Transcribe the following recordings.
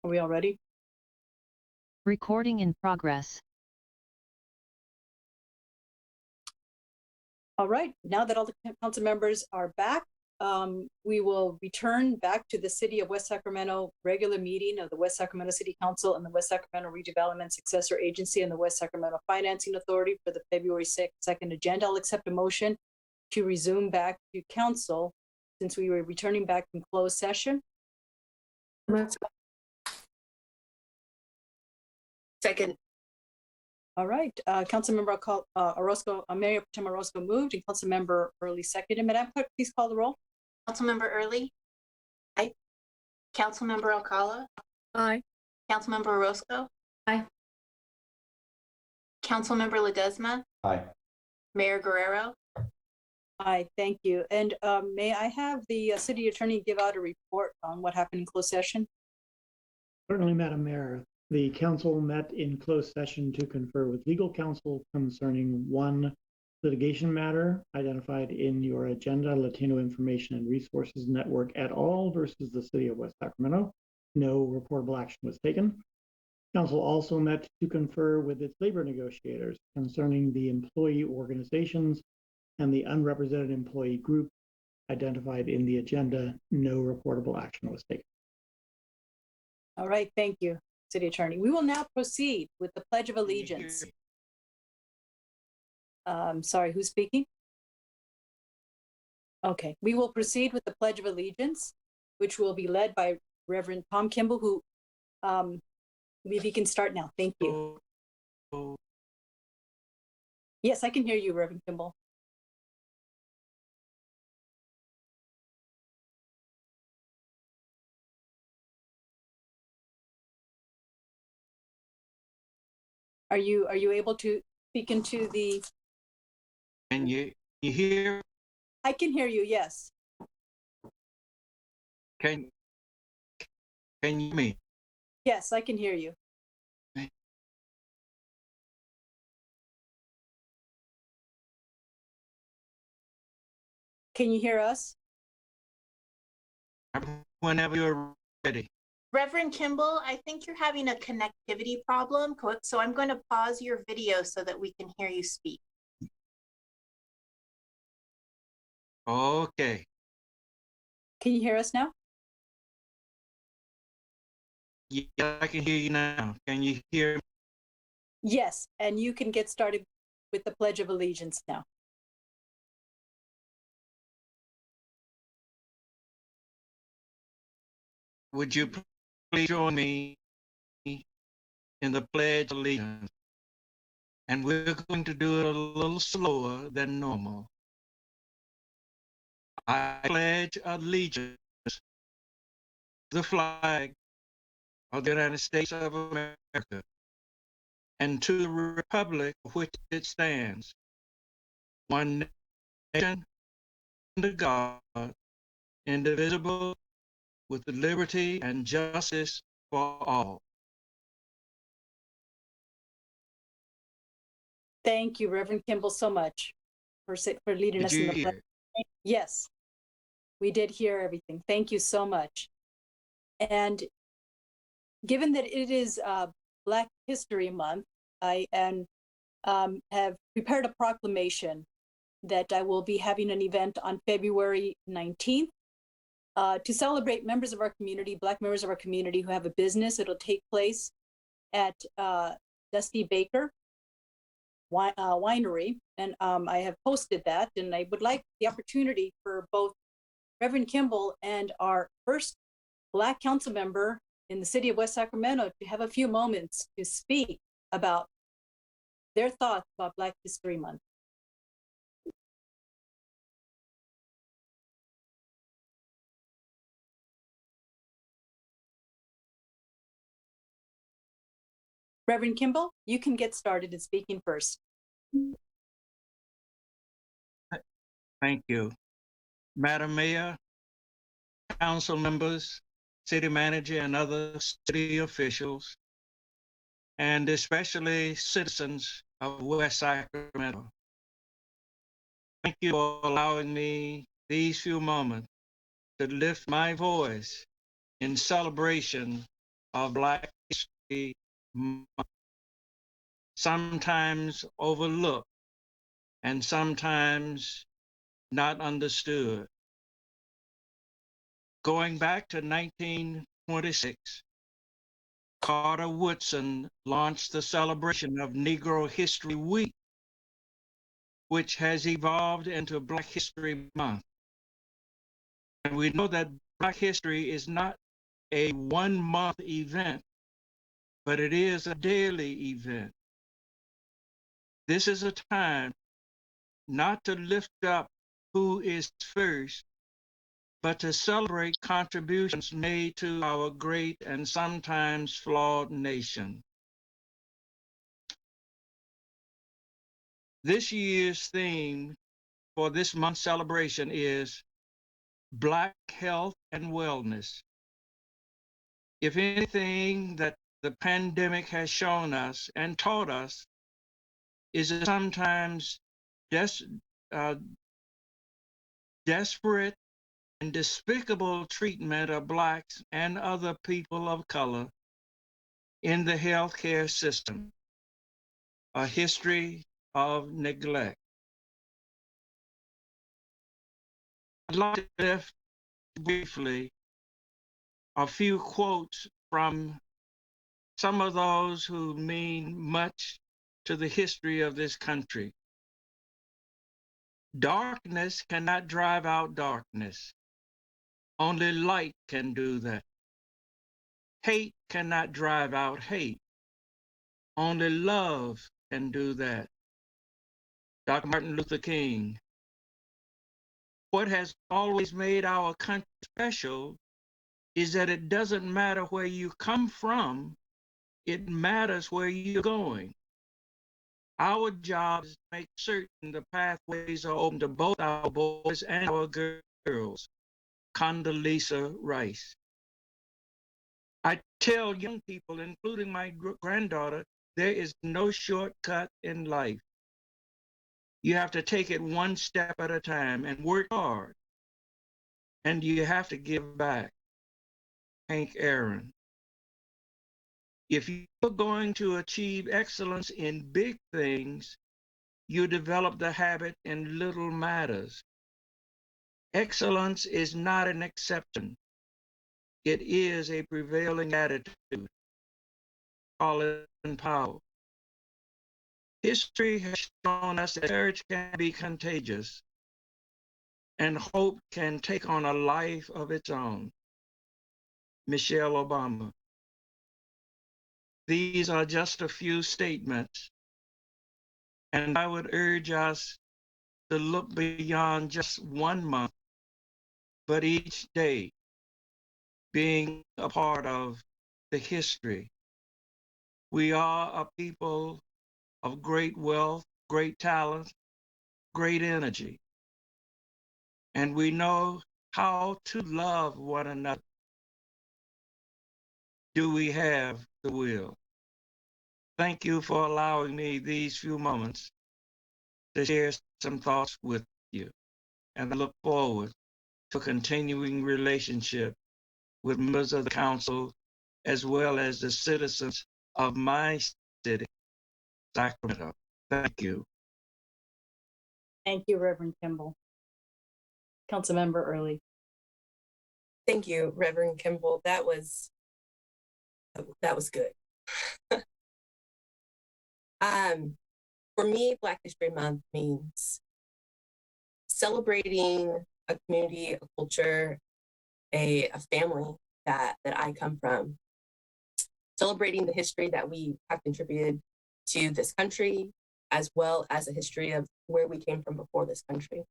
Are we all ready? Recording in progress. All right, now that all the council members are back, we will return back to the City of West Sacramento regular meeting of the West Sacramento City Council and the West Sacramento Redevelopment Successor Agency and the West Sacramento Financing Authority for the February 2nd agenda. I'll accept a motion to resume back to council since we were returning back from closed session. Second. All right, Councilmember Orozco, Mayor Pro Tem Orozco moved, and Councilmember Early seconded. Madam Clerk, please call the roll. Councilmember Early. Aye. Councilmember Alcala. Aye. Councilmember Orozco. Aye. Councilmember Ledesma. Aye. Mayor Guerrero. Aye, thank you. And may I have the city attorney give out a report on what happened in closed session? Certainly, Madam Mayor. The council met in closed session to confer with legal counsel concerning one litigation matter identified in your agenda, Latino Information and Resources Network et al. Versus the City of West Sacramento. No reportable action was taken. Council also met to confer with its labor negotiators concerning the employee organizations and the unrepresented employee group identified in the agenda. No reportable action was taken. All right, thank you, City Attorney. We will now proceed with the Pledge of Allegiance. Sorry, who's speaking? Okay, we will proceed with the Pledge of Allegiance, which will be led by Reverend Tom Kimball, who, if he can start now. Thank you. Yes, I can hear you, Reverend Kimball. Are you able to speak into the? Can you hear? I can hear you, yes. Can you hear me? Yes, I can hear you. Can you hear us? Whenever you're ready. Reverend Kimball, I think you're having a connectivity problem, so I'm going to pause your video so that we can hear you speak. Okay. Can you hear us now? Yeah, I can hear you now. Can you hear me? Yes, and you can get started with the Pledge of Allegiance now. Would you please join me in the Pledge of Allegiance? And we're going to do it a little slower than normal. I pledge allegiance to the flag of the United States of America and to the republic for which it stands, one nation under God, indivisible, with liberty and justice for all. Thank you, Reverend Kimball, so much for leading us in the pledge. Yes, we did hear everything. Thank you so much. And given that it is Black History Month, I have prepared a proclamation that I will be having an event on February 19th to celebrate members of our community, Black members of our community who have a business. It'll take place at Dusty Baker Winery, and I have posted that, and I would like the opportunity for both Reverend Kimball and our first Black council member in the City of West Sacramento to have a few moments to speak about their thoughts about Black History Month. Reverend Kimball, you can get started in speaking first. Thank you. Madam Mayor, council members, city manager, and other city officials, and especially citizens of West Sacramento. Thank you for allowing me these few moments to lift my voice in celebration of Black History Month, sometimes overlooked and sometimes not understood. Going back to 1926, Carter Woodson launched the celebration of Negro History Week, which has evolved into Black History Month. And we know that Black History is not a one-month event, but it is a daily event. This is a time not to lift up who is first, but to celebrate contributions made to our great and sometimes flawed nation. This year's theme for this month's celebration is Black Health and Wellness. If anything that the pandemic has shown us and taught us is that sometimes desperate and despicable treatment of Blacks and other people of color in the healthcare system, a history of neglect. I'd like to lift briefly a few quotes from some of those who mean much to the history of this country. Darkness cannot drive out darkness. Only light can do that. Hate cannot drive out hate. Only love can do that. Dr. Martin Luther King. What has always made our country special is that it doesn't matter where you come from, it matters where you're going. Our job is to make certain the pathways are open to both our boys and our girls. Condoleezza Rice. I tell young people, including my granddaughter, there is no shortcut in life. You have to take it one step at a time and work hard. And you have to give back. Hank Aaron. If you're going to achieve excellence in big things, you develop the habit in little matters. Excellence is not an exception. It is a prevailing attitude. Colin Powell. History has shown us that courage can be contagious and hope can take on a life of its own. Michelle Obama. These are just a few statements, and I would urge us to look beyond just one month, but each day being a part of the history. We are a people of great wealth, great talent, great energy, and we know how to love one another. Do we have the will? Thank you for allowing me these few moments to share some thoughts with you, and I look forward to a continuing relationship with members of the council as well as the citizens of my city, Sacramento. Thank you. Thank you, Reverend Kimball. Councilmember Early. Thank you, Reverend Kimball. That was good. For me, Black History Month means celebrating a community, a culture, a family that I come from, celebrating the history that we have contributed to this country, as well as a history of where we came from before this country.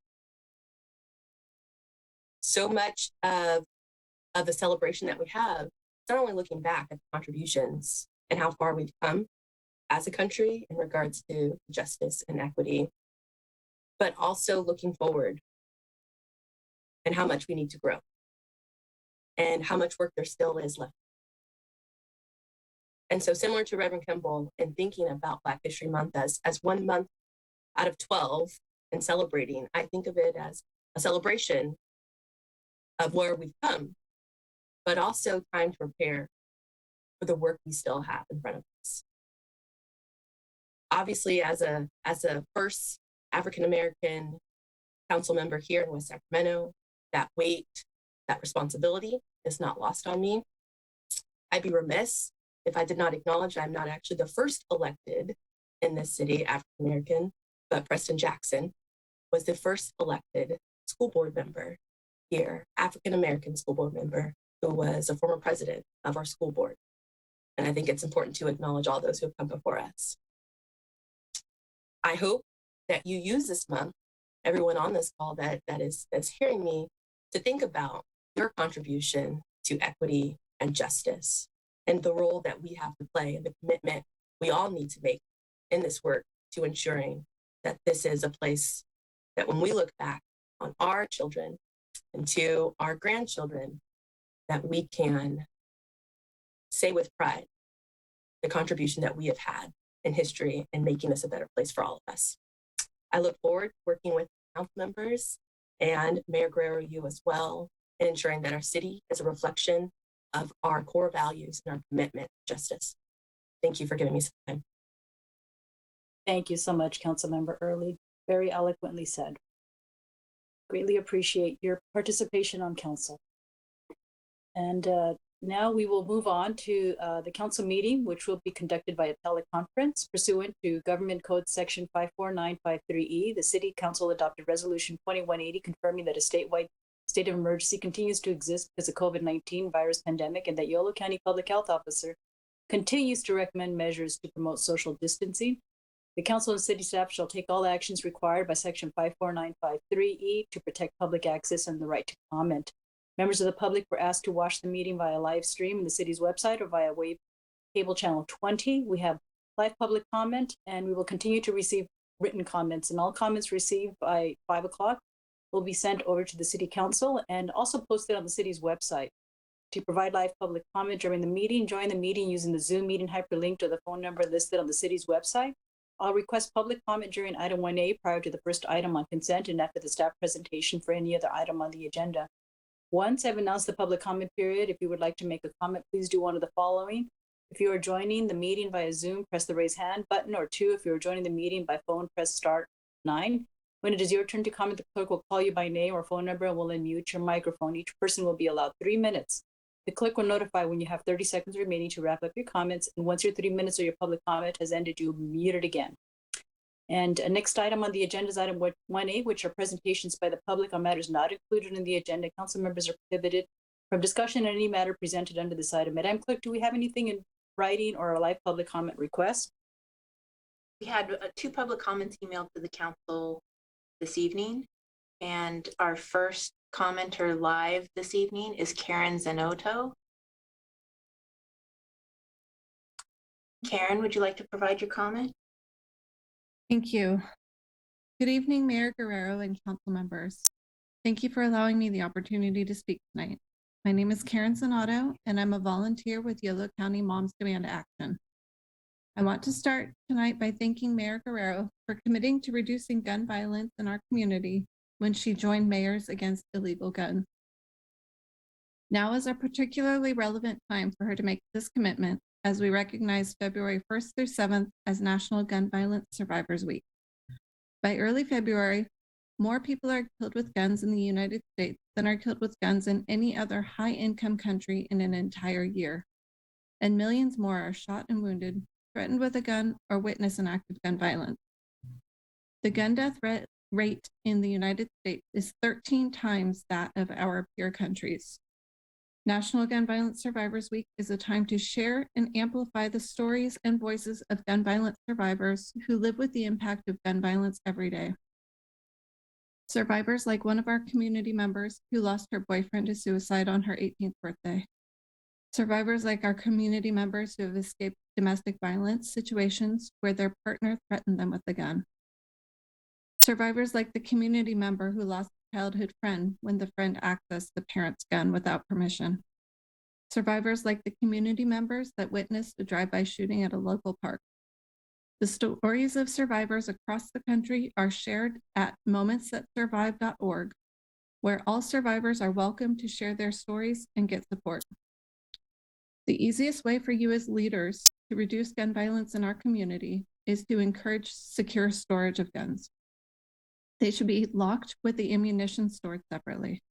So much of the celebration that we have, not only looking back at the contributions and how far we've come as a country in regards to justice and equity, but also looking forward and how much we need to grow and how much work there still is left. And so similar to Reverend Kimball, in thinking about Black History Month as 1 month out of 12 and celebrating, I think of it as a celebration of where we've come, but also time to prepare for the work we still have in front of us. Obviously, as a first African-American council member here in West Sacramento, that weight, that responsibility is not lost on me. I'd be remiss if I did not acknowledge I'm not actually the first elected in this city, African-American, but Preston Jackson was the first elected school board member here, African-American school board member, who was a former president of our school board. And I think it's important to acknowledge all those who have come before us. I hope that you use this month, everyone on this call that's hearing me, to think about your contribution to equity and justice and the role that we have to play and the commitment we all need to make in this work to ensuring that this is a place that when we look back on our children and to our grandchildren, that we can say with pride the contribution that we have had in history and making this a better place for all of us. I look forward to working with council members and Mayor Guerrero, you as well, in ensuring that our city is a reflection of our core values and our commitment to justice. Thank you for giving me some time. Thank you so much, Councilmember Early. Very eloquently said. Greatly appreciate your participation on council. And now we will move on to the council meeting, which will be conducted by a teleconference pursuant to Government Code Section 54953E. The City Council adopted Resolution 2180, confirming that a statewide state of emergency continues to exist because of COVID-19 virus pandemic, and that Yolo County Public Health Officer continues to recommend measures to promote social distancing. The council and city staff shall take all actions required by Section 54953E to protect public access and the right to comment. Members of the public were asked to watch the meeting via live stream in the city's website or via web cable channel 20. We have live public comment, and we will continue to receive written comments, and all comments received by 5 o'clock will be sent over to the city council and also posted on the city's website. To provide live public comment during the meeting, join the meeting using the Zoom meeting hyperlink to the phone number listed on the city's website. I'll request public comment during item 1A prior to the first item on consent and after the staff presentation for any other item on the agenda. Once I've announced the public comment period, if you would like to make a comment, please do one of the following. If you are joining the meeting via Zoom, press the raise hand button, or 2, if you are joining the meeting by phone, press star 9. When it is your turn to comment, the clerk will call you by name or phone number and will unmute your microphone. Each person will be allowed 3 minutes. The clerk will notify when you have 30 seconds remaining to wrap up your comments, and once your 3 minutes of your public comment has ended, you'll be muted again. And next item on the agenda is item 1A, which are presentations by the public on matters not included in the agenda. Council members are prohibited from discussion on any matter presented under this item. Madam Clerk, do we have anything in writing or a live public comment request? We had 2 public comments emailed to the council this evening, and our first commenter live this evening is Karen Zanotto. Karen, would you like to provide your comment? Thank you. Good evening, Mayor Guerrero and council members. Thank you for allowing me the opportunity to speak tonight. My name is Karen Zanotto, and I'm a volunteer with Yolo County Moms Demand Action. I want to start tonight by thanking Mayor Guerrero for committing to reducing gun violence in our community when she joined Mayors Against Illegal Guns. Now is a particularly relevant time for her to make this commitment as we recognize February 1st through 7th as National Gun Violence Survivors Week. By early February, more people are killed with guns in the United States than are killed with guns in any other high-income country in an entire year. And millions more are shot and wounded, threatened with a gun, or witness an act of gun violence. The gun death rate in the United States is 13 times that of our peer countries. National Gun Violence Survivors Week is a time to share and amplify the stories and voices of gun violence survivors who live with the impact of gun violence every day. Survivors like one of our community members who lost her boyfriend to suicide on her 18th birthday. Survivors like our community members who have escaped domestic violence situations where their partner threatened them with a gun. Survivors like the community member who lost a childhood friend when the friend accessed the parent's gun without permission. Survivors like the community members that witnessed a drive-by shooting at a local park. The stories of survivors across the country are shared at momentsthatsurvive.org, where all survivors are welcome to share their stories and get support. The easiest way for you as leaders to reduce gun violence in our community is to encourage secure storage of guns. They should be locked with the ammunition stored separately.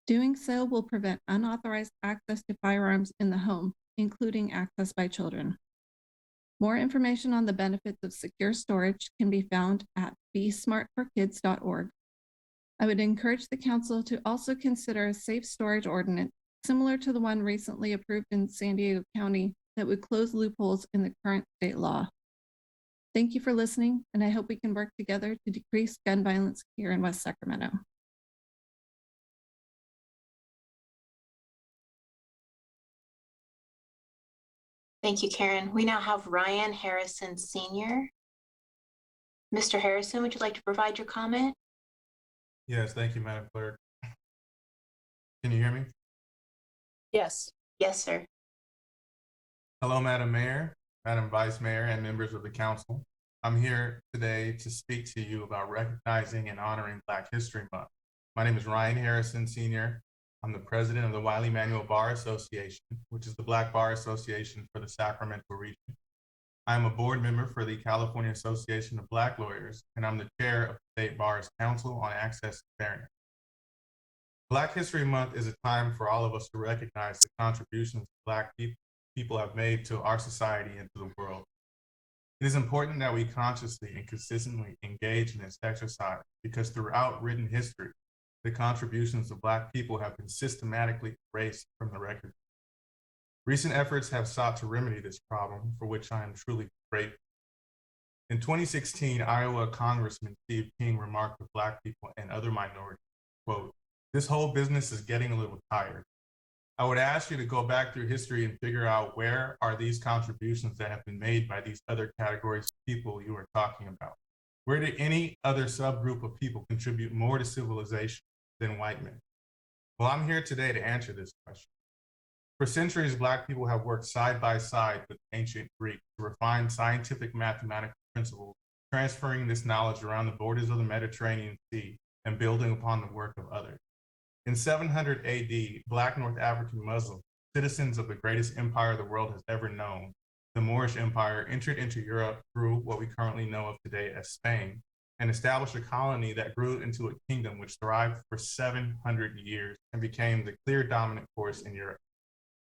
Doing so will prevent unauthorized access to firearms in the home, including access by children. More information on the benefits of secure storage can be found at besmartforkids.org. I would encourage the council to also consider a safe storage ordinance similar to the one recently approved in San Diego County that would close loopholes in the current state law. Thank you for listening, and I hope we can work together to decrease gun violence here in West Sacramento. Thank you, Karen. We now have Ryan Harrison Sr. Mr. Harrison, would you like to provide your comment? Yes, thank you, Madam Clerk. Can you hear me? Yes. Yes, sir. Hello, Madam Mayor, Madam Vice Mayor, and members of the council. I'm here today to speak to you about recognizing and honoring Black History Month. My name is Ryan Harrison Sr. I'm the president of the Wiley Manuel Bar Association, which is the Black Bar Association for the Sacramento region. I'm a board member for the California Association of Black Lawyers, and I'm the chair of the State Bar's Council on Access and Fairness. Black History Month is a time for all of us to recognize the contributions Black people have made to our society and to the world. It is important that we consciously and consistently engage in this exercise because throughout written history, the contributions of Black people have been systematically erased from the record. Recent efforts have sought to remedy this problem, for which I am truly grateful. In 2016, Iowa Congressman Steve King remarked of Black people and other minorities, quote, "This whole business is getting a little tired. I would ask you to go back through history and figure out where are these contributions that have been made by these other categories of people you are talking about. Where did any other subgroup of people contribute more to civilization than white men?" Well, I'm here today to answer this question. For centuries, Black people have worked side by side with ancient Greeks to refine scientific mathematical principles, transferring this knowledge around the borders of the Mediterranean Sea and building upon the work of others. In 700 AD, Black North African Muslims, citizens of the greatest empire the world has ever known, the Moorish Empire, entered into Europe through what we currently know of today as Spain, and established a colony that grew into a kingdom which thrived for 700 years and became the clear dominant force in Europe.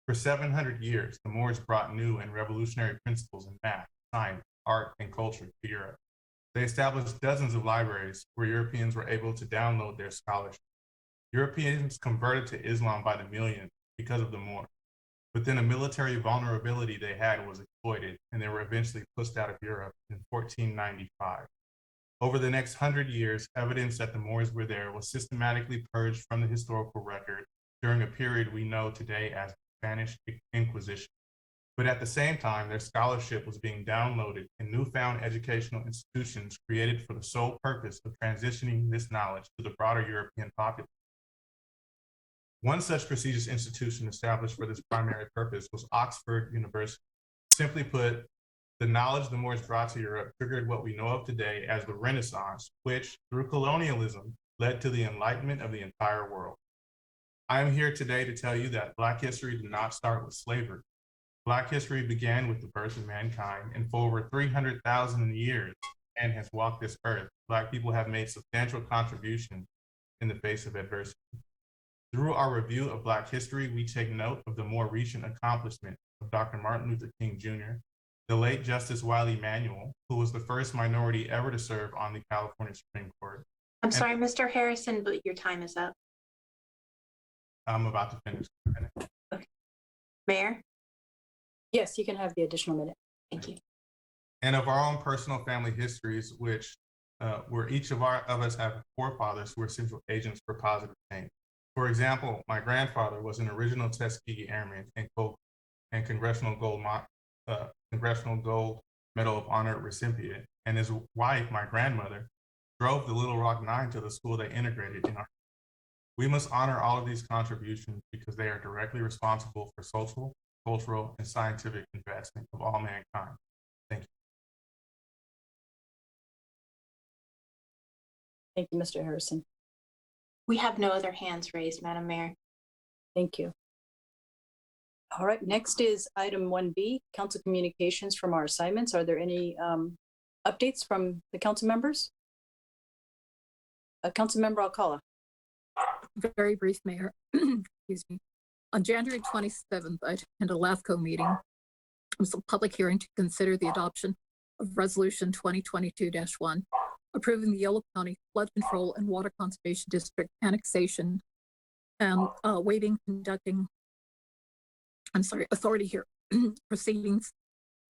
For 700 years, the Moors brought new and revolutionary principles in math, science, art, and culture to Europe. They established dozens of libraries where Europeans were able to download their scholarship. Europeans converted to Islam by the millions because of the Moors. But then a military vulnerability they had was exploited, and they were eventually pushed out of Europe in 1495. Over the next 100 years, evidence that the Moors were there was systematically purged from the historical record during a period we know today as the Spanish Inquisition. But at the same time, their scholarship was being downloaded in newfound educational institutions created for the sole purpose of transitioning this knowledge to the broader European populace. One such prestigious institution established for this primary purpose was Oxford University. Simply put, the knowledge the Moors brought to Europe triggered what we know of today as the Renaissance, which, through colonialism, led to the enlightenment of the entire world. I am here today to tell you that Black history did not start with slavery. Black history began with the birth of mankind, and for over 300,000 years, man has walked this earth. Black people have made substantial contributions in the face of adversity. Through our review of Black history, we take note of the more recent accomplishment of Dr. Martin Luther King Jr., the late Justice Wiley Manuel, who was the first minority ever to serve on the California Supreme Court. I'm sorry, Mr. Harrison, but your time is up. I'm about to finish. Okay. Mayor? Yes, you can have the additional minute. Thank you. And of our own personal family histories, which where each of us have forefathers who were central agents for positive change. For example, my grandfather was an original Tuskegee Airman and Congressional Gold Medal of Honor recipient, and his wife, my grandmother, drove the Little Rock Nine to the school they integrated in our. We must honor all of these contributions because they are directly responsible for social, cultural, and scientific advancement of all mankind. Thank you. Thank you, Mr. Harrison. We have no other hands raised, Madam Mayor. Thank you. All right, next is item 1B, council communications from our assignments. Are there any updates from the council members? Councilmember Alcala. Very brief, Mayor. Excuse me. On January 27th, I attended a LAFCO meeting. It was a public hearing to consider the adoption of Resolution 2022-1, approving the Yolo County Flood Control and Water Conservation District annexation and waiving authority here proceedings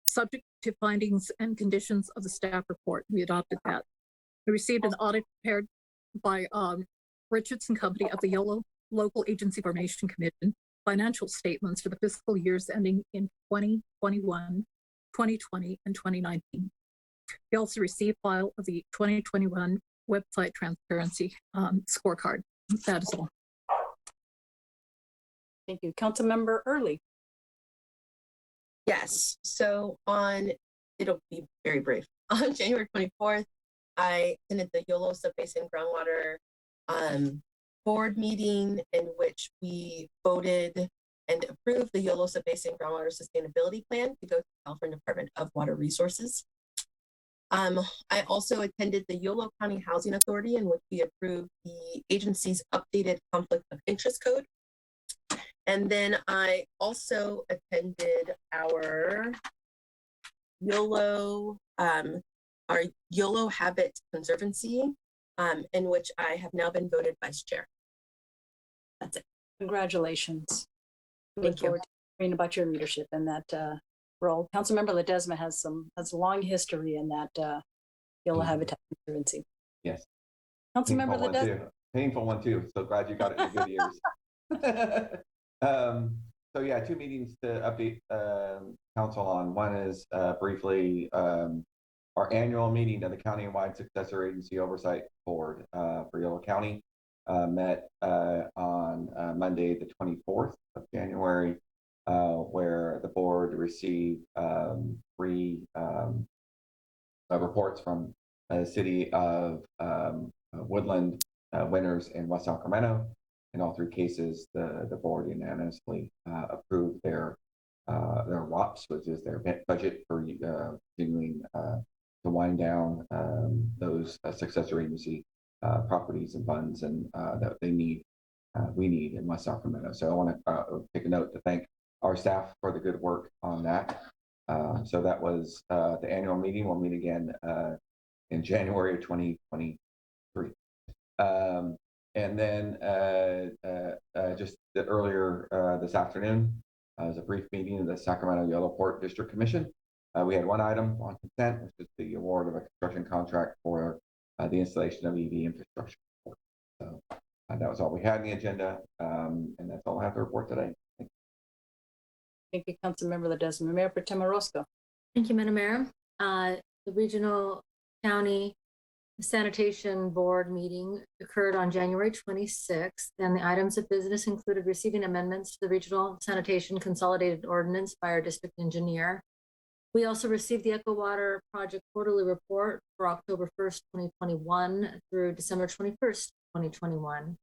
subject to findings and conditions of the staff report. We adopted that. We received an audit prepared by Richardson Company of the Yolo Local Agency Formation Commission financial statements for the fiscal years ending in 2021, 2020, and 2019. We also received file of the 2021 website transparency scorecard. That is all. Thank you. Councilmember Early. Yes. So it'll be very brief. On January 24th, I attended the Yolo Subbasin Groundwater board meeting in which we voted and approved the Yolo Subbasin Groundwater Sustainability Plan to go to the California Department of Water Resources. I also attended the Yolo County Housing Authority in which we approved the agency's updated conflict of interest code. And then I also attended our Yolo Habit Conservancy, in which I have now been voted vice chair. That's it. Congratulations. Thank you. Forward to hearing about your leadership in that role. Councilmember Ledesma has a long history in that Yolo Habitat Conservancy. Yes. Councilmember Ledesma. Painful one too. So glad you got it in the good years. So yeah, 2 meetings to update council on. One is briefly our annual meeting of the county-wide Successor Agency Oversight Board for Yolo County met on Monday, the 24th of January, where the board received 3 reports from the city of Woodland, Winters, and West Sacramento. In all 3 cases, the board unanimously approved their WAPs, which is their budget for continuing to wind down those successor agency properties and funds and that we need in West Sacramento. So I want to take a note to thank our staff for the good work on that. So that was the annual meeting. We'll meet again in January of 2023. And then just earlier this afternoon, was a brief meeting of the Sacramento Yolo Port District Commission. We had 1 item on consent, which is the award of a construction contract for the installation of EV infrastructure. So that was all we had on the agenda, and that's all I have to report today. Thank you, Councilmember Ledesma. Mayor Pro Tem Orozco. Thank you, Madam Mayor. The Regional County Sanitation Board meeting occurred on January 26th, and the items of business included receiving amendments to the Regional Sanitation Consolidated Ordinance by our district engineer. We also received the Echo Water Project quarterly report for October 1st, 2021 through December 21st, 2021.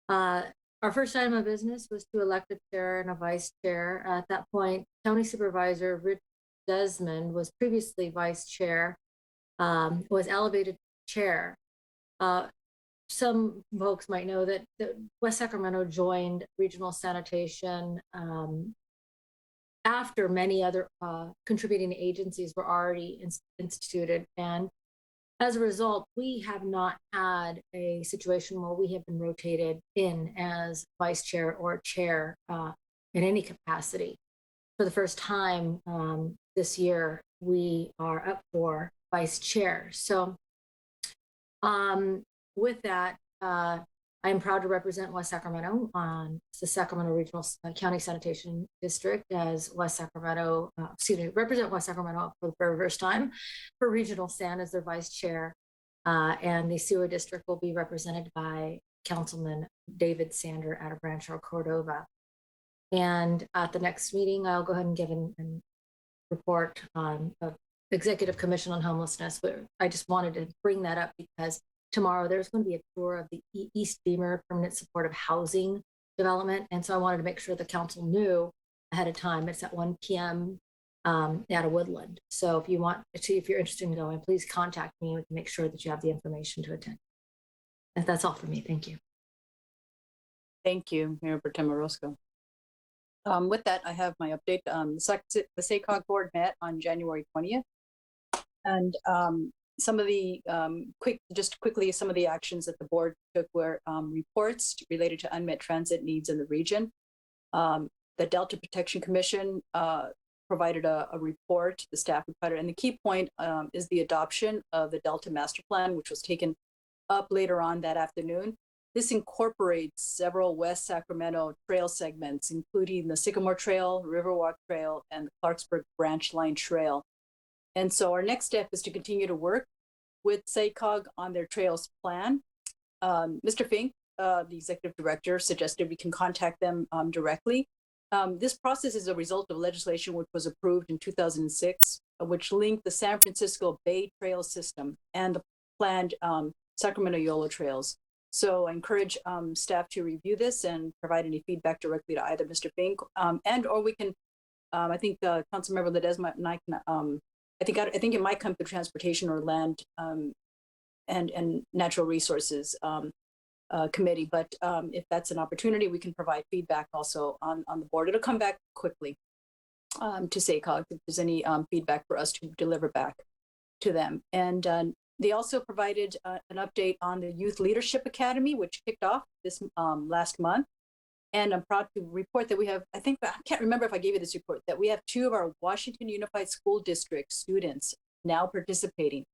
Our first item of business was to elect a chair and a vice chair. At that point, County Supervisor Rich Desmond was previously vice chair, was elevated chair. Some folks might know that West Sacramento joined regional sanitation after many other contributing agencies were already instituted. And as a result, we have not had a situation where we have been rotated in as vice chair or chair in any capacity. For the first time this year, we are up for vice chair. So with that, I am proud to represent West Sacramento on the Sacramento Regional County Sanitation District as represent West Sacramento for the very first time for Regional San as their vice chair. And the sewer district will be represented by Councilman David Sander out of Rancho Cordova. And at the next meeting, I'll go ahead and give a report on Executive Commission on Homelessness. I just wanted to bring that up because tomorrow there's going to be a tour of the East Beamer Permanent Supportive Housing Development. And so I wanted to make sure the council knew ahead of time. It's at 1 p.m. Out of Woodland. So if you want to, if you're interested in going, please contact me. We can make sure that you have the information to attend. And that's all for me. Thank you. Thank you, Mayor Pro Tem Orozco. With that, I have my update. The SACOG board met on January 20th. And some of the quickly, some of the actions that the board took were reports related to unmet transit needs in the region. The Delta Protection Commission provided a report, the staff provided, and the key point is the adoption of the Delta Master Plan, which was taken up later on that afternoon. This incorporates several West Sacramento trail segments, including the Sycamore Trail, Riverwalk Trail, and the Clarksburg Branch Line Trail. And so our next step is to continue to work with SACOG on their trails plan. Mr. Fink, the executive director, suggested we can contact them directly. This process is a result of legislation which was approved in 2006, which linked the San Francisco Bay Trail System and the planned Sacramento YOLO trails. So I encourage staff to review this and provide any feedback directly to either Mr. Fink and or we can, I think Councilmember Ledesma and I can, I think it might come to transportation or land and natural resources committee. But if that's an opportunity, we can provide feedback also on the board. It'll come back quickly to SACOG if there's any feedback for us to deliver back to them. And they also provided an update on the Youth Leadership Academy, which kicked off this last month. And I'm proud to report that we have, I can't remember if I gave you this report, that we have 2 of our Washington Unified School District students now participating.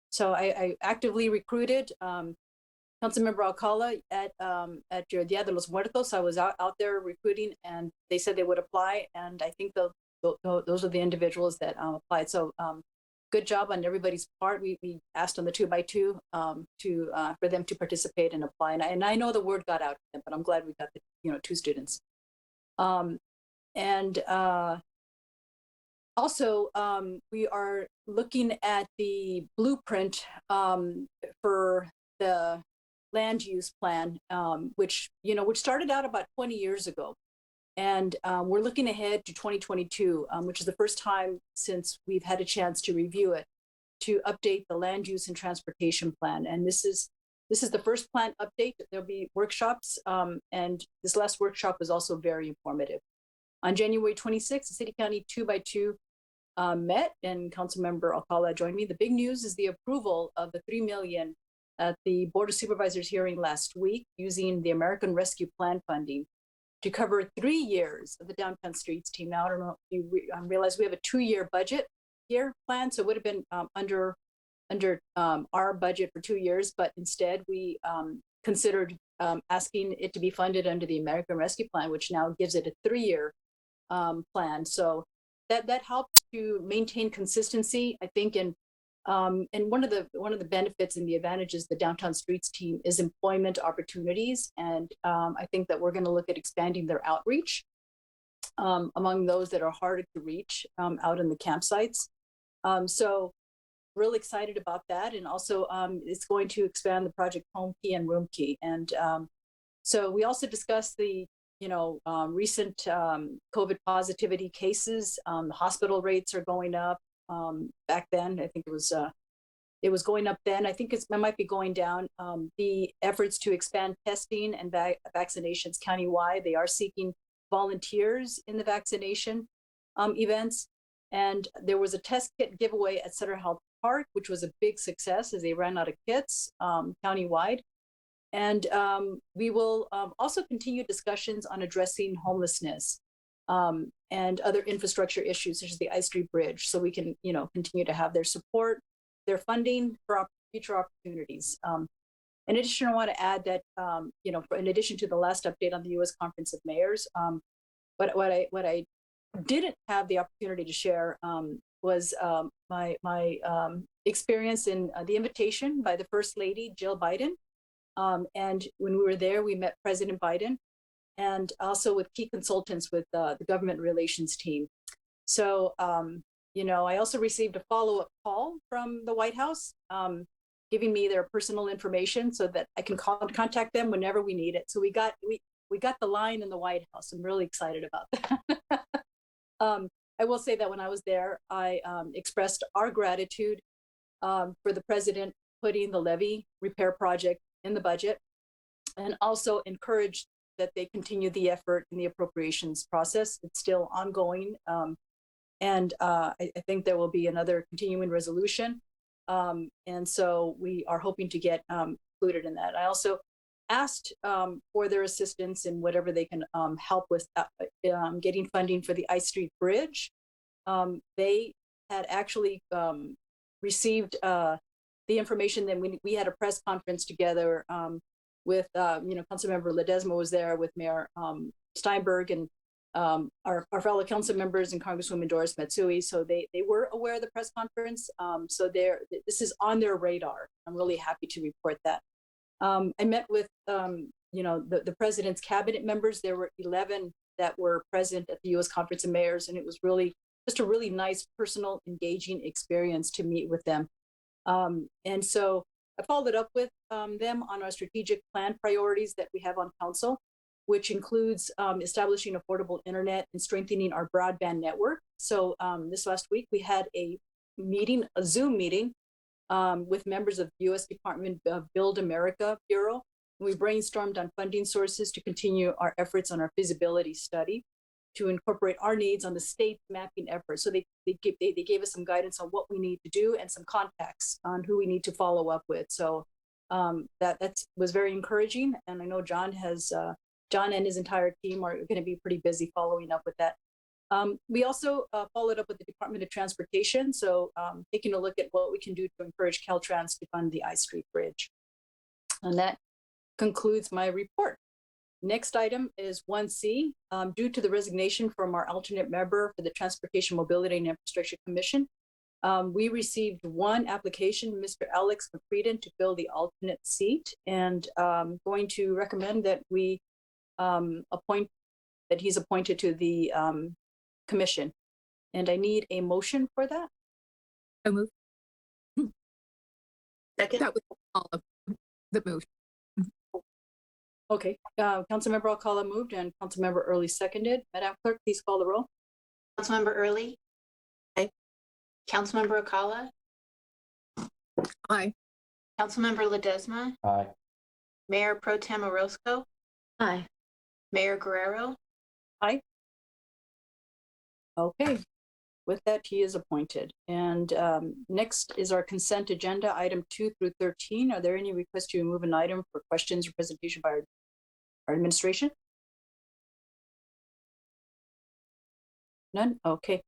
So I actively recruited Councilmember Alcala at your Dia de los Muertos. I was out there recruiting and they said they would apply. And I think those are the individuals that applied. So good job on everybody's part. We asked on the 2x2 for them to participate and apply. And I know the word got out to them, but I'm glad we got the 2 students. Also, we are looking at the blueprint for the land use plan, which started out about 20 years ago. And we're looking ahead to 2022, which is the first time since we've had a chance to review it, to update the land use and transportation plan. And this is the first plan update. There'll be workshops, and this last workshop was also very informative. On January 26th, the City County 2x2 met, and Councilmember Alcala joined me. The big news is the approval of the $3 million at the Board of Supervisors hearing last week using the American Rescue Plan funding to cover 3 years of the Downtown Streets team. Now, I don't know if you realize we have a 2-year budget here plan, so it would have been under our budget for 2 years, but instead we considered asking it to be funded under the American Rescue Plan, which now gives it a 3-year plan. So that helps to maintain consistency, I think, and one of the benefits and the advantages of the Downtown Streets team is employment opportunities. And I think that we're going to look at expanding their outreach among those that are harder to reach out in the campsites. So really excited about that. And also it's going to expand the project Home Key and Room Key. And so we also discussed the recent COVID positivity cases. The hospital rates are going up. Back then, I think it was going up then. I think it might be going down. The efforts to expand testing and vaccinations countywide, they are seeking volunteers in the vaccination events. And there was a test kit giveaway at Sutter Health Park, which was a big success as they ran out of kits countywide. And we will also continue discussions on addressing homelessness and other infrastructure issues such as the Ice Street Bridge, so we can, continue to have their support, their funding for future opportunities. In addition, I want to add that, in addition to the last update on the U.S. Conference of Mayors, what I didn't have the opportunity to share was my experience in the invitation by the First Lady, Jill Biden. And when we were there, we met President Biden and also with key consultants with the government relations team. So, I also received a follow-up call from the White House, giving me their personal information so that I can contact them whenever we need it. So we got the line in the White House. I'm really excited about that. I will say that when I was there, I expressed our gratitude for the president putting the levee repair project in the budget, and also encouraged that they continue the effort in the appropriations process. It's still ongoing. And I think there will be another continuing resolution. And so we are hoping to get included in that. I also asked for their assistance in whatever they can help with getting funding for the I Street Bridge. They had actually received the information that we had a press conference together with, Councilmember Ledesma was there with Mayor Steinberg and our fellow council members and Congresswoman Doris Matsui. So they were aware of the press conference. So this is on their radar. I'm really happy to report that. I met with, the president's cabinet members. There were 11 that were present at the U.S. Conference of Mayors, and it was really just a really nice, personal, engaging experience to meet with them. And so I followed up with them on our strategic plan priorities that we have on council, which includes establishing affordable internet and strengthening our broadband network. So this last week, we had a Zoom meeting with members of the U.S. Department of Build America Bureau. We brainstormed on funding sources to continue our efforts on our feasibility study to incorporate our needs on the state mapping effort. So they gave us some guidance on what we need to do and some contacts on who we need to follow up with. So that was very encouraging. And I know John and his entire team are going to be pretty busy following up with that. We also followed up with the Department of Transportation. So taking a look at what we can do to encourage Caltrans to fund the I Street Bridge. And that concludes my report. Next item is 1C. Due to the resignation from our alternate member for the Transportation, Mobility, and Infrastructure Commission, we received one application, Mr. Alex McCreadon, to fill the alternate seat, and going to recommend that we he's appointed to the commission. And I need a motion for that. I move. Second. That was all of the move. Okay, Councilmember Alcala moved and Councilmember Early seconded. Madam Clerk, please call the roll. Councilmember Early. Aye. Councilmember Alcala. Aye. Councilmember Ledesma. Aye. Mayor Pro Tem Orozco. Aye. Mayor Guerrero. Aye. Okay, with that, he is appointed. And next is our consent agenda, item 2 through 13. Are there any requests to remove an item for questions or presentation by our administration? None? Okay.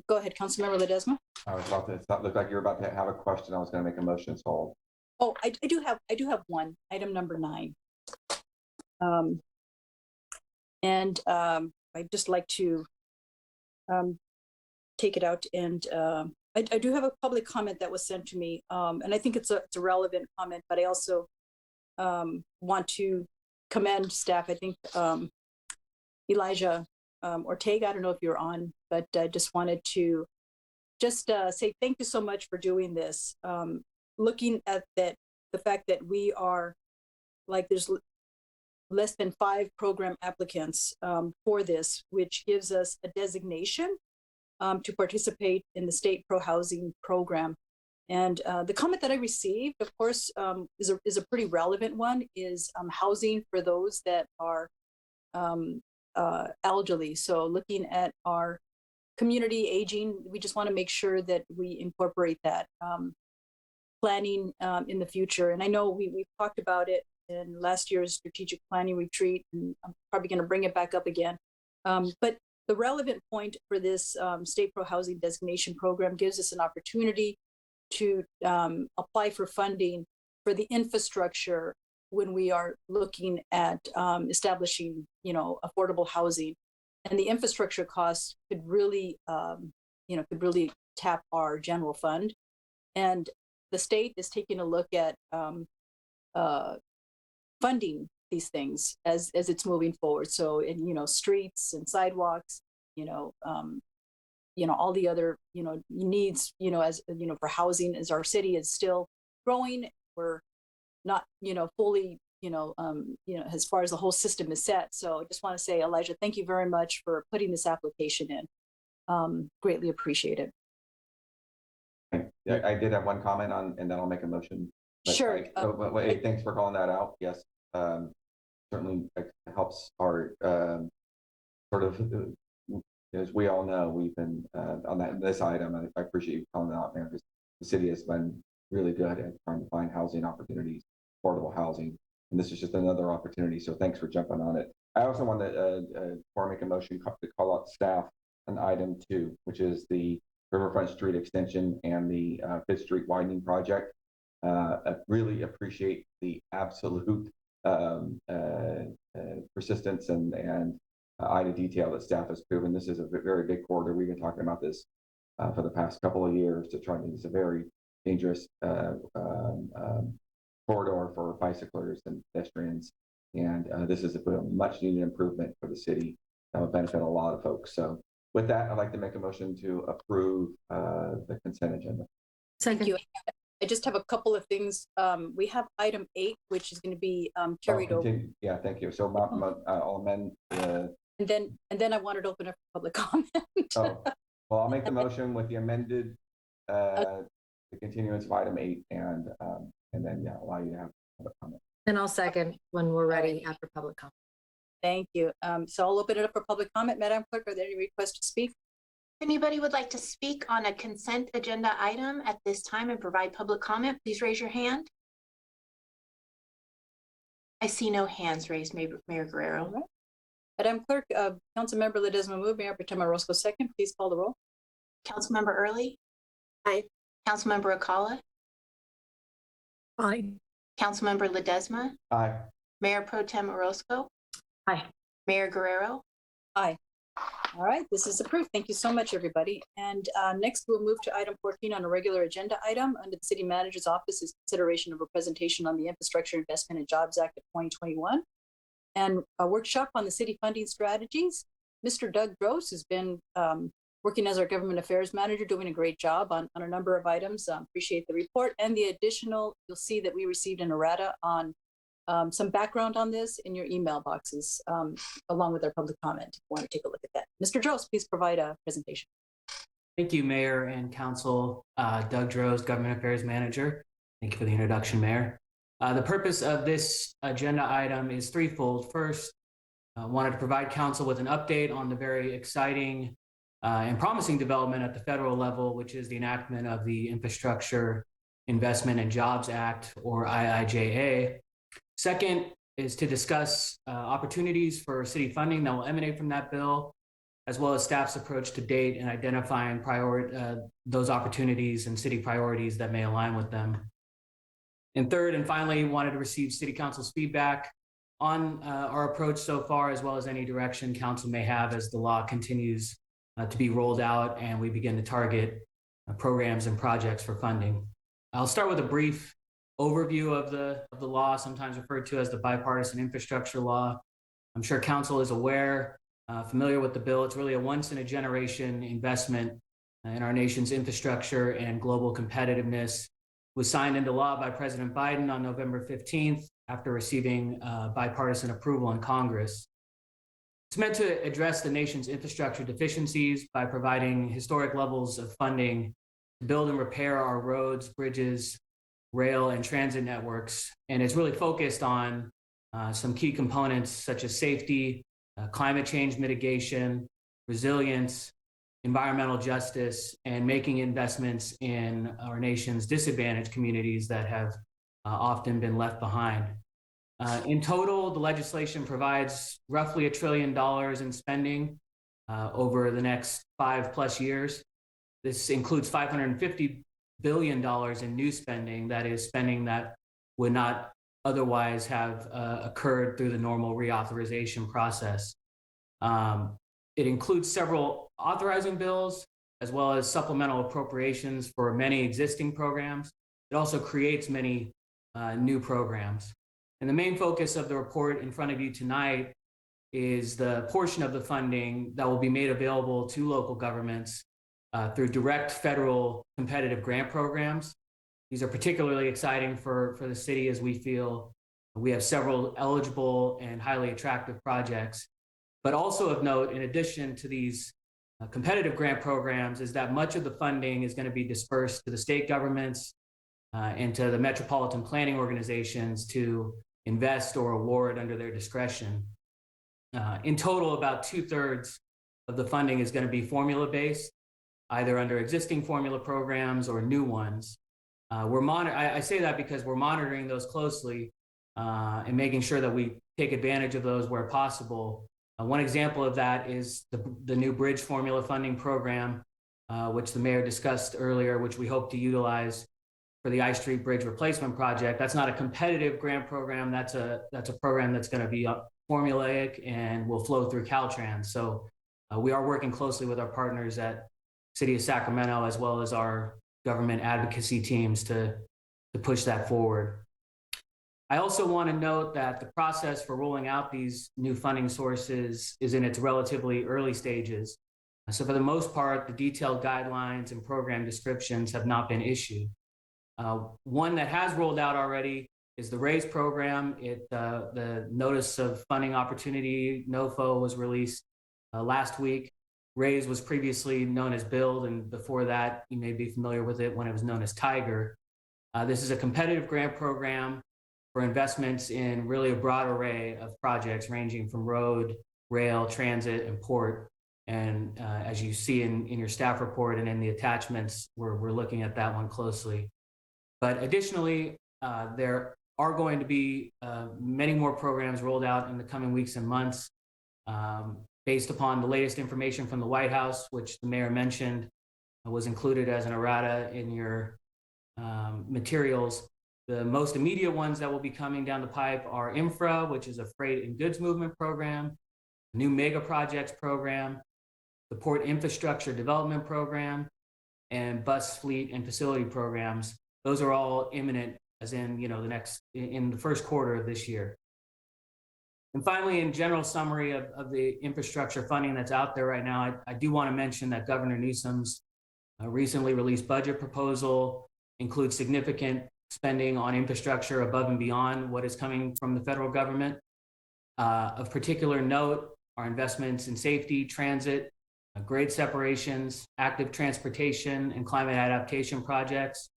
Go ahead, Councilmember Ledesma. I was about to, it looked like you were about to have a question. I was going to make a motion, so. Oh, I do have one, item number 9. I'd just like to take it out, and I do have a public comment that was sent to me, and I think it's a relevant comment, but I also want to commend staff. I think Elijah Ortega, I don't know if you're on, but I just wanted to say thank you so much for doing this. Looking at the fact that we are there's less than 5 program applicants for this, which gives us a designation to participate in the state pro-housing program. And the comment that I received, of course, is a pretty relevant one, is housing for those that are elderly. So looking at our community aging, we just want to make sure that we incorporate that planning in the future. And I know we've talked about it in last year's strategic planning retreat, and I'm probably going to bring it back up again. But the relevant point for this state pro-housing designation program gives us an opportunity to apply for funding for the infrastructure when we are looking at establishing, affordable housing. And the infrastructure costs could really tap our general fund. And the state is taking a look at funding these things as it's moving forward. So in streets and sidewalks, all the other needs, as for housing, as our city is still growing. We're not fully as far as the whole system is set. So I just want to say, Elijah, thank you very much for putting this application in. Greatly appreciate it. I did have one comment on, and then I'll make a motion. But Sure. Hey, thanks for calling that out. Yes, certainly helps our sort of, as we all know, we've been on this item. I appreciate you calling that out, Mayor, because the city has been really good at trying to find housing opportunities, affordable housing, and this is just another opportunity. So thanks for jumping on it. I also want to, before I make a motion, to call out staff on item 2, which is the Riverfront Street extension and the 5th Street widening project. I really appreciate the absolute persistence and eye to detail that staff has proven. This is a very big corridor. We've been talking about this for the past couple of years to try to. It's a very dangerous corridor for bicyclers and pedestrians, and this is a much needed improvement for the city that will benefit a lot of folks. So with that, I'd like to make a motion to approve the consent agenda. Thank you. I just have a couple of things. We have item 8, which is going to be carried over. Yeah, thank you. So I'll amend. And then I wanted to open up for public comment. Well, I'll make the motion with the amended the continuance of item 8, and then allow you to have public comment. And I'll second when we're ready after public comment. Thank you. So I'll open it up for public comment. Madam Clerk, are there any requests to speak? If anybody would like to speak on a consent agenda item at this time and provide public comment, please raise your hand. I see no hands raised, Mayor Guerrero. Right. Madam Clerk, Councilmember Ledesma moved, Mayor Pro Tem Orozco second. Please call the roll. Councilmember Early? Aye. Councilmember Acala? Aye. Councilmember Ledesma? Aye. Mayor Pro Tem Orozco? Aye. Mayor Guerrero? Aye. All right, this is approved. Thank you so much, everybody. And next, we'll move to item 14 on a regular agenda item under the City Manager's Office is consideration of a presentation on the Infrastructure Investment and Jobs Act of 2021 and a workshop on the city funding strategies. Mr. Doug Gross has been working as our government affairs manager, doing a great job on a number of items. Appreciate the report and the additional, you'll see that we received an errata on some background on this in your email boxes, along with our public comment. If you want to take a look at that. Mr. Drost, please provide a presentation. Thank you, Mayor and Council. Doug Drost, Government Affairs Manager. Thank you for the introduction, Mayor. The purpose of this agenda item is threefold. First, I wanted to provide Council with an update on the very exciting and promising development at the federal level, which is the enactment of the Infrastructure Investment and Jobs Act, or IIJA. Second is to discuss opportunities for city funding that will emanate from that bill, as well as staff's approach to date in identifying those opportunities and city priorities that may align with them. And third, and finally, wanted to receive City Council's feedback on our approach so far, as well as any direction Council may have as the law continues to be rolled out and we begin to target programs and projects for funding. I'll start with a brief overview of the law, sometimes referred to as the bipartisan infrastructure law. I'm sure Council is aware, familiar with the bill. It's really a once-in-a-generation investment in our nation's infrastructure and global competitiveness. It was signed into law by President Biden on November 15th after receiving bipartisan approval in Congress. It's meant to address the nation's infrastructure deficiencies by providing historic levels of funding to build and repair our roads, bridges, rail, and transit networks. And it's really focused on some key components such as safety, climate change mitigation, resilience, environmental justice, and making investments in our nation's disadvantaged communities that have often been left behind. In total, the legislation provides roughly $1 trillion in spending over the next 5+ years. This includes $550 billion in new spending, that is spending that would not otherwise have occurred through the normal reauthorization process. It includes several authorizing bills, as well as supplemental appropriations for many existing programs. It also creates many new programs. And the main focus of the report in front of you tonight is the portion of the funding that will be made available to local governments through direct federal competitive grant programs. These are particularly exciting for the city, as we feel We have several eligible and highly attractive projects. But also of note, in addition to these competitive grant programs, is that much of the funding is going to be dispersed to the state governments and to the metropolitan planning organizations to invest or award under their discretion. In total, about 2/3 of the funding is going to be formula-based, either under existing formula programs or new ones. I say that because we're monitoring those closely and making sure that we take advantage of those where possible. One example of that is the new bridge formula funding program, which the mayor discussed earlier, which we hope to utilize for the I Street Bridge replacement project. That's not a competitive grant program. That's a program that's going to be formulaic and will flow through Caltrans. So we are working closely with our partners at City of Sacramento, as well as our government advocacy teams to push that forward. I also want to note that the process for rolling out these new funding sources is in its relatively early stages. So for the most part, the detailed guidelines and program descriptions have not been issued. One that has rolled out already is the RAISE program. The Notice of Funding Opportunity, NOFO, was released last week. RAISE was previously known as BUILD, and before that, you may be familiar with it when it was known as TIGER. This is a competitive grant program for investments in really a broad array of projects ranging from road, rail, transit, and port. And as you see in your staff report and in the attachments, we're looking at that one closely. But additionally, there are going to be many more programs rolled out in the coming weeks and months based upon the latest information from the White House, which the mayor mentioned was included as an errata in your materials. The most immediate ones that will be coming down the pipe are Infra, which is a freight and goods movement program, new mega projects program, the port infrastructure development program, and bus fleet and facility programs. Those are all imminent, as in, in the first quarter of this year. And finally, in general summary of the infrastructure funding that's out there right now, I do want to mention that Governor Newsom's recently released budget proposal includes significant spending on infrastructure above and beyond what is coming from the federal government. Of particular note are investments in safety, transit, grade separations, active transportation, and climate adaptation projects.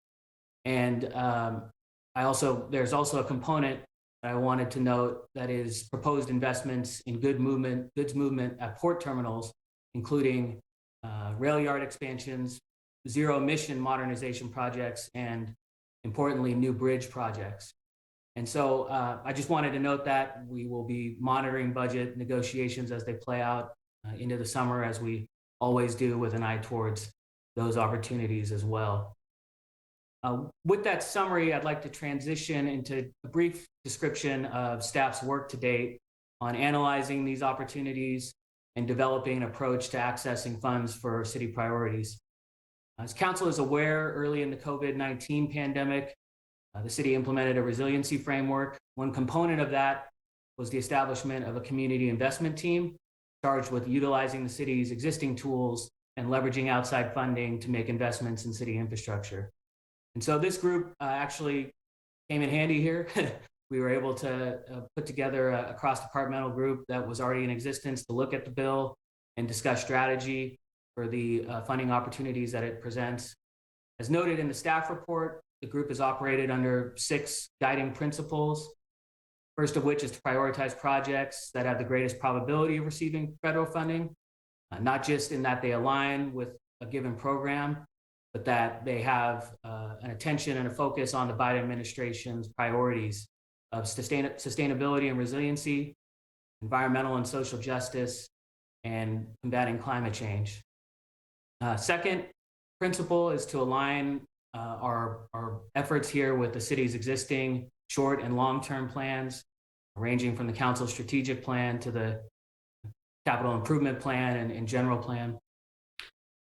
And there's also a component that I wanted to note that is proposed investments in goods movement at port terminals, including rail yard expansions, zero emission modernization projects, and importantly, new bridge projects. And so I just wanted to note that we will be monitoring budget negotiations as they play out into the summer, as we always do, with an eye towards those opportunities as well. With that summary, I'd like to transition into a brief description of staff's work to date on analyzing these opportunities and developing an approach to accessing funds for city priorities. As council is aware, early in the COVID-19 pandemic, the city implemented a resiliency framework. One component of that was the establishment of a community investment team charged with utilizing the city's existing tools and leveraging outside funding to make investments in city infrastructure. And so this group actually came in handy here. We were able to put together a cross-departmental group that was already in existence to look at the bill and discuss strategy for the funding opportunities that it presents. As noted in the staff report, the group is operated under 6 guiding principles, first of which is to prioritize projects that have the greatest probability of receiving federal funding, not just in that they align with a given program, but that they have an attention and a focus on the Biden administration's priorities of sustainability and resiliency, environmental and social justice, and combating climate change. Second principle is to align our efforts here with the city's existing short and long-term plans, ranging from the council's strategic plan to the capital improvement plan and general plan.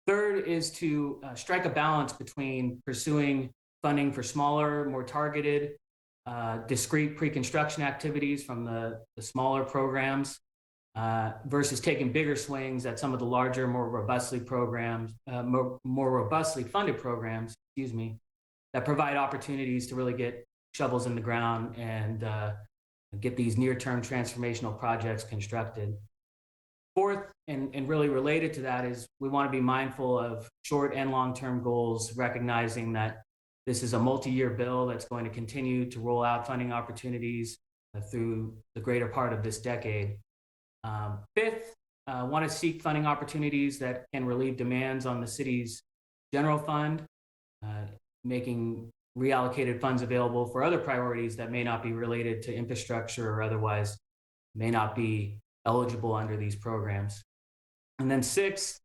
Third is to strike a balance between pursuing funding for smaller, more targeted, discrete pre-construction activities from the smaller programs versus taking bigger swings at some of the larger, more robustly funded programs, that provide opportunities to really get shovels in the ground and get these near-term transformational projects constructed. Fourth, and really related to that, is we want to be mindful of short and long-term goals, recognizing that this is a multi-year bill that's going to continue to roll out funding opportunities through the greater part of this decade. Fifth, want to seek funding opportunities that can relieve demands on the city's general fund, making reallocated funds available for other priorities that may not be related to infrastructure or otherwise may not be eligible under these programs. And then sixth,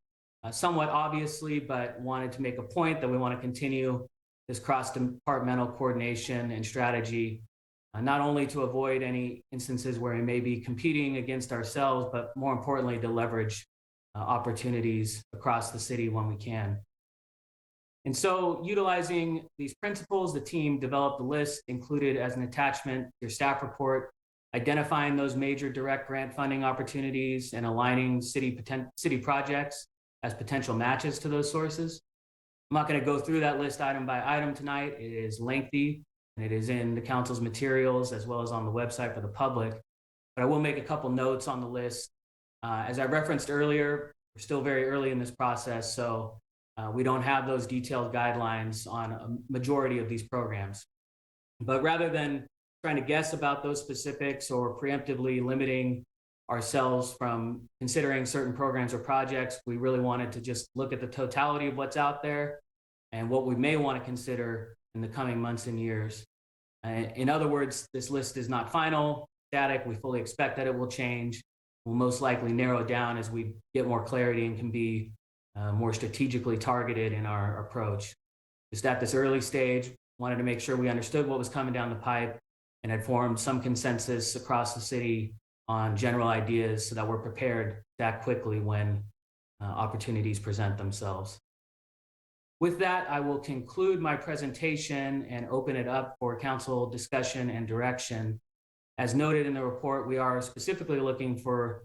somewhat obviously, but wanted to make a point that we want to continue this cross-departmental coordination and strategy, not only to avoid any instances where we may be competing against ourselves, but more importantly, to leverage opportunities across the city when we can. And so, utilizing these principles, the team developed a list included as an attachment to your staff report, identifying those major direct grant funding opportunities and aligning city projects as potential matches to those sources. I'm not going to go through that list item by item tonight. It is lengthy, and it is in the council's materials as well as on the website for the public. But I will make a couple notes on the list. As I referenced earlier, we're still very early in this process, so we don't have those detailed guidelines on a majority of these programs. But rather than trying to guess about those specifics or preemptively limiting ourselves from considering certain programs or projects, we really wanted to just look at the totality of what's out there and what we may want to consider in the coming months and years. In other words, this list is not final, static. We fully expect that it will change. We'll most likely narrow down as we get more clarity and can be more strategically targeted in our approach. Just at this early stage, wanted to make sure we understood what was coming down the pipe and had formed some consensus across the city on general ideas so that we're prepared to act quickly when opportunities present themselves. With that, I will conclude my presentation and open it up for council discussion and direction. As noted in the report, we are specifically looking for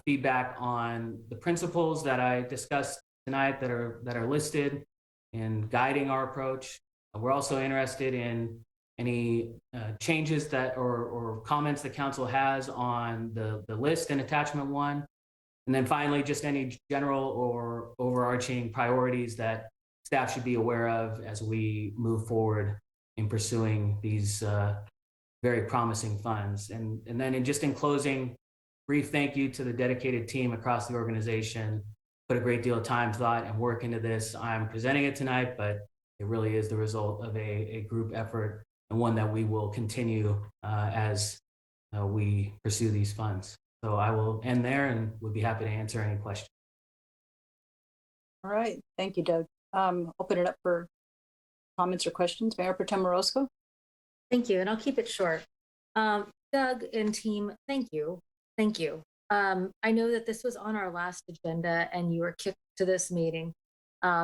feedback on the principles that I discussed tonight that are listed in guiding our approach. We're also interested in any changes that or comments the council has on the list in attachment 1. And then finally, just any general or overarching priorities that staff should be aware of as we move forward in pursuing these very promising funds. And then in closing, brief thank you to the dedicated team across the organization. Put a great deal of time, thought, and work into this. I'm presenting it tonight, but it really is the result of a group effort and one that we will continue as we pursue these funds. So I will end there and would be happy to answer any questions. All right, thank you, Doug. Open it up for comments or questions. Mayor Pro Tem Orozco. Thank you, and I'll keep it short. Doug and team, thank you. Thank you. I know that this was on our last agenda and you were kicked to this meeting.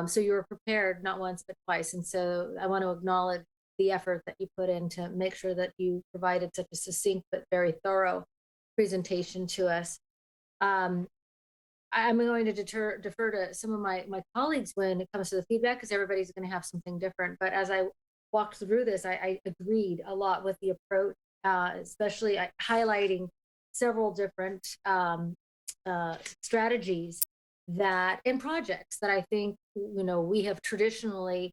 So you were prepared not once, but twice. And so I want to acknowledge the effort that you put in to make sure that you provided such a succinct but very thorough presentation to us. I'm going to defer to some of my colleagues when it comes to the feedback, because everybody's going to have something different. But as I walked through this, I agreed a lot with the approach, especially highlighting several different strategies and projects that I think, we have traditionally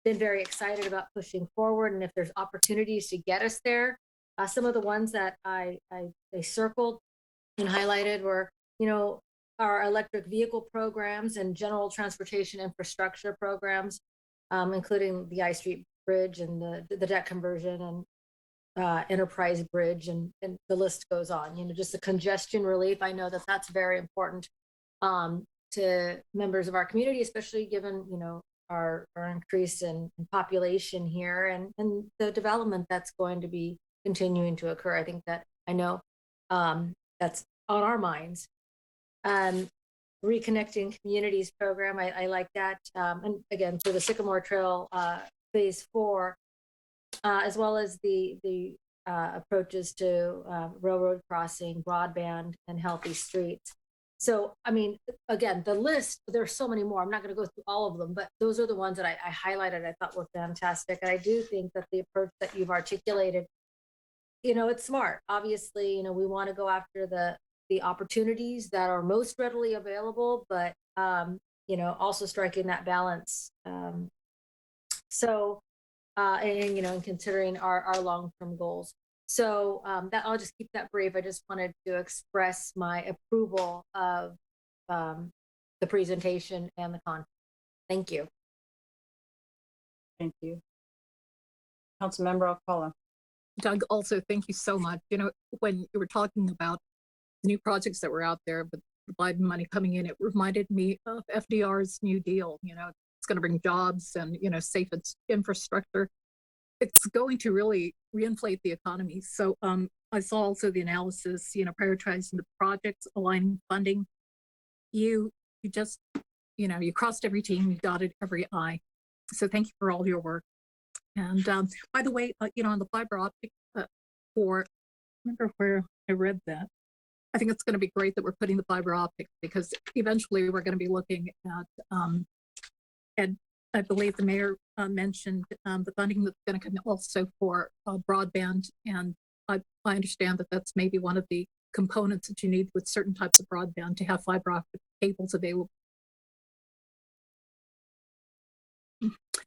been very excited about pushing forward. And if there's opportunities to get us there, some of the ones that I circled and highlighted were, our electric vehicle programs and general transportation infrastructure programs, including the I Street Bridge and the deck conversion and Enterprise Bridge, and the list goes on. Just the congestion relief. I know that that's very important to members of our community, especially given our increase in population here and the development that's going to be continuing to occur. I know that's on our minds. Reconnecting Communities program, I like that. And again, for the Sycamore Trail Phase 4, as well as the approaches to railroad crossing, broadband, and healthy streets. So, again, the list, there's so many more. I'm not going to go through all of them, but those are the ones that I highlighted, I thought were fantastic. And I do think that the approach that you've articulated it's smart. Obviously, we want to go after the opportunities that are most readily available, but also striking that balance. So, and considering our long-term goals. So that I'll just keep that brief. I just wanted to express my approval of the presentation and the content. Thank you. Thank you. Councilmember Alcala. Doug, also, thank you so much. When you were talking about the new projects that were out there with the Biden money coming in, it reminded me of FDR's New Deal. It's going to bring jobs and, safe infrastructure. It's going to really reinflate the economy. So I saw also the analysis, prioritizing the projects, aligning funding. You just, you crossed every T, you dotted every I. So thank you for all your work. And by the way, on the fiber optic I remember where I read that. I think it's going to be great that we're putting the fiber optic, because eventually we're going to be looking at, and I believe the mayor mentioned the funding that's going to come also for broadband. And I understand that that's maybe one of the components that you need with certain types of broadband, to have fiber optic cables available.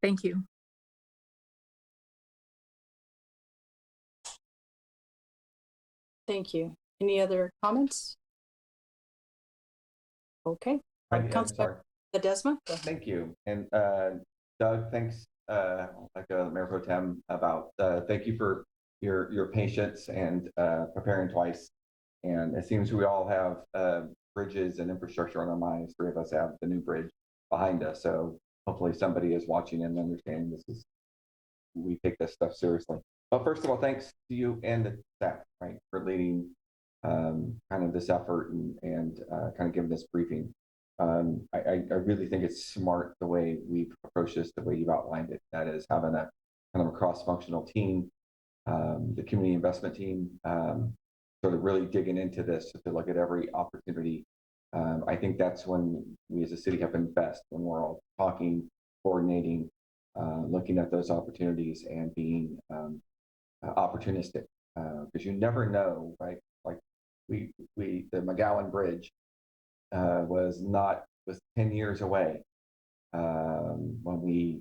Thank you. Thank you. Any other comments? Okay. Sorry. Ledesma. Thank you. And Doug, thanks, like Mayor Pro Tem, about thank you for your patience and preparing twice. And it seems we all have bridges and infrastructure on our minds. Three of us have the new bridge behind us. So hopefully somebody is watching and understanding we take this stuff seriously. But first of all, thanks to you and the staff, right, for leading kind of this effort and kind of giving this briefing. I really think it's smart the way we've approached this, the way you've outlined it. That is having a kind of a cross-functional team, the community investment team, sort of really digging into this to look at every opportunity. I think that's when we as a city have been best, when we're all talking, coordinating, looking at those opportunities and being opportunistic, because you never know, right? Like the McGowan Bridge was 10 years away when we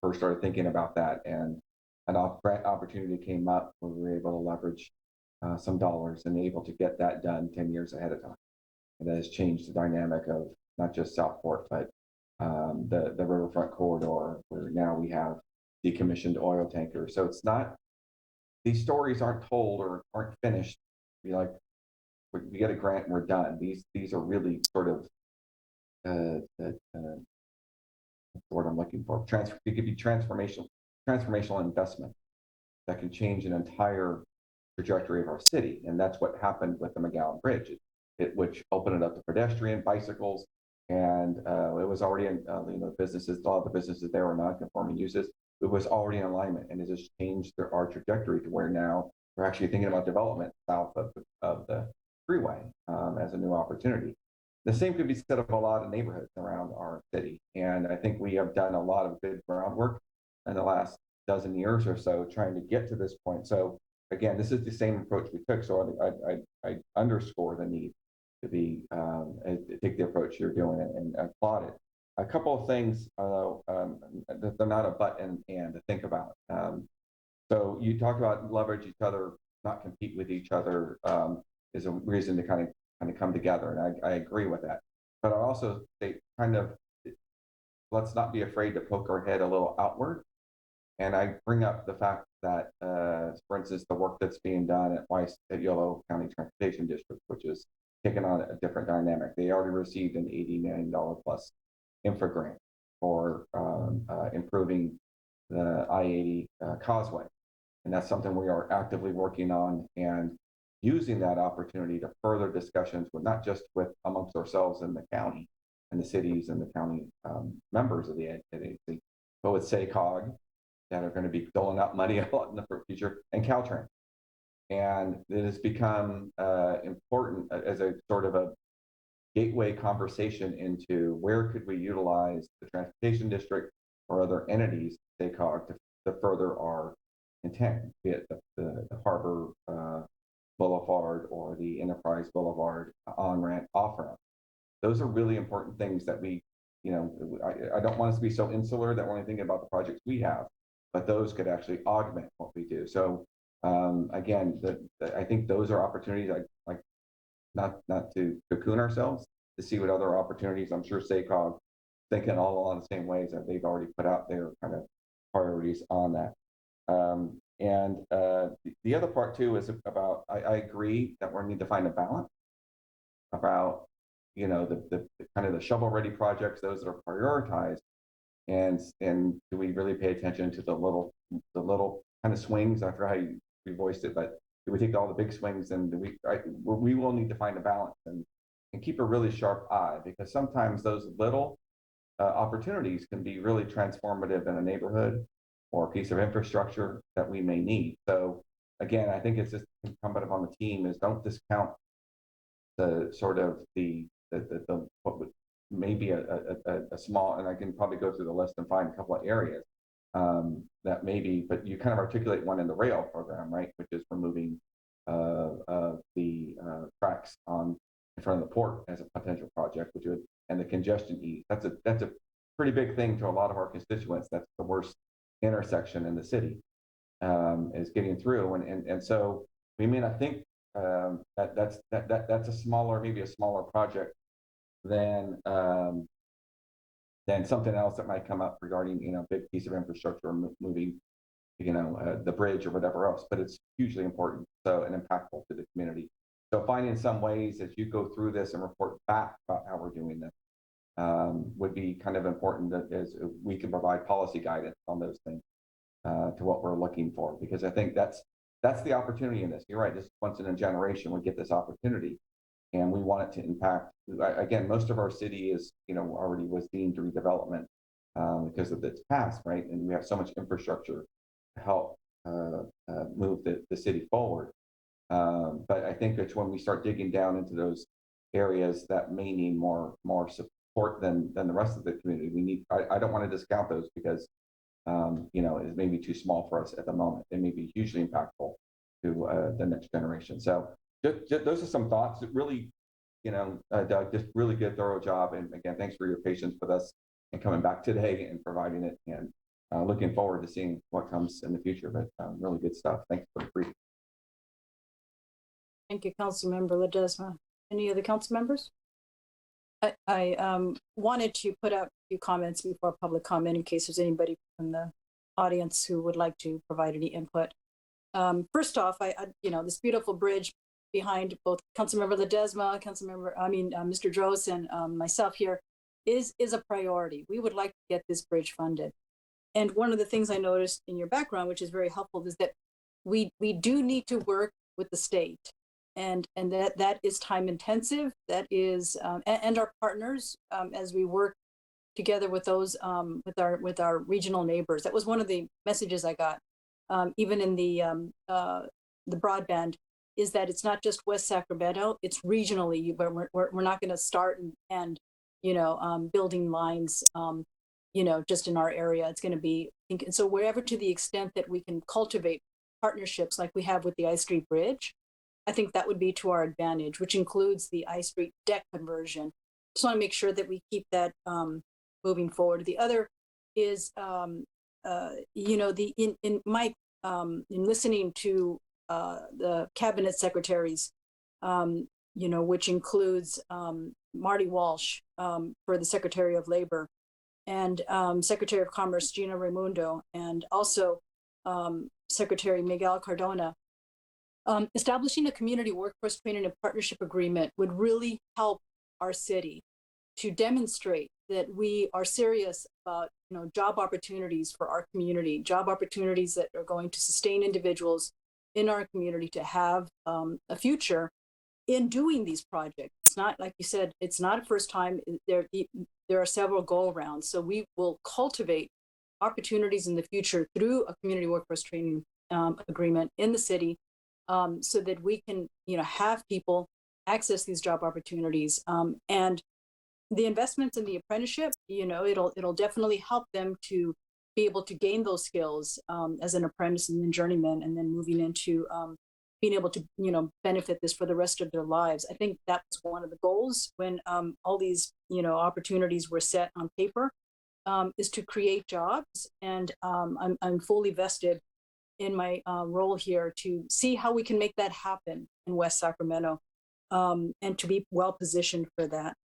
first started thinking about that, and an opportunity came up where we were able to leverage some dollars and able to get that done 10 years ahead of time. And that has changed the dynamic of not just Southport, but the riverfront corridor, where now we have decommissioned oil tankers. So it's not, these stories aren't told or aren't finished. We get a grant and we're done. These are really sort of the word I'm looking for. It could be transformational investment that can change an entire trajectory of our city. And that's what happened with the McGowan Bridge, which opened it up to pedestrian, bicycles, and it was already in businesses. A lot of the businesses there were non-conforming uses. It was already in alignment, and it just changed our trajectory to where now we're actually thinking about development south of the freeway as a new opportunity. The same could be said of a lot of neighborhoods around our city, and I think we have done a lot of good groundwork in the last dozen years or so trying to get to this point. So again, this is the same approach we took. So I underscore the need to take the approach you're doing and applaud it. A couple of things, they're not a but and to think about. So you talk about leverage each other, not compete with each other, is a reason to kind of come together, and I agree with that. But I also say let's not be afraid to poke our head a little outward. And I bring up the fact that, for instance, the work that's being done at Yolo County Transportation District, which is taking on a different dynamic. They already received an $80 million plus infra grant for improving the I-80 causeway. And that's something we are actively working on and using that opportunity to further discussions with not just amongst ourselves in the county and the cities and the county members of the agency, but with SACOG that are going to be doling out money a lot in the future, and Caltrans. And it has become important as a sort of a gateway conversation into where could we utilize the transportation district or other entities, SACOG, to further our intent, be it the Harbor Boulevard or the Enterprise Boulevard on-ramp, off-ramp. Those are really important things that we, I don't want us to be so insular that we're only thinking about the projects we have, but those could actually augment what we do. So again, I think those are opportunities, like not to cocoon ourselves, to see what other opportunities. I'm sure SACOG thinking all along the same ways that they've already put out their kind of priorities on that. And the other part too is about, I agree that we need to find a balance about, the kind of the shovel-ready projects, those that are prioritized, and do we really pay attention to the little kind of swings? I forgot how you voiced it, but do we take all the big swings, and we will need to find a balance and keep a really sharp eye, because sometimes those little opportunities can be really transformative in a neighborhood or a piece of infrastructure that we may need. So again, I think it's just incumbent upon the team is don't discount the sort of the what would maybe a small, and I can probably go through the list and find a couple of areas that maybe, but you kind of articulate one in the rail program, right, which is removing the tracks in front of the port as a potential project, which would, and the congestion ease. That's a pretty big thing to a lot of our constituents. That's the worst intersection in the city, is getting through, and so we may not think that's a smaller, maybe a smaller project than something else that might come up regarding big piece of infrastructure, moving the bridge or whatever else, but it's hugely important, so, and impactful to the community. So finding some ways as you go through this and report back about how we're doing this would be kind of important, that as we can provide policy guidance on those things to what we're looking for, because I think that's the opportunity in this. You're right, this is once in a generation we get this opportunity, and we want it to impact. Again, most of our city is already was deemed redevelopment because of its past, right? And we have so much infrastructure to help move the city forward. But I think it's when we start digging down into those areas that may need more support than the rest of the community. We need. I don't want to discount those, because it may be too small for us at the moment. They may be hugely impactful to the next generation. So just, those are some thoughts that really, Doug, just really good, thorough job. And again, thanks for your patience with us and coming back today and providing it, and looking forward to seeing what comes in the future. But really good stuff. Thanks for the brief. Thank you, Councilmember Ledesma. Any other council members? I wanted to put out a few comments before public comment in case there's anybody from the audience who would like to provide any input. First off, this beautiful bridge behind both Councilmember Ledesma, Mr. Droz, and myself here is a priority. We would like to get this bridge funded. And one of the things I noticed in your background, which is very helpful, is that we do need to work with the state. And that is time intensive. That is, and our partners, as we work together with those, with our regional neighbors. That was one of the messages I got, even in the broadband, is that it's not just West Sacramento, it's regionally. We're not going to start and building lines, just in our area. It's going to be, and so wherever, to the extent that we can cultivate partnerships like we have with the I Street Bridge, I think that would be to our advantage, which includes the I Street deck conversion. Just want to make sure that we keep that moving forward. The other is, in listening to the cabinet secretaries, which includes Marty Walsh for the Secretary of Labor, and Secretary of Commerce Gina Raimundo, and also Secretary Miguel Cardona. Establishing a community workforce training and partnership agreement would really help our city to demonstrate that we are serious about job opportunities for our community, job opportunities that are going to sustain individuals in our community to have a future in doing these projects. It's not, like you said, it's not a first time. There are several go-arounds. So we will cultivate opportunities in the future through a community workforce training agreement in the city, so that we can, have people access these job opportunities. And the investments in the apprenticeship, it'll definitely help them to be able to gain those skills as an apprentice and then journeyman, and then moving into being able to, benefit this for the rest of their lives. I think that was one of the goals when all these, opportunities were set on paper, is to create jobs. And I'm fully vested in my role here to see how we can make that happen in West Sacramento, and to be well positioned for that.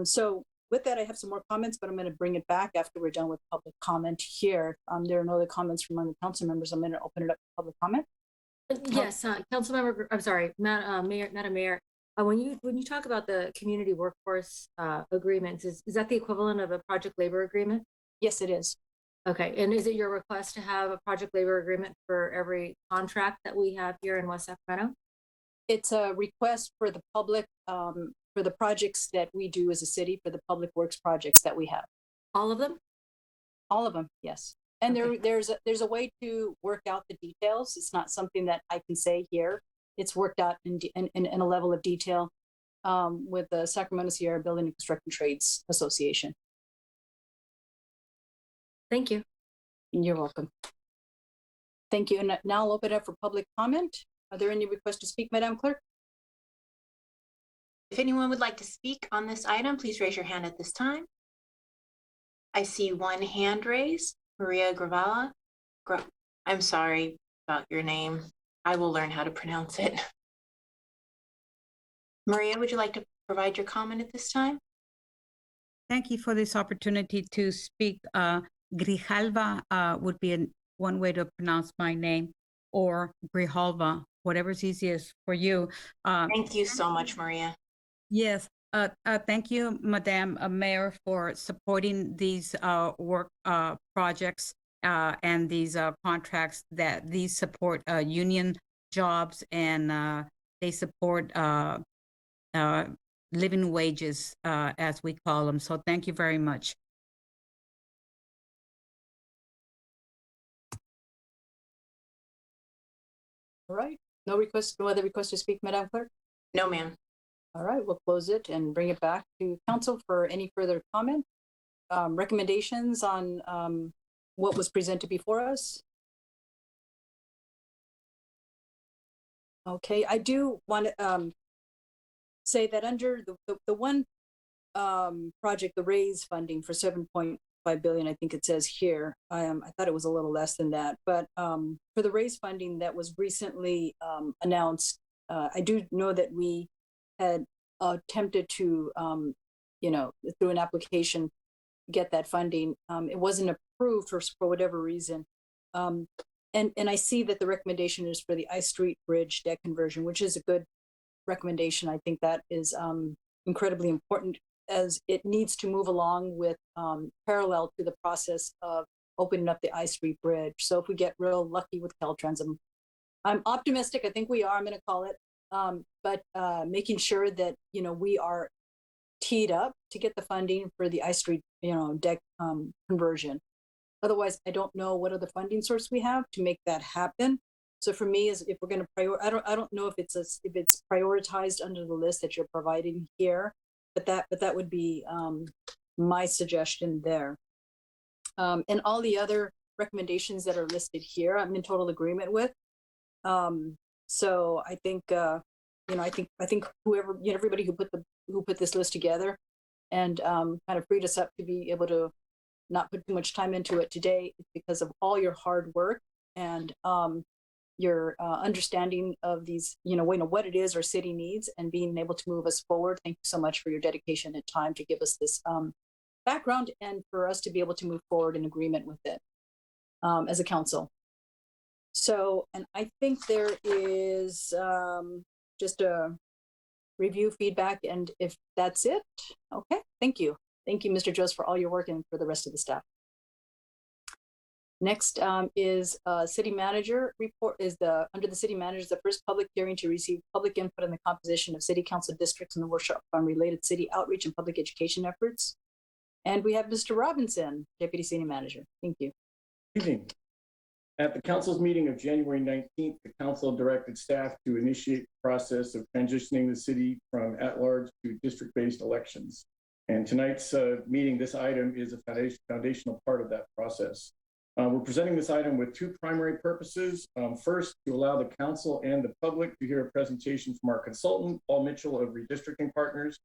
So with that, I have some more comments, but I'm going to bring it back after we're done with public comment here. There are no other comments from other council members. I'm going to open it up to public comment. Yes, Councilmember, I'm sorry, Madam Mayor. When you talk about the community workforce agreements, is that the equivalent of a project labor agreement? Yes, it is. Okay, and is it your request to have a project labor agreement for every contract that we have here in West Sacramento? It's a request for the public, for the projects that we do as a city, for the public works projects that we have. All of them? All of them, yes. And Okay. there's a way to work out the details. It's not something that I can say here. It's worked out in a level of detail with the Sacramento Sierra Building and Construction Trades Association. Thank you. You're welcome. Thank you. And now I'll open it up for public comment. Are there any requests to speak, Madam Clerk? If anyone would like to speak on this item, please raise your hand at this time. I see one hand raised, Maria Gravala. I'm sorry about your name. I will learn how to pronounce it. Maria, would you like to provide your comment at this time? Thank you for this opportunity to speak. Grijalva would be one way to pronounce my name, or Grijalva, whatever's easiest for you. Thank you so much, Maria. Yes, thank you, Madam Mayor, for supporting these work projects and these contracts. That these support union jobs, and they support living wages, as we call them. So thank you very much. All right. No other requests to speak, Madam Clerk? No, ma'am. All right, we'll close it and bring it back to council for any further comment, recommendations on what was presented before us. Okay, I do want to say that under the one project, the RAISE funding for 7.5 billion, I think it says here. I thought it was a little less than that, but for the RAISE funding that was recently announced, I do know that we had attempted to, through an application, get that funding. It wasn't approved for whatever reason. And I see that the recommendation is for the I Street Bridge deck conversion, which is a good recommendation. I think that is incredibly important, as it needs to move along with parallel to the process of opening up the I Street Bridge. So if we get real lucky with Caltrans, I'm optimistic. I think we are. I'm going to call it. But making sure that we are teed up to get the funding for the I Street deck conversion. Otherwise, I don't know what other funding source we have to make that happen. So for me, is if we're going to I don't know if it's prioritized under the list that you're providing here, but that would be my suggestion there. And all the other recommendations that are listed here, I'm in total agreement with. So I think I think whoever, everybody who put this list together and kind of freed us up to be able to not put too much time into it today, it's because of all your hard work and your understanding of these, what it is our city needs and being able to move us forward. Thank you so much for your dedication and time to give us this background and for us to be able to move forward in agreement with it as a council. So, and I think there is just a review feedback, and if that's it, okay, thank you. Thank you, Mr. Jones, for all your work and for the rest of the staff. Next is city manager report. Under the city manager, the first public hearing to receive public input on the composition of city council districts and the workshop on related city outreach and public education efforts. And we have Mr. Robinson, deputy city manager. Thank you. Evening. At the council's meeting of January 19th, the council directed staff to initiate the process of transitioning the city from at-large to district-based elections. And tonight's meeting, this item is a foundational part of that process. We're presenting this item with two primary purposes. First, to allow the council and the public to hear a presentation from our consultant, Paul Mitchell of Redistricting Partners,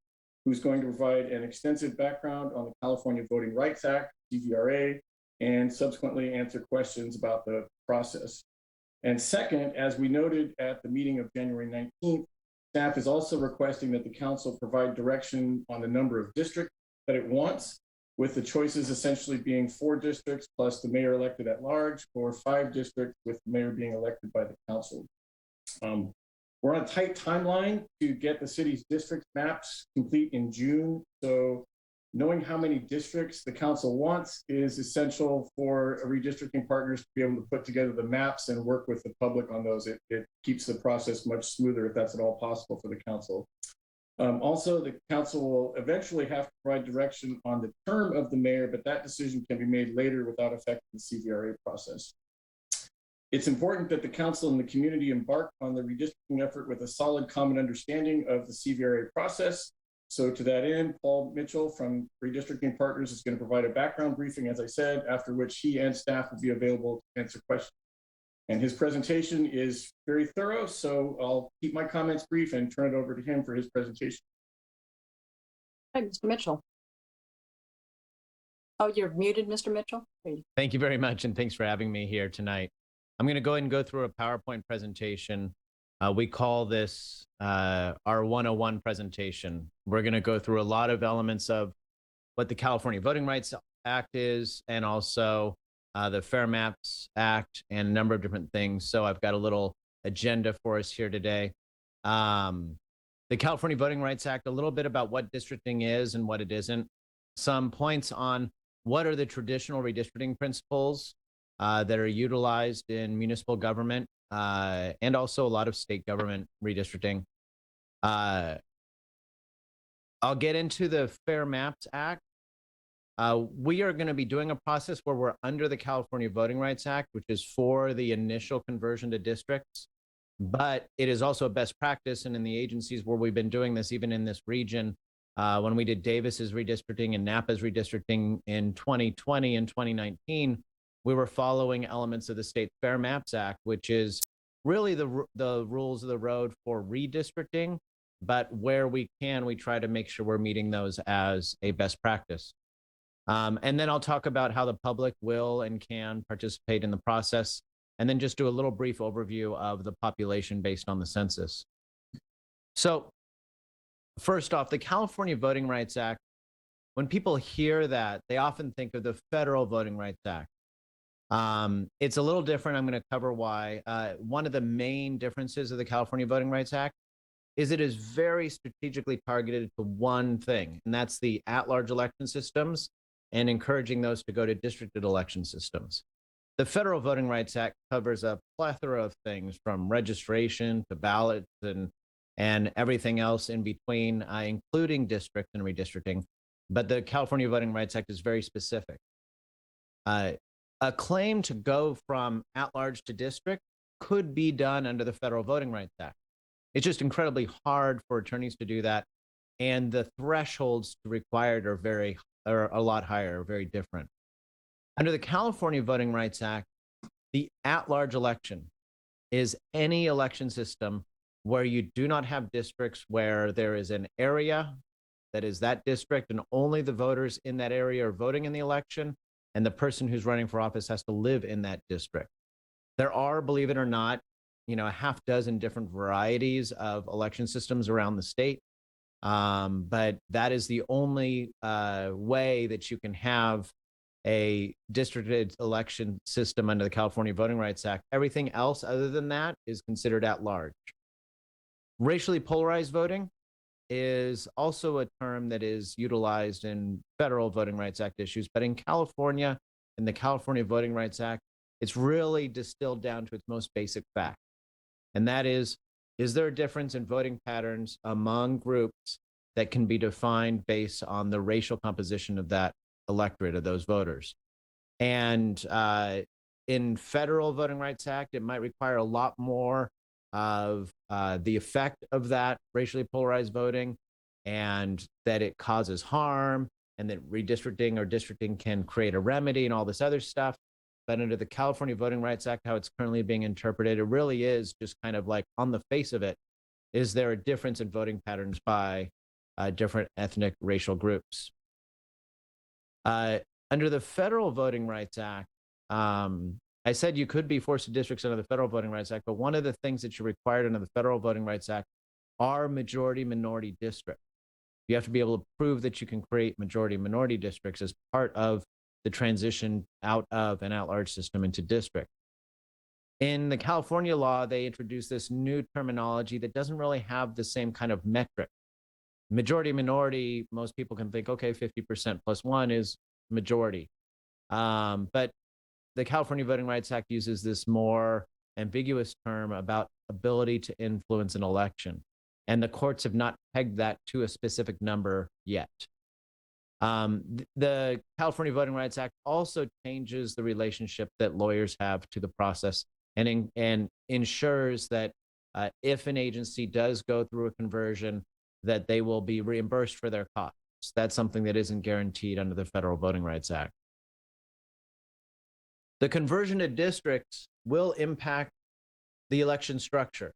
who's going to provide an extensive background on the California Voting Rights Act, CVRA, and subsequently answer questions about the process. And second, as we noted at the meeting of January 19th, staff is also requesting that the council provide direction on the number of districts that it wants, with the choices essentially being 4 districts plus the mayor elected at large, or 5 districts with the mayor being elected by the council. We're on a tight timeline to get the city's district maps complete in June. So knowing how many districts the council wants is essential for redistricting partners to be able to put together the maps and work with the public on those. It keeps the process much smoother if that's at all possible for the council. Also, the council will eventually have to provide direction on the term of the mayor, but that decision can be made later without affecting the CVRA process. It's important that the council and the community embark on the redistricting effort with a solid common understanding of the CVRA process. So to that end, Paul Mitchell from Redistricting Partners is going to provide a background briefing, as I said, after which he and staff will be available to answer questions. And his presentation is very thorough, so I'll keep my comments brief and turn it over to him for his presentation. Hi, Mr. Mitchell. Oh, you're muted, Mr. Mitchell. Thank you very much, and thanks for having me here tonight. I'm going to go ahead and go through a PowerPoint presentation. We call this our 101 presentation. We're going to go through a lot of elements of what the California Voting Rights Act is, and also the Fair Maps Act, and a number of different things. So I've got a little agenda for us here today. The California Voting Rights Act, a little bit about what districting is and what it isn't. Some points on what are the traditional redistricting principles that are utilized in municipal government and also a lot of state government redistricting. I'll get into the Fair Maps Act. We are going to be doing a process where we're under the California Voting Rights Act, which is for the initial conversion to districts, but it is also a best practice. And in the agencies where we've been doing this, even in this region, when we did Davis's redistricting and Napa's redistricting in 2020 and 2019, we were following elements of the state Fair Maps Act, which is really the rules of the road for redistricting, but where we can, we try to make sure we're meeting those as a best practice. And then I'll talk about how the public will and can participate in the process, and then just do a little brief overview of the population based on the census. So first off, the California Voting Rights Act, when people hear that, they often think of the Federal Voting Rights Act. It's a little different. I'm going to cover why. One of the main differences of the California Voting Rights Act is it is very strategically targeted to one thing, and that's the at-large election systems and encouraging those to go to districted election systems. The Federal Voting Rights Act covers a plethora of things, from registration to ballots and everything else in between, including district and redistricting. But the California Voting Rights Act is very specific. A claim to go from at-large to district could be done under the Federal Voting Rights Act. It's just incredibly hard for attorneys to do that, and the thresholds required are a lot higher, very different. Under the California Voting Rights Act, the at-large election is any election system where you do not have districts, where there is an area that is that district and only the voters in that area are voting in the election, and the person who's running for office has to live in that district. There are, believe it or not, a half dozen different varieties of election systems around the state. But that is the only way that you can have a districted election system under the California Voting Rights Act. Everything else other than that is considered at large. Racially polarized voting is also a term that is utilized in federal Voting Rights Act issues, but in California, in the California Voting Rights Act, it's really distilled down to its most basic fact. And that is there a difference in voting patterns among groups that can be defined based on the racial composition of that electorate, of those voters? And in federal Voting Rights Act, it might require a lot more of the effect of that racially polarized voting, and that it causes harm, and that redistricting or districting can create a remedy and all this other stuff. but under the California Voting Rights Act, how it's currently being interpreted, it really is just kind of like on the face of it, is there a difference in voting patterns by different ethnic racial groups? Under the Federal Voting Rights Act, I said you could be forced to districts under the Federal Voting Rights Act, but one of the things that you're required under the Federal Voting Rights Act are majority minority districts. You have to be able to prove that you can create majority minority districts as part of the transition out of an at-large system into district. In the California law, they introduced this new terminology that doesn't really have the same kind of metric. Majority minority, most people can think, okay, 50% plus one is majority. But the California Voting Rights Act uses this more ambiguous term about ability to influence an election. And the courts have not pegged that to a specific number yet. The California Voting Rights Act also changes the relationship that lawyers have to the process and ensures that if an agency does go through a conversion, that they will be reimbursed for their costs. That's something that isn't guaranteed under the Federal Voting Rights Act. The conversion to districts will impact the election structure.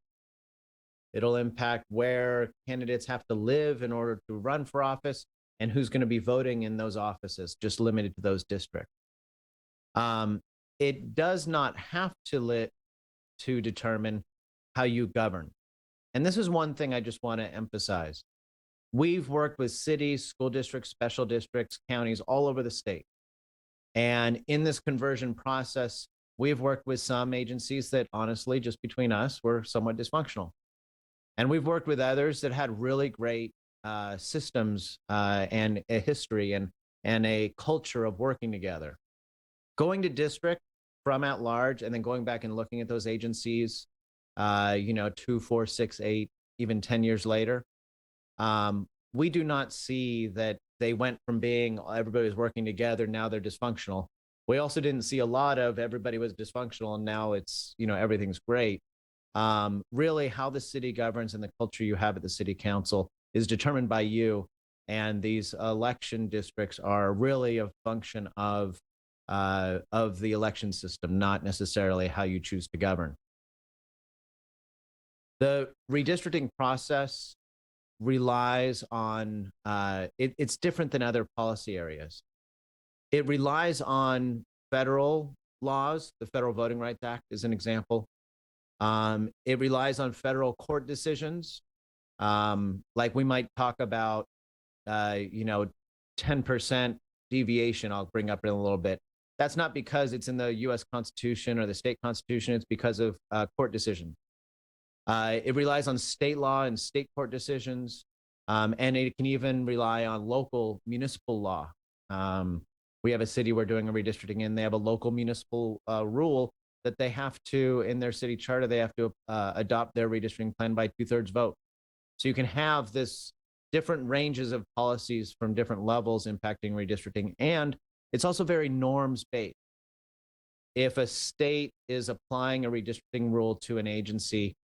It'll impact where candidates have to live in order to run for office and who's going to be voting in those offices, just limited to those districts. It does not have to determine how you govern. And this is one thing I just want to emphasize. We've worked with cities, school districts, special districts, counties all over the state. And in this conversion process, we've worked with some agencies that honestly, just between us, were somewhat dysfunctional. And we've worked with others that had really great systems and a history and a culture of working together. Going to district from at large and then going back and looking at those agencies, 2, 4, 6, 8, even 10 years later, we do not see that they went from being everybody was working together, now they're dysfunctional. We also didn't see a lot of everybody was dysfunctional and now it's, everything's great. Really how the city governs and the culture you have at the city council is determined by you. And these election districts are really a function of the election system, not necessarily how you choose to govern. The redistricting process relies on, it's different than other policy areas. It relies on federal laws. The Federal Voting Rights Act is an example. It relies on federal court decisions. Like we might talk about, 10% deviation, I'll bring up in a little bit. That's not because it's in the US Constitution or the state constitution, it's because of court decision. It relies on state law and state court decisions, and it can even rely on local municipal law. We have a city we're doing a redistricting in, they have a local municipal rule that they have to, in their city charter, they have to adopt their redistricting plan by 2/3 vote. So you can have this different ranges of policies from different levels impacting redistricting. And it's also very norms based. If a state is applying a redistricting rule to an agency,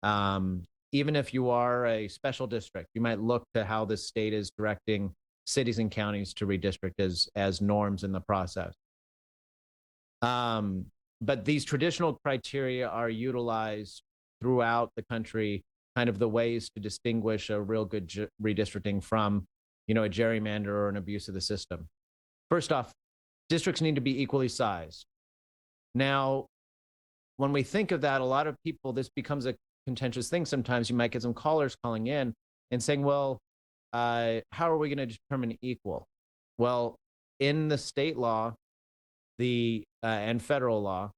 even if you are a special district, you might look to how the state is directing cities and counties to redistrict as norms in the process. But these traditional criteria are utilized throughout the country, kind of the ways to distinguish a real good redistricting from, a gerrymander or an abuse of the system. First off, districts need to be equally sized. Now, when we think of that, a lot of people, this becomes a contentious thing. Sometimes you might get some callers calling in and saying, well, how are we going to determine equal? Well, in the state law, and federal law,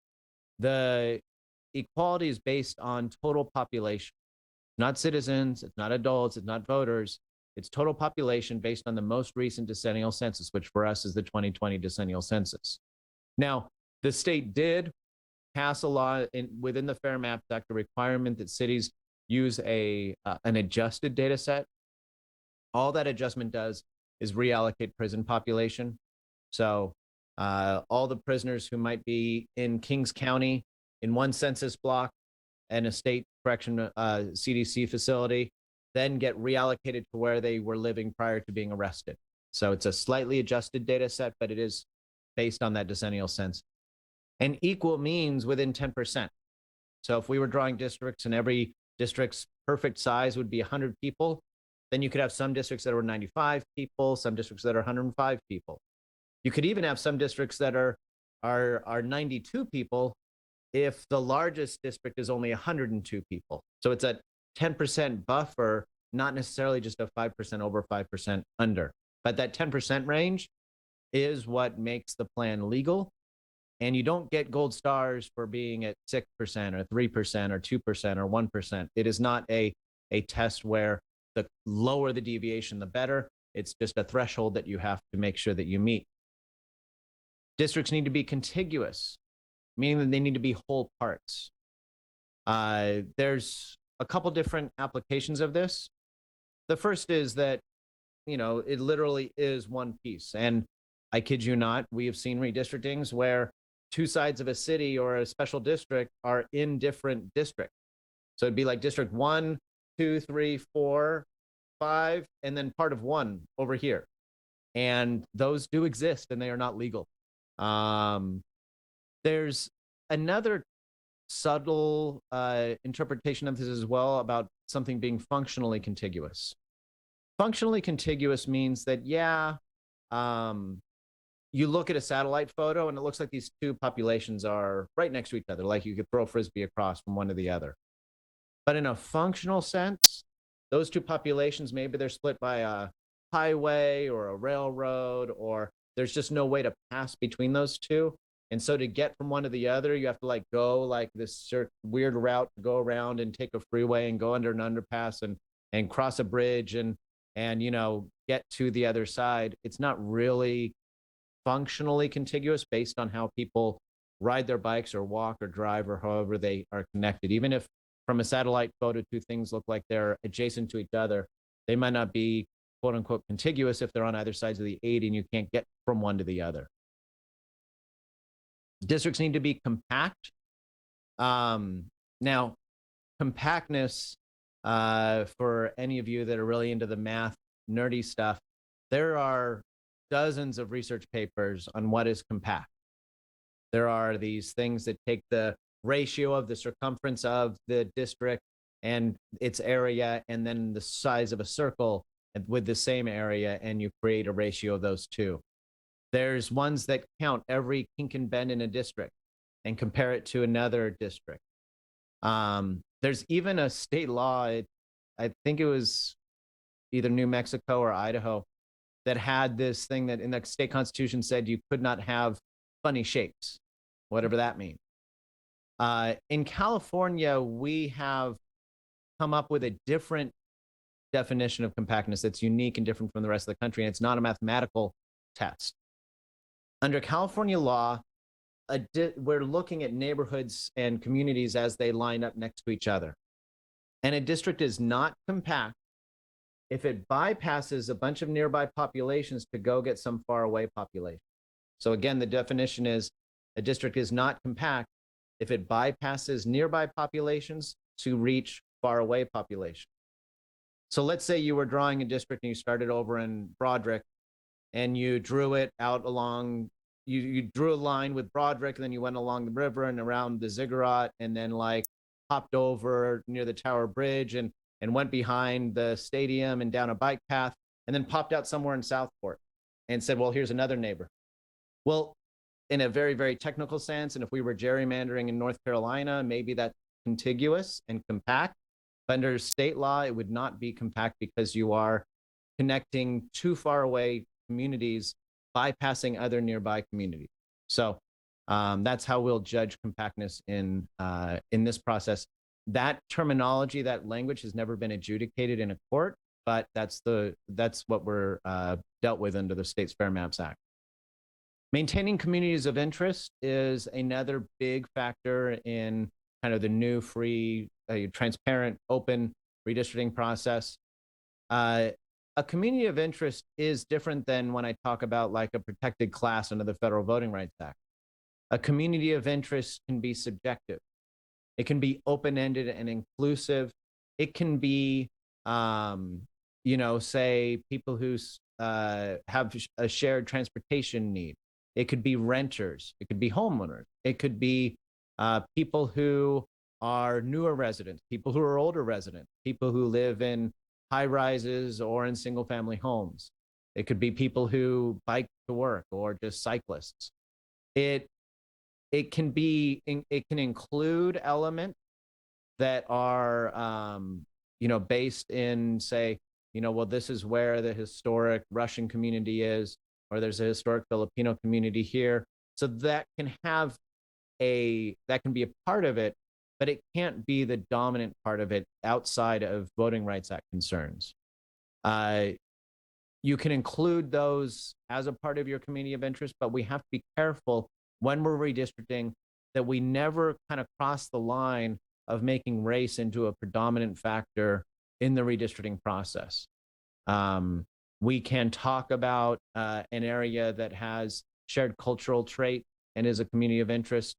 the equality is based on total population, not citizens, it's not adults, it's not voters, it's total population based on the most recent decennial census, which for us is the 2020 decennial census. Now, the state did pass a law within the Fair Maps Act, a requirement that cities use an adjusted data set. All that adjustment does is reallocate prison population. So all the prisoners who might be in Kings County in one census block and a state correction CDC facility then get reallocated to where they were living prior to being arrested. So it's a slightly adjusted data set, but it is based on that decennial census. And equal means within 10%. So if we were drawing districts and every district's perfect size would be 100 people, then you could have some districts that are 95 people, some districts that are 105 people. You could even have some districts that are 92 people if the largest district is only 102 people. So it's a 10% buffer, not necessarily just a 5% over, 5% under. But that 10% range is what makes the plan legal. And you don't get gold stars for being at 6% or 3% or 2% or 1%. It is not a test where the lower the deviation, the better. It's just a threshold that you have to make sure that you meet. Districts need to be contiguous, meaning that they need to be whole parts. There's a couple different applications of this. The first is that, it literally is one piece. And I kid you not, we have seen redistrictings where two sides of a city or a special district are in different districts. So it'd be like District 1, 2, 3, 4, 5, and then part of 1 over here. And those do exist and they are not legal. There's another subtle interpretation of this as well about something being functionally contiguous. Functionally contiguous means that, you look at a satellite photo and it looks like these two populations are right next to each other, like you could throw a frisbee across from one to the other. But in a functional sense, those two populations, maybe they're split by a highway or a railroad, or there's just no way to pass between those two. And so to get from one to the other, you have to go this weird route to go around and take a freeway and go under an underpass and cross a bridge and get to the other side. It's not really functionally contiguous based on how people ride their bikes or walk or drive or however they are connected. Even if from a satellite photo, two things look like they're adjacent to each other, they might not be quote unquote contiguous if they're on either sides of the 80 and you can't get from one to the other. Districts need to be compact. Now, compactness, for any of you that are really into the math, nerdy stuff, there are dozens of research papers on what is compact. There are these things that take the ratio of the circumference of the district and its area, and then the size of a circle with the same area, and you create a ratio of those two. There's ones that count every kink and bend in a district and compare it to another district. There's even a state law, I think it was either New Mexico or Idaho, that had this thing that in the state constitution said you could not have funny shapes, whatever that means. In California, we have come up with a different definition of compactness that's unique and different from the rest of the country, and it's not a mathematical test. Under California law, we're looking at neighborhoods and communities as they line up next to each other. And a district is not compact if it bypasses a bunch of nearby populations to go get some faraway population. So again, the definition is a district is not compact if it bypasses nearby populations to reach faraway population. So let's say you were drawing a district and you started over in Broderick and you drew it out along, you drew a line with Broderick, and then you went along the river and around the ziggurat, and then hopped over near the Tower Bridge and went behind the stadium and down a bike path, and then popped out somewhere in Southport and said, well, here's another neighbor. Well, in a very, very technical sense, and if we were gerrymandering in North Carolina, maybe that's contiguous and compact. But under state law, it would not be compact because you are connecting two far away communities, bypassing other nearby communities. So that's how we'll judge compactness in this process. That terminology, that language has never been adjudicated in a court, but that's what we're dealt with under the State's Fair Maps Act. Maintaining communities of interest is another big factor in kind of the new free, transparent, open redistricting process. A community of interest is different than when I talk about a protected class under the Federal Voting Rights Act. A community of interest can be subjective. It can be open-ended and inclusive. It can be, say, people who have a shared transportation need. It could be renters. It could be homeowners. It could be people who are newer residents, people who are older residents, people who live in high rises or in single family homes. It could be people who bike to work or just cyclists. It can include elements that are based in, say, well, this is where the historic Russian community is, or there's a historic Filipino community here. So that can be a part of it, but it can't be the dominant part of it outside of Voting Rights Act concerns. You can include those as a part of your community of interest, but we have to be careful when we're redistricting that we never kind of cross the line of making race into a predominant factor in the redistricting process. We can talk about an area that has shared cultural trait and is a community of interest,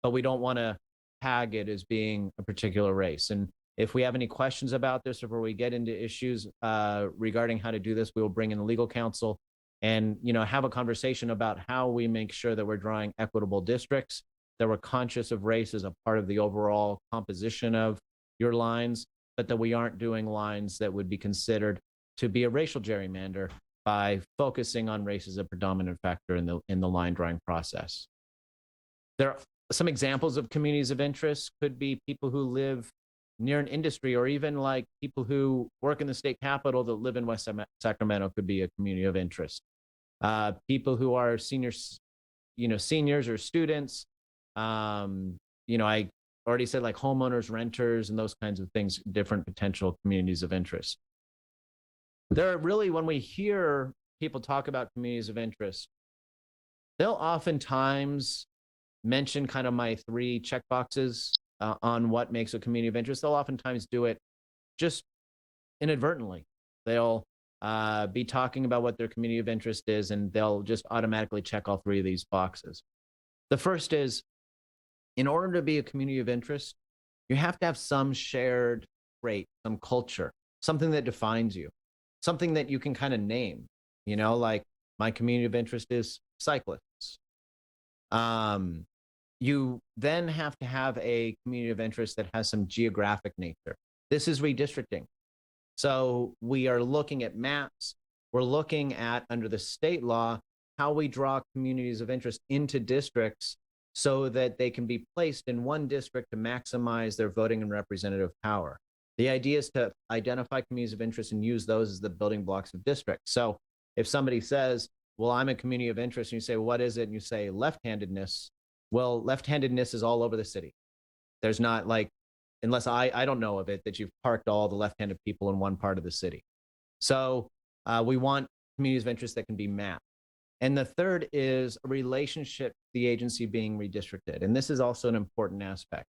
but we don't want to tag it as being a particular race. And if we have any questions about this, or where we get into issues regarding how to do this, we will bring in the legal counsel and have a conversation about how we make sure that we're drawing equitable districts, that we're conscious of race as a part of the overall composition of your lines, but that we aren't doing lines that would be considered to be a racial gerrymander by focusing on race as a predominant factor in the line drawing process. There are some examples of communities of interest. Could be people who live near an industry, or even like people who work in the state capitol that live in West Sacramento could be a community of interest. People who are seniors or students. I already said, like homeowners, renters, and those kinds of things, different potential communities of interest. There are really, when we hear people talk about communities of interest, they'll oftentimes mention kind of my 3 checkboxes on what makes a community of interest. They'll oftentimes do it just inadvertently. They'll be talking about what their community of interest is, and they'll just automatically check all 3 of these boxes. The first is, in order to be a community of interest, you have to have some shared trait, some culture, something that defines you, something that you can kind of name, like my community of interest is cyclists. You then have to have a community of interest that has some geographic nature. This is redistricting. So we are looking at maps. We're looking at, under the state law, how we draw communities of interest into districts so that they can be placed in one district to maximize their voting and representative power. The idea is to identify communities of interest and use those as the building blocks of districts. So if somebody says, well, I'm a community of interest, and you say, what is it? And you say left-handedness. Well, left-handedness is all over the city. There's not, like, unless I don't know of it, that you've parked all the left-handed people in one part of the city. So we want communities of interest that can be mapped. And the third is a relationship to the agency being redistricted. And this is also an important aspect.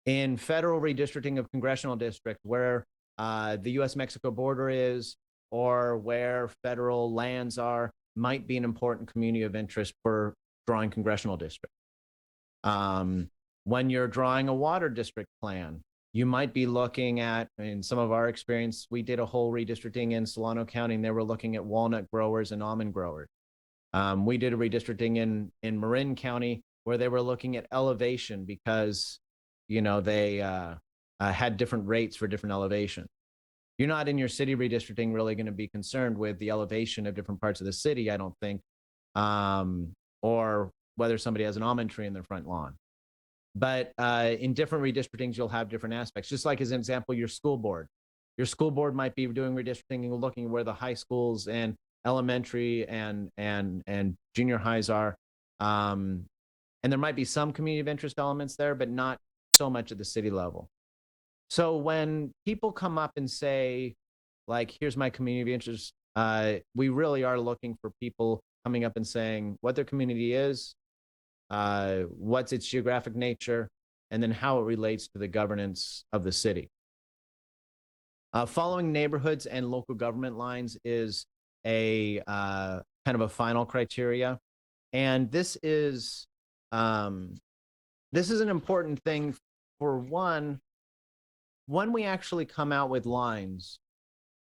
In federal redistricting of congressional district, where the US-Mexico border is, or where federal lands are, might be an important community of interest for drawing congressional districts. When you're drawing a water district plan, you might be looking at, in some of our experience, we did a whole redistricting in Solano County, and they were looking at walnut growers and almond growers. We did a redistricting in Marin County where they were looking at elevation because, they had different rates for different elevation. You're not in your city redistricting really going to be concerned with the elevation of different parts of the city, I don't think, or whether somebody has an almond tree in their front lawn. But in different redistrictings, you'll have different aspects. Just like, as an example, your school board. Your school board might be doing redistricting and looking where the high schools and elementary and junior highs are. And there might be some community of interest elements there, but not so much at the city level. So when people come up and say, like, here's my community of interest, we really are looking for people coming up and saying what their community is, what's its geographic nature, and then how it relates to the governance of the city. Following neighborhoods and local government lines is a kind of a final criteria. And this is an important thing. For one, when we actually come out with lines,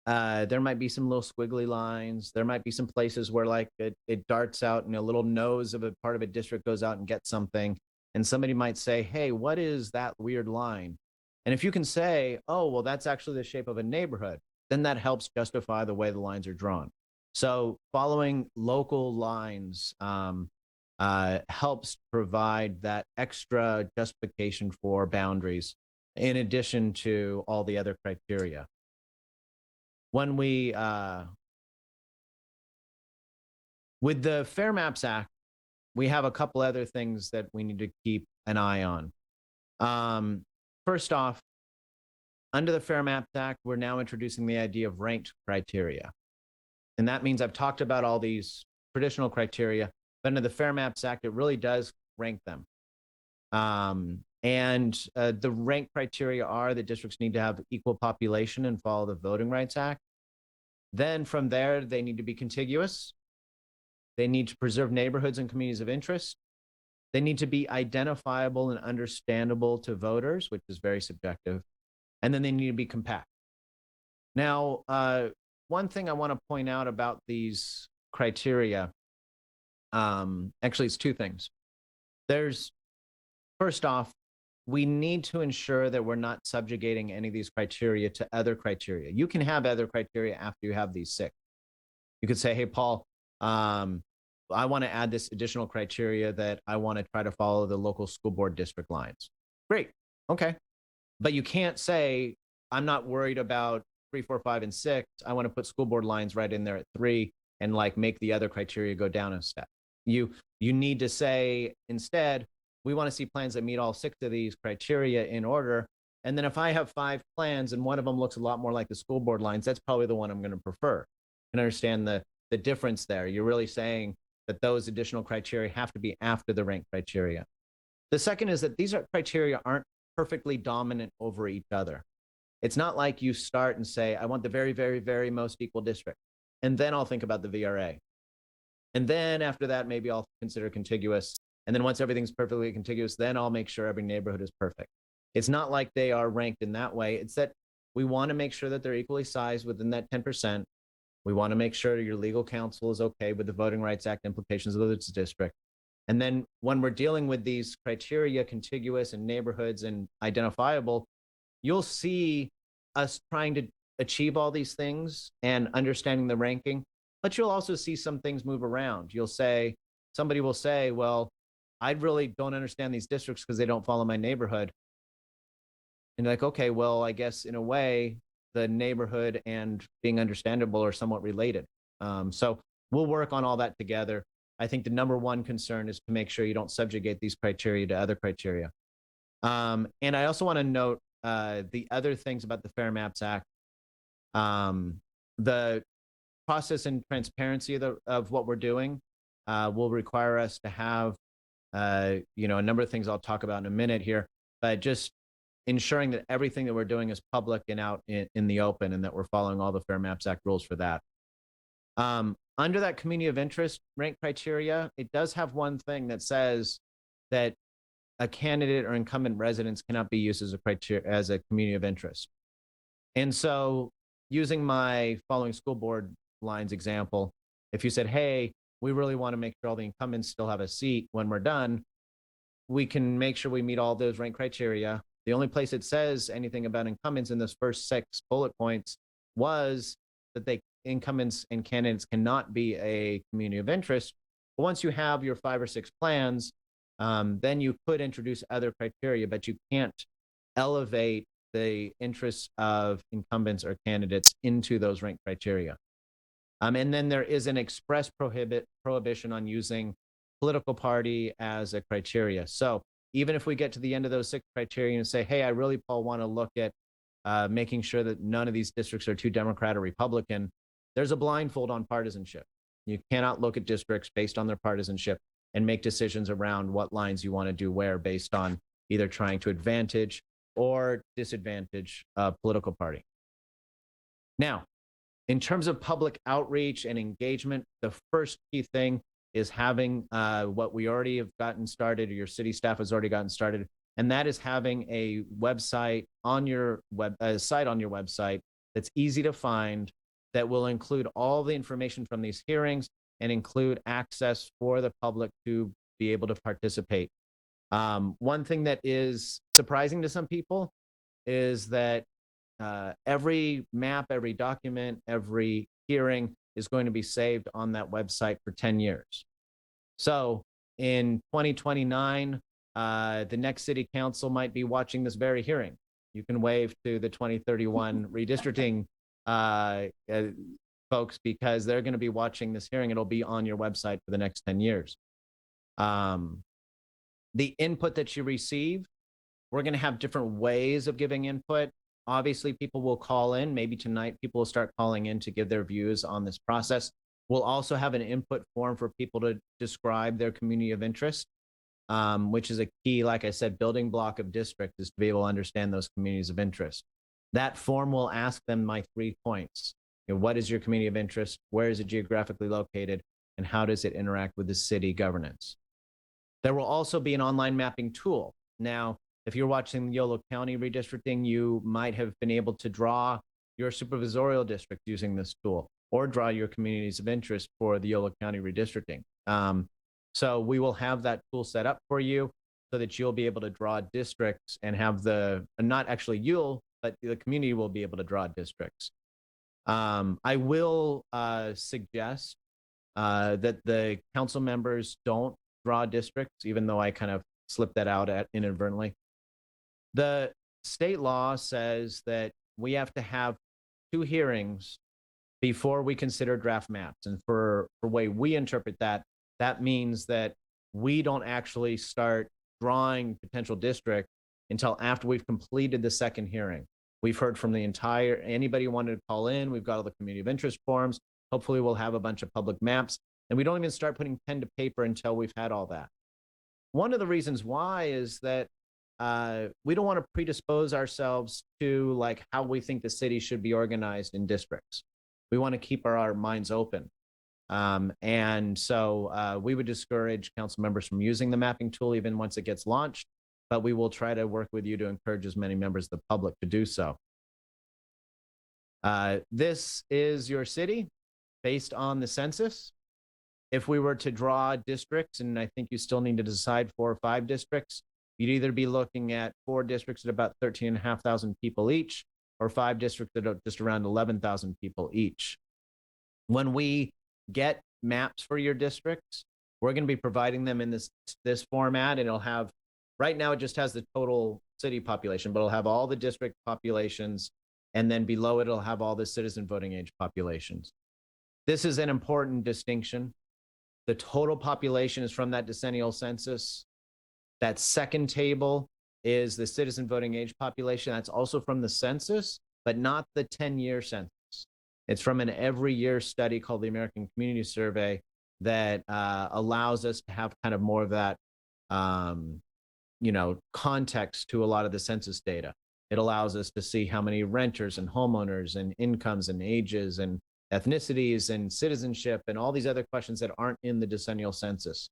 there might be some little squiggly lines. There might be some places where like it darts out and a little nose of a part of a district goes out and gets something. And somebody might say, hey, what is that weird line? And if you can say, oh, well, that's actually the shape of a neighborhood, then that helps justify the way the lines are drawn. So following local lines helps provide that extra justification for boundaries in addition to all the other criteria. When we, with the Fair Maps Act, we have a couple other things that we need to keep an eye on. First off, under the Fair Maps Act, we're now introducing the idea of ranked criteria. And that means I've talked about all these traditional criteria, but under the Fair Maps Act, it really does rank them. The rank criteria are that districts need to have equal population and follow the Voting Rights Act. Then from there, they need to be contiguous. They need to preserve neighborhoods and communities of interest. They need to be identifiable and understandable to voters, which is very subjective. And then they need to be compact. Now, one thing I want to point out about these criteria, actually it's two things. First off, we need to ensure that we're not subjugating any of these criteria to other criteria. You can have other criteria after you have these 6. You could say, hey, Paul, I want to add this additional criteria that I want to try to follow the local school board district lines. Great, okay. But you can't say, I'm not worried about 3, 4, 5, and 6. I want to put school board lines right in there at 3 and like make the other criteria go down a step. You need to say instead, we want to see plans that meet all 6 of these criteria in order. And then if I have 5 plans and one of them looks a lot more like the school board lines, that's probably the one I'm going to prefer. You can understand the difference there. You're really saying that those additional criteria have to be after the rank criteria. The second is that these criteria aren't perfectly dominant over each other. It's not like you start and say, I want the very, very, very most equal district. And then I'll think about the VRA. And then after that, maybe I'll consider contiguous. And then once everything's perfectly contiguous, then I'll make sure every neighborhood is perfect. It's not like they are ranked in that way. It's that we want to make sure that they're equally sized within that 10%. We want to make sure your legal counsel is okay with the Voting Rights Act implications of its district. And then when we're dealing with these criteria, contiguous and neighborhoods and identifiable, you'll see us trying to achieve all these things and understanding the ranking, but you'll also see some things move around. Somebody will say, well, I really don't understand these districts because they don't follow my neighborhood. And like, okay, well, I guess in a way, the neighborhood and being understandable are somewhat related. So we'll work on all that together. I think the number one concern is to make sure you don't subjugate these criteria to other criteria. And I also want to note the other things about the Fair Maps Act. The process and transparency of what we're doing will require us to have a number of things I'll talk about in a minute here, but just ensuring that everything that we're doing is public and out in the open and that we're following all the Fair Maps Act rules for that. Under that community of interest rank criteria, it does have one thing that says that a candidate or incumbent residence cannot be used as a community of interest. And so using my following school board lines example, if you said, hey, we really want to make sure all the incumbents still have a seat when we're done, we can make sure we meet all those rank criteria. The only place it says anything about incumbents in those first 6 bullet points was that incumbents and candidates cannot be a community of interest. But once you have your 5 or 6 plans, then you could introduce other criteria, but you can't elevate the interests of incumbents or candidates into those rank criteria. And then there is an express prohibition on using political party as a criteria. So even if we get to the end of those 6 criteria and say, hey, I really, Paul, want to look at making sure that none of these districts are too Democrat or Republican, there's a blindfold on partisanship. You cannot look at districts based on their partisanship and make decisions around what lines you want to do where based on either trying to advantage or disadvantage a political party. Now, in terms of public outreach and engagement, the first key thing is having what we already have gotten started, or your city staff has already gotten started, and that is having a website on your site on your website that's easy to find, that will include all the information from these hearings and include access for the public to be able to participate. One thing that is surprising to some people is that every map, every document, every hearing is going to be saved on that website for 10 years. So in 2029, the next city council might be watching this very hearing. You can wave to the 2031 redistricting folks, because they're going to be watching this hearing. It'll be on your website for the next 10 years. The input that you receive, we're going to have different ways of giving input. Obviously, people will call in. Maybe tonight, people will start calling in to give their views on this process. We'll also have an input form for people to describe their community of interest, which is a key, like I said, building block of district, is to be able to understand those communities of interest. That form will ask them my 3 points. What is your community of interest? Where is it geographically located? And how does it interact with the city governance? There will also be an online mapping tool. Now, if you're watching the Yolo County redistricting, you might have been able to draw your supervisorial district using this tool, or draw your communities of interest for the Yolo County redistricting. So we will have that tool set up for you so that you'll be able to draw districts and have not actually you'll, but the community will be able to draw districts. I will suggest that the council members don't draw districts, even though I kind of slipped that out inadvertently. The state law says that we have to have 2 hearings before we consider draft maps. And for the way we interpret that, that means that we don't actually start drawing potential district until after we've completed the second hearing. We've heard from anybody who wanted to call in. We've got all the community of interest forms. Hopefully we'll have a bunch of public maps, and we don't even start putting pen to paper until we've had all that. One of the reasons why is that we don't want to predispose ourselves to like how we think the city should be organized in districts. We want to keep our minds open. And so we would discourage council members from using the mapping tool even once it gets launched, but we will try to work with you to encourage as many members of the public to do so. This is your city based on the census. If we were to draw districts, and I think you still need to decide 4 or 5 districts, you'd either be looking at 4 districts at about 13,500 people each, or 5 districts that are just around 11,000 people each. When we get maps for your districts, we're going to be providing them in this format, and it'll have, right now it just has the total city population, but it'll have all the district populations, and then below it, it'll have all the citizen voting age populations. This is an important distinction. The total population is from that decennial census. That second table is the citizen voting age population. That's also from the census, but not the 10-year census. It's from an every year study called the American Community Survey that allows us to have kind of more of that, context to a lot of the census data. It allows us to see how many renters and homeowners and incomes and ages and ethnicities and citizenship and all these other questions that aren't in the decennial census.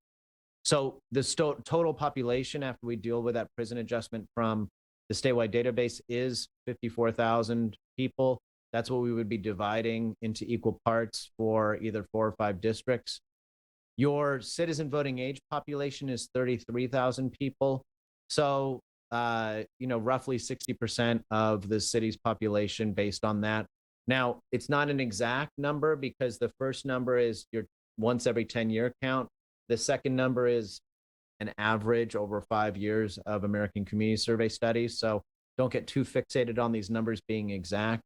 So the total population after we deal with that prison adjustment from the statewide database is 54,000 people. That's what we would be dividing into equal parts for either 4 or 5 districts. Your citizen voting age population is 33,000 people. So, roughly 60% of the city's population based on that. Now, it's not an exact number because the first number is your once every 10-year count. The second number is an average over 5 years of American Community Survey studies. So don't get too fixated on these numbers being exact.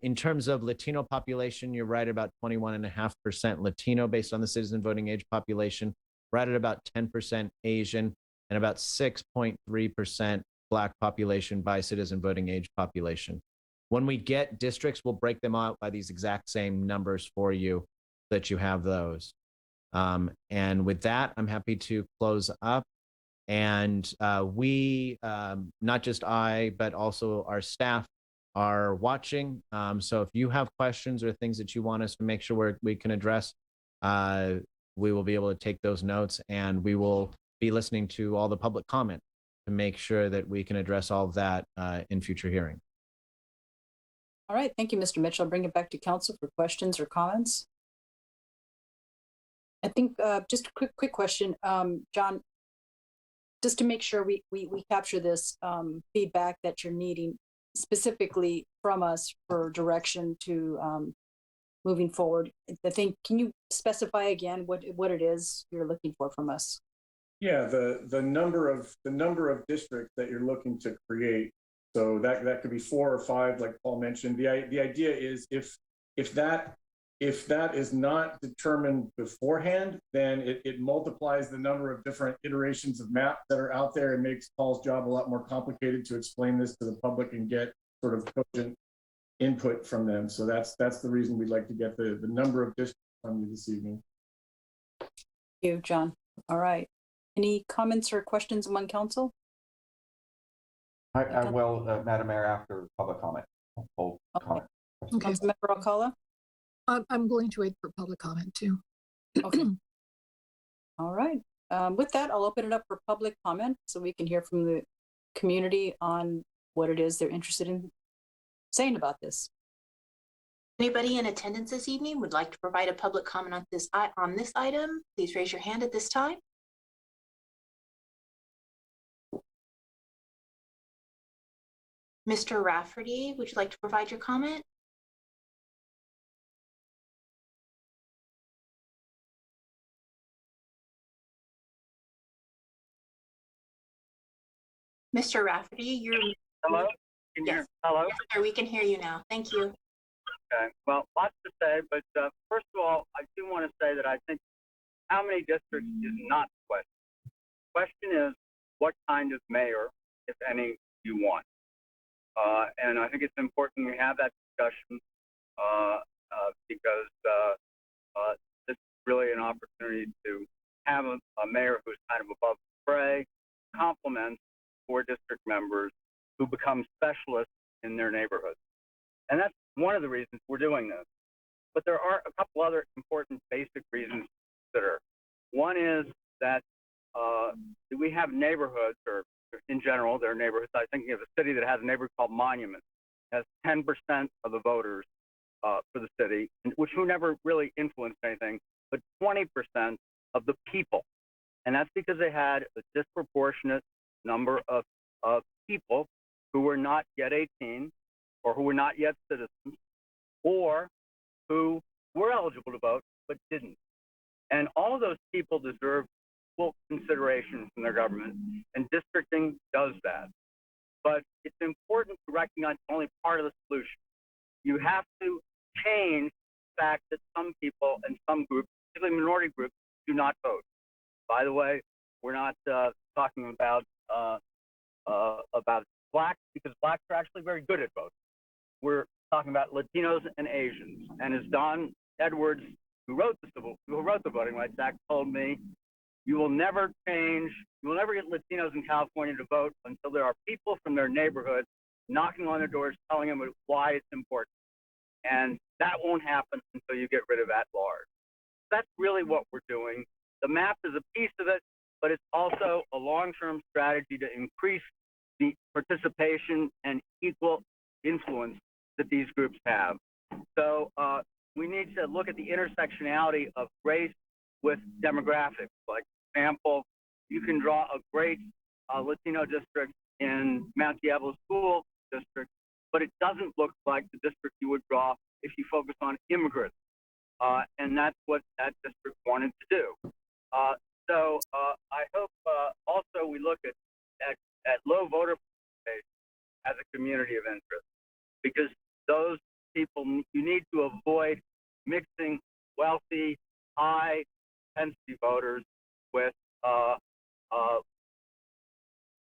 In terms of Latino population, you're right about 21.5% Latino based on the citizen voting age population, right at about 10% Asian, and about 6.3% Black population by citizen voting age population. When we get districts, we'll break them out by these exact same numbers for you so that you have those. And with that, I'm happy to close up. And we, not just I, but also our staff are watching. So if you have questions or things that you want us to make sure we can address, we will be able to take those notes, and we will be listening to all the public comment to make sure that we can address all of that in future hearings. All right, thank you, Mr. Mitchell. I'll bring it back to council for questions or comments. I think just a quick question, John, just to make sure we capture this feedback that you're needing specifically from us for direction to moving forward. I think, can you specify again what it is you're looking for from us? Yeah, the number of districts that you're looking to create. So that could be 4 or 5, like Paul mentioned. The idea is if that is not determined beforehand, then it multiplies the number of different iterations of maps that are out there and makes Paul's job a lot more complicated to explain this to the public and get sort of cogent input from them. So that's the reason we'd like to get the number of districts from you this evening. Thank you, John. All right. Any comments or questions among council? I will, Madam Mayor, after public comment. Comment. Okay. Councilmember Alcala? I'm going to wait for public comment too. Okay. All right. With that, I'll open it up for public comment so we can hear from the community on what it is they're interested in saying about this. Anybody in attendance this evening would like to provide a public comment on this item? Please raise your hand at this time. Mr. Rafferty, would you like to provide your comment? Mr. Rafferty, you're... Hello? Yes. Hello? Yes, sir, we can hear you now. Thank you. Okay. Well, lots to say, but first of all, I do want to say that I think how many districts is not the question. The question is, what kind of mayor, if any, you want? And I think it's important we have that discussion because this is really an opportunity to have a mayor who's kind of above the fray, complements 4 district members who become specialists in their neighborhoods. And that's one of the reasons we're doing this. But there are a couple other important basic reasons to consider. One is that we have neighborhoods, or in general, there are neighborhoods. I think of a city that has a neighborhood called Monument, has 10% of the voters for the city, which who never really influenced anything, but 20% of the people. And that's because they had a disproportionate number of people who were not yet 18, or who were not yet citizens, or who were eligible to vote but didn't. And all of those people deserve full consideration from their government, and districting does that. But it's important to recognize only part of the solution. You have to change the fact that some people and some groups, particularly minority groups, do not vote. By the way, we're not talking about blacks, because blacks are actually very good at voting. We're talking about Latinos and Asians. And as Don Edwards, who wrote the Voting Rights Act, told me, you will never get Latinos in California to vote until there are people from their neighborhood knocking on their doors, telling them why it's important. And that won't happen until you get rid of at-large. That's really what we're doing. The map is a piece of it, but it's also a long-term strategy to increase the participation and equal influence that these groups have. So we need to look at the intersectionality of race with demographics. Like, for example, you can draw a great Latino district in Mount Diablo School District, but it doesn't look like the district you would draw if you focus on immigrants. And that's what that district wanted to do. So I hope also we look at low voter participation as a community of interest, because those people, you need to avoid mixing wealthy, high intensity voters with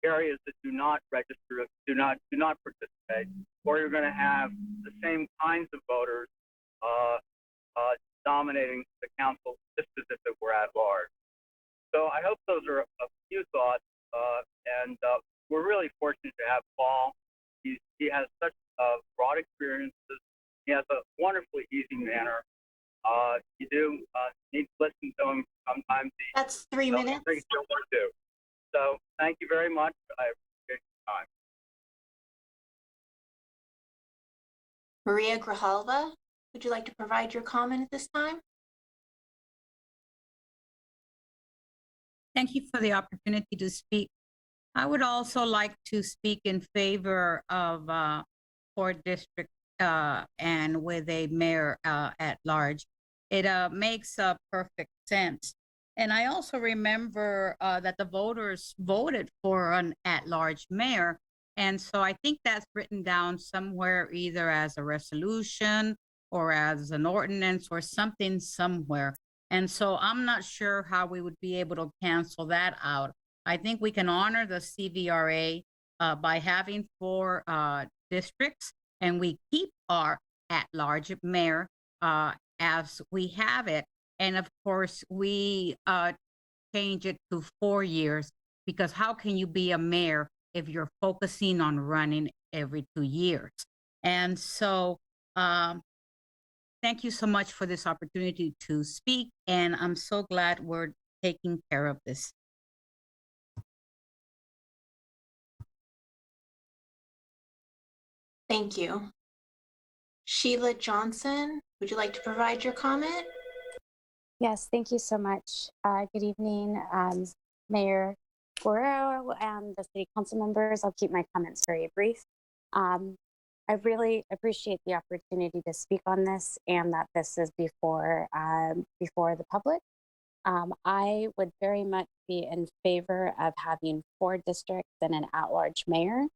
areas that do not register, do not participate, or you're going to have the same kinds of voters dominating the council just as if it were at large. So I hope those are a few thoughts, and we're really fortunate to have Paul. He has such broad experiences. He has a wonderfully easy manner. You do need to listen to him sometimes. That's 3 minutes. So thank you very much. I appreciate your time. Maria Grijalva, would you like to provide your comment at this time? Thank you for the opportunity to speak. I would also like to speak in favor of 4 district and with a mayor at large. It makes perfect sense. And I also remember that the voters voted for an at-large mayor. And so I think that's written down somewhere, either as a resolution or as an ordinance or something somewhere. And so I'm not sure how we would be able to cancel that out. I think we can honor the CVRA by having 4 districts, and we keep our at-large mayor as we have it. And of course, we change it to 4 years, because how can you be a mayor if you're focusing on running every 2 years? And so thank you so much for this opportunity to speak, and I'm so glad we're taking care of this. Thank you. Sheila Johnson, would you like to provide your comment? Yes, thank you so much. Good evening, Mayor Guerrero and the city council members. I'll keep my comments very brief. I really appreciate the opportunity to speak on this, and that this is before the public. I would very much be in favor of having 4 districts and an at-large mayor.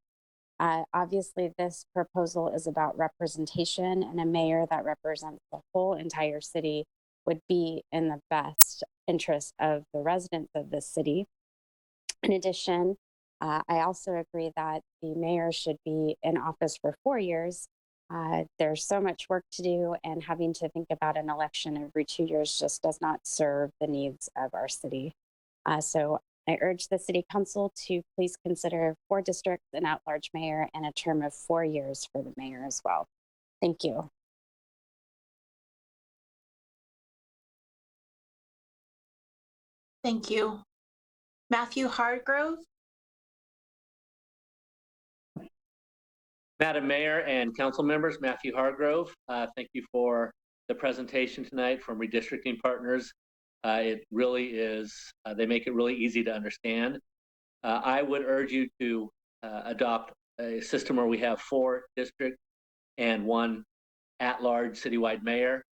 Obviously, this proposal is about representation, and a mayor that represents the whole entire city would be in the best interest of the residents of this city. In addition, I also agree that the mayor should be in office for 4 years. There's so much work to do, and having to think about an election every 2 years just does not serve the needs of our city. So I urge the city council to please consider 4 districts, an at-large mayor, and a term of 4 years for the mayor as well. Thank you. Thank you. Matthew Hardgrove. Madam Mayor and council members, Matthew Hargrove, thank you for the presentation tonight from Redistricting Partners. It really is, they make it really easy to understand. I would urge you to adopt a system where we have 4 districts and 1 at-large citywide mayor.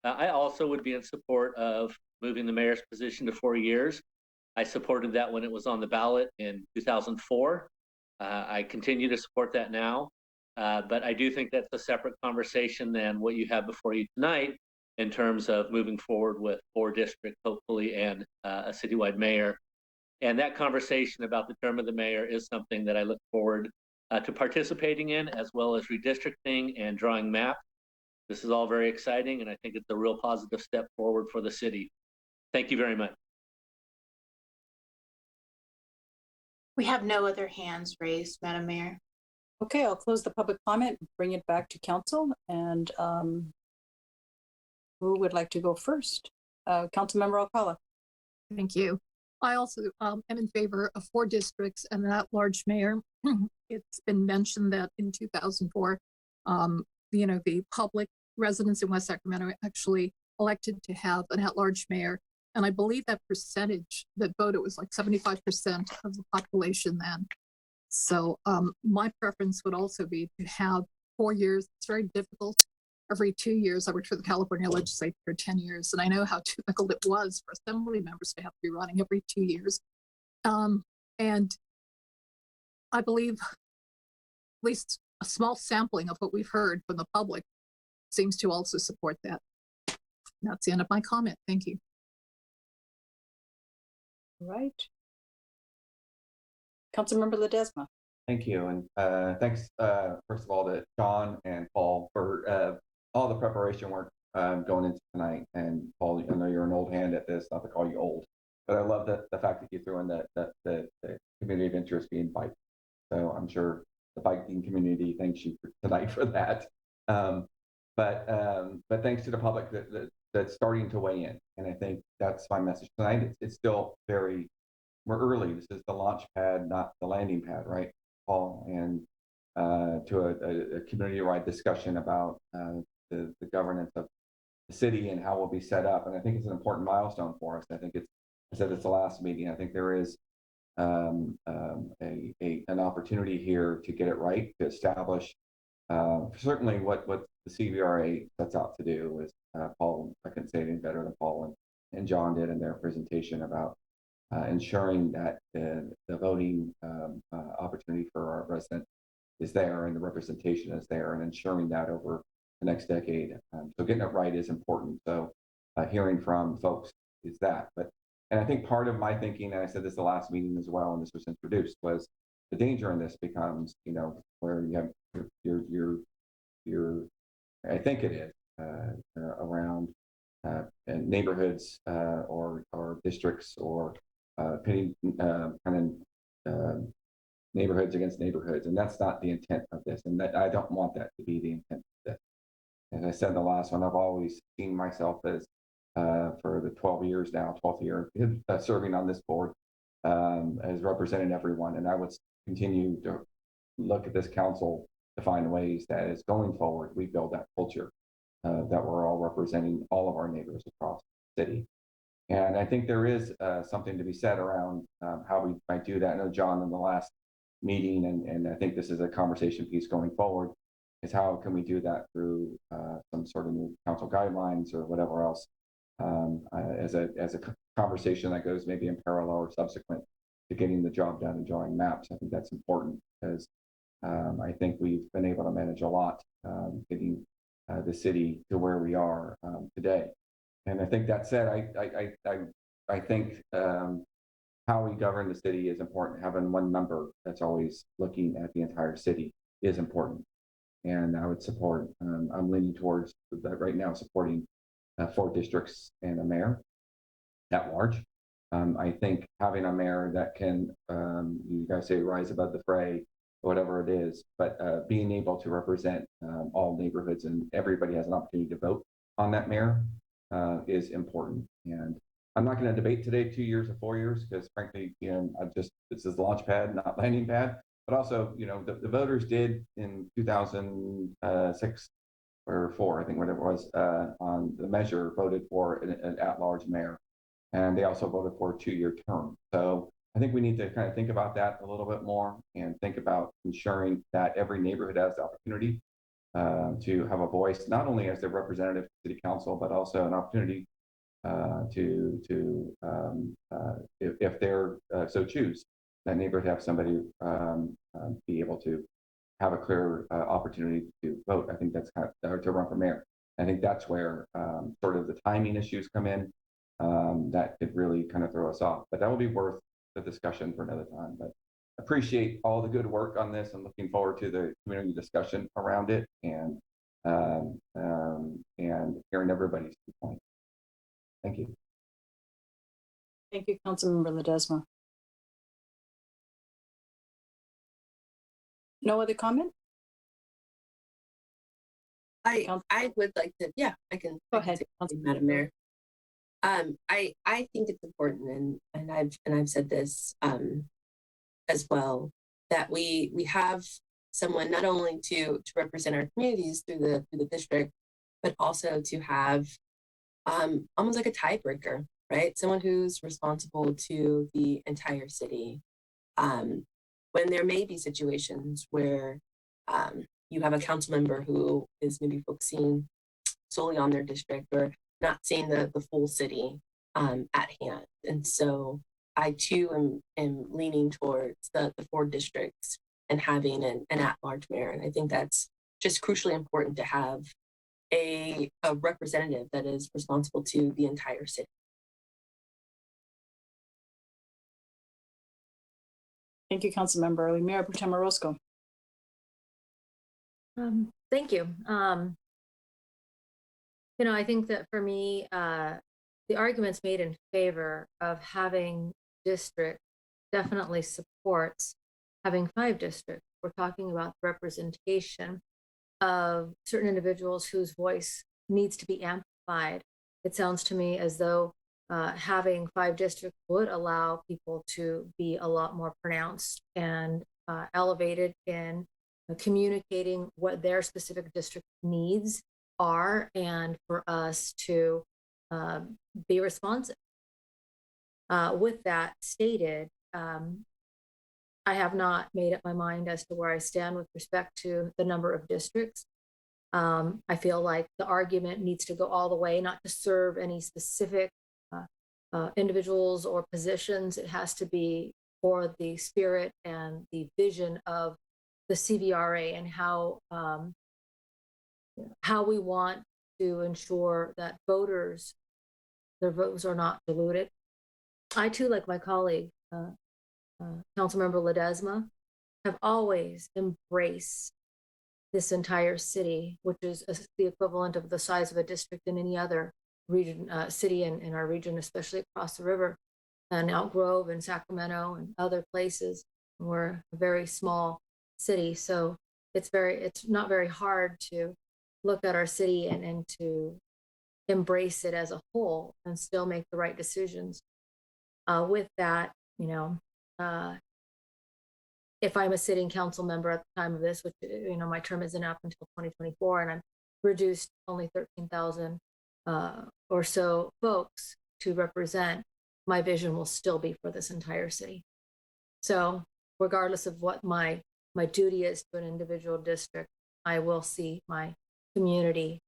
I also would be in support of moving the mayor's position to 4 years. I supported that when it was on the ballot in 2004. I continue to support that now. But I do think that's a separate conversation than what you have before you tonight in terms of moving forward with 4 districts, hopefully, and a citywide mayor. And that conversation about the term of the mayor is something that I look forward to participating in, as well as redistricting and drawing maps. This is all very exciting, and I think it's a real positive step forward for the city. Thank you very much. We have no other hands raised, Madam Mayor. Okay, I'll close the public comment and bring it back to council. And who would like to go first? Councilmember Alcala. Thank you. I also am in favor of 4 districts and an at-large mayor. It's been mentioned that in 2004, the public residents in West Sacramento actually elected to have an at-large mayor. And I believe that percentage that voted was like 75% of the population then. So my preference would also be to have 4 years. It's very difficult. Every 2 years, I worked for the California legislature for 10 years, and I know how difficult it was for assembly members to have to be running every 2 years. And I believe at least a small sampling of what we've heard from the public seems to also support that. And that's the end of my comment. Thank you. All right. Councilmember Ledesma. Thank you. And thanks, first of all, to John and Paul for all the preparation work going into tonight. And Paul, I know you're an old hand at this, not to call you old, but I love the fact that you threw in the community of interest being bike. So I'm sure the biking community thanks you tonight for that. But thanks to the public that's starting to weigh in. And I think that's my message tonight. It's still we're early. This is the launch pad, not the landing pad, right, Paul? And to a community-wide discussion about the governance of the city and how we'll be set up. And I think it's an important milestone for us. I think I said it's the last meeting. I think there is an opportunity here to get it right, to establish certainly what the CVRA sets out to do is Paul, I can say anything better than Paul and John did in their presentation about ensuring that the voting opportunity for our residents is there and the representation is there, and ensuring that over the next decade. So getting it right is important. So hearing from folks is that. And I think part of my thinking, and I said this the last meeting as well, and this was introduced, was the danger in this becomes, where you have your I think it is around neighborhoods or districts or pitting neighborhoods against neighborhoods, and that's not the intent of this, and I don't want that to be the intent of this. As I said the last one, I've always seen myself as for the 12th year serving on this board as representing everyone, and I would continue to look at this council to find ways that as going forward we build that culture that we're all representing all of our neighbors across the city. And I think there is something to be said around how we might do that. I know John in the last meeting, and I think this is a conversation piece going forward, is how can we do that through some sort of new council guidelines or whatever else as a conversation that goes maybe in parallel or subsequent to getting the job done and drawing maps. I think that's important because I think we've been able to manage a lot getting the city to where we are today. And I think that said, I think how we govern the city is important. Having one member that's always looking at the entire city is important. And I would support, I'm leaning towards that right now, supporting 4 districts and a mayor at large. I think having a mayor that can, you guys say, rise above the fray, whatever it is, but being able to represent all neighborhoods and everybody has an opportunity to vote on that mayor is important. And I'm not going to debate today 2 years or 4 years because frankly, this is the launch pad, not landing pad. But also, the voters did in 2006 or 4, I think whatever it was, on the measure, voted for an at-large mayor. And they also voted for a 2-year term. So I think we need to kind of think about that a little bit more and think about ensuring that every neighborhood has the opportunity to have a voice, not only as their representative to city council, but also an opportunity if they're so choose, that neighborhood have somebody be able to have a clear opportunity to vote. I think that's kind of to run for mayor. I think that's where sort of the timing issues come in that could really kind of throw us off. But that will be worth the discussion for another time. But appreciate all the good work on this and looking forward to the community discussion around it and hearing everybody's viewpoint. Thank you. Thank you, Councilmember Ledesma. No other comment? I would like to, I can go ahead, Madam Mayor. I think it's important, and I've said this as well, that we have someone not only to represent our communities through the district, but also to have almost like a tiebreaker, right? Someone who's responsible to the entire city. When there may be situations where you have a council member who is maybe focusing solely on their district or not seeing the full city at hand. And so I too am leaning towards the 4 districts and having an at-large mayor. And I think that's just crucially important to have a representative that is responsible to the entire city. Thank you, Councilmember Early. Mayor Pro Tem Orozco. Thank you. I think that for me, the arguments made in favor of having district definitely supports having 5 districts. We're talking about representation of certain individuals whose voice needs to be amplified. It sounds to me as though having 5 districts would allow people to be a lot more pronounced and elevated in communicating what their specific district needs are, and for us to be responsive. With that stated, I have not made up my mind as to where I stand with respect to the number of districts. I feel like the argument needs to go all the way, not to serve any specific individuals or positions. It has to be for the spirit and the vision of the CVRA, and how we want to ensure that their votes are not diluted. I too, like my colleague, Councilmember Ledesma, have always embraced this entire city, which is the equivalent of the size of a district in any other region, city in our region, especially across the river, and Elk Grove and Sacramento and other places. We're a very small city, so it's not very hard to look at our city and to embrace it as a whole and still make the right decisions. With that, if I'm a sitting council member at the time of this, which, my term isn't up until 2024, and I'm reduced only 13,000 or so folks to represent, my vision will still be for this entire city. So regardless of what my duty is to an individual district, I will see my community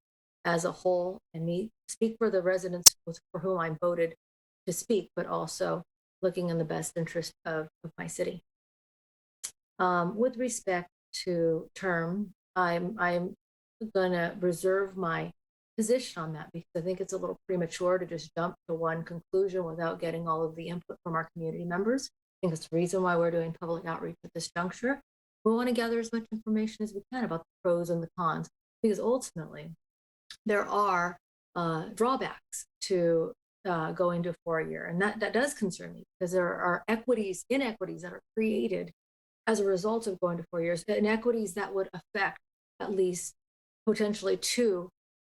as a whole and speak for the residents for whom I'm voted to speak, but also looking in the best interest of my city. With respect to term, I'm going to reserve my position on that, because I think it's a little premature to just jump to one conclusion without getting all of the input from our community members. I think that's the reason why we're doing public outreach at this juncture. We want to gather as much information as we can about the pros and the cons, because ultimately there are drawbacks to going to 4-year, and that does concern me, because there are inequities that are created as a result of going to 4 years, inequities that would affect at least potentially 2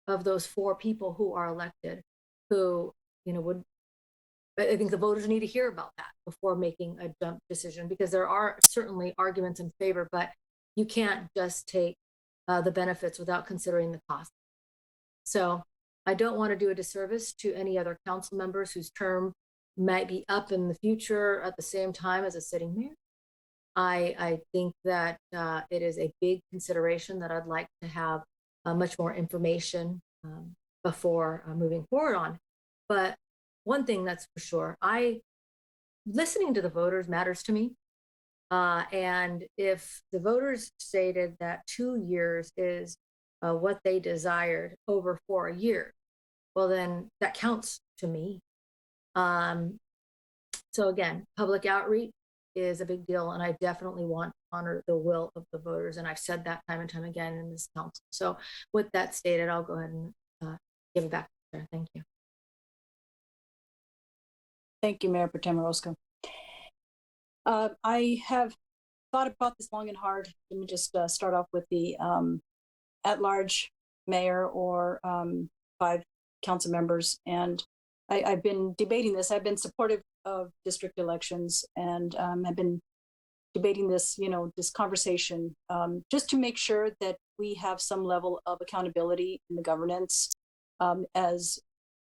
of those 4 people who are elected, who, I think the voters need to hear about that before making a jump decision, because there are certainly arguments in favor, but you can't just take the benefits without considering the cost. So I don't want to do a disservice to any other council members whose term might be up in the future at the same time as a sitting mayor. I think that it is a big consideration that I'd like to have much more information before moving forward on. But one thing that's for sure, listening to the voters matters to me. And if the voters stated that 2 years is what they desired over 4 years, well, then that counts to me. So again, public outreach is a big deal, and I definitely want to honor the will of the voters, and I've said that time and time again in this council. So with that stated, I'll go ahead and give it back to her. Thank you. Thank you, Mayor Pro Tem Orozco. I have thought about this long and hard. Let me just start off with the at-large mayor or 5 council members. And I've been debating this. I've been supportive of district elections, and I've been debating this, this conversation, just to make sure that we have some level of accountability in the governance. As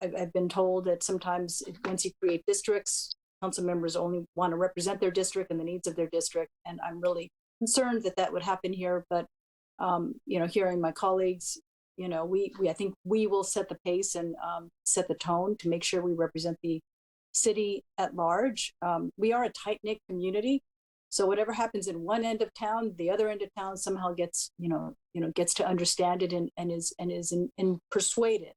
I've been told that sometimes once you create districts, council members only want to represent their district and the needs of their district. And I'm really concerned that that would happen here. But, hearing my colleagues, I think we will set the pace and set the tone to make sure we represent the city at large. We are a tight-knit community. So whatever happens in one end of town, the other end of town somehow gets to understand it and is persuaded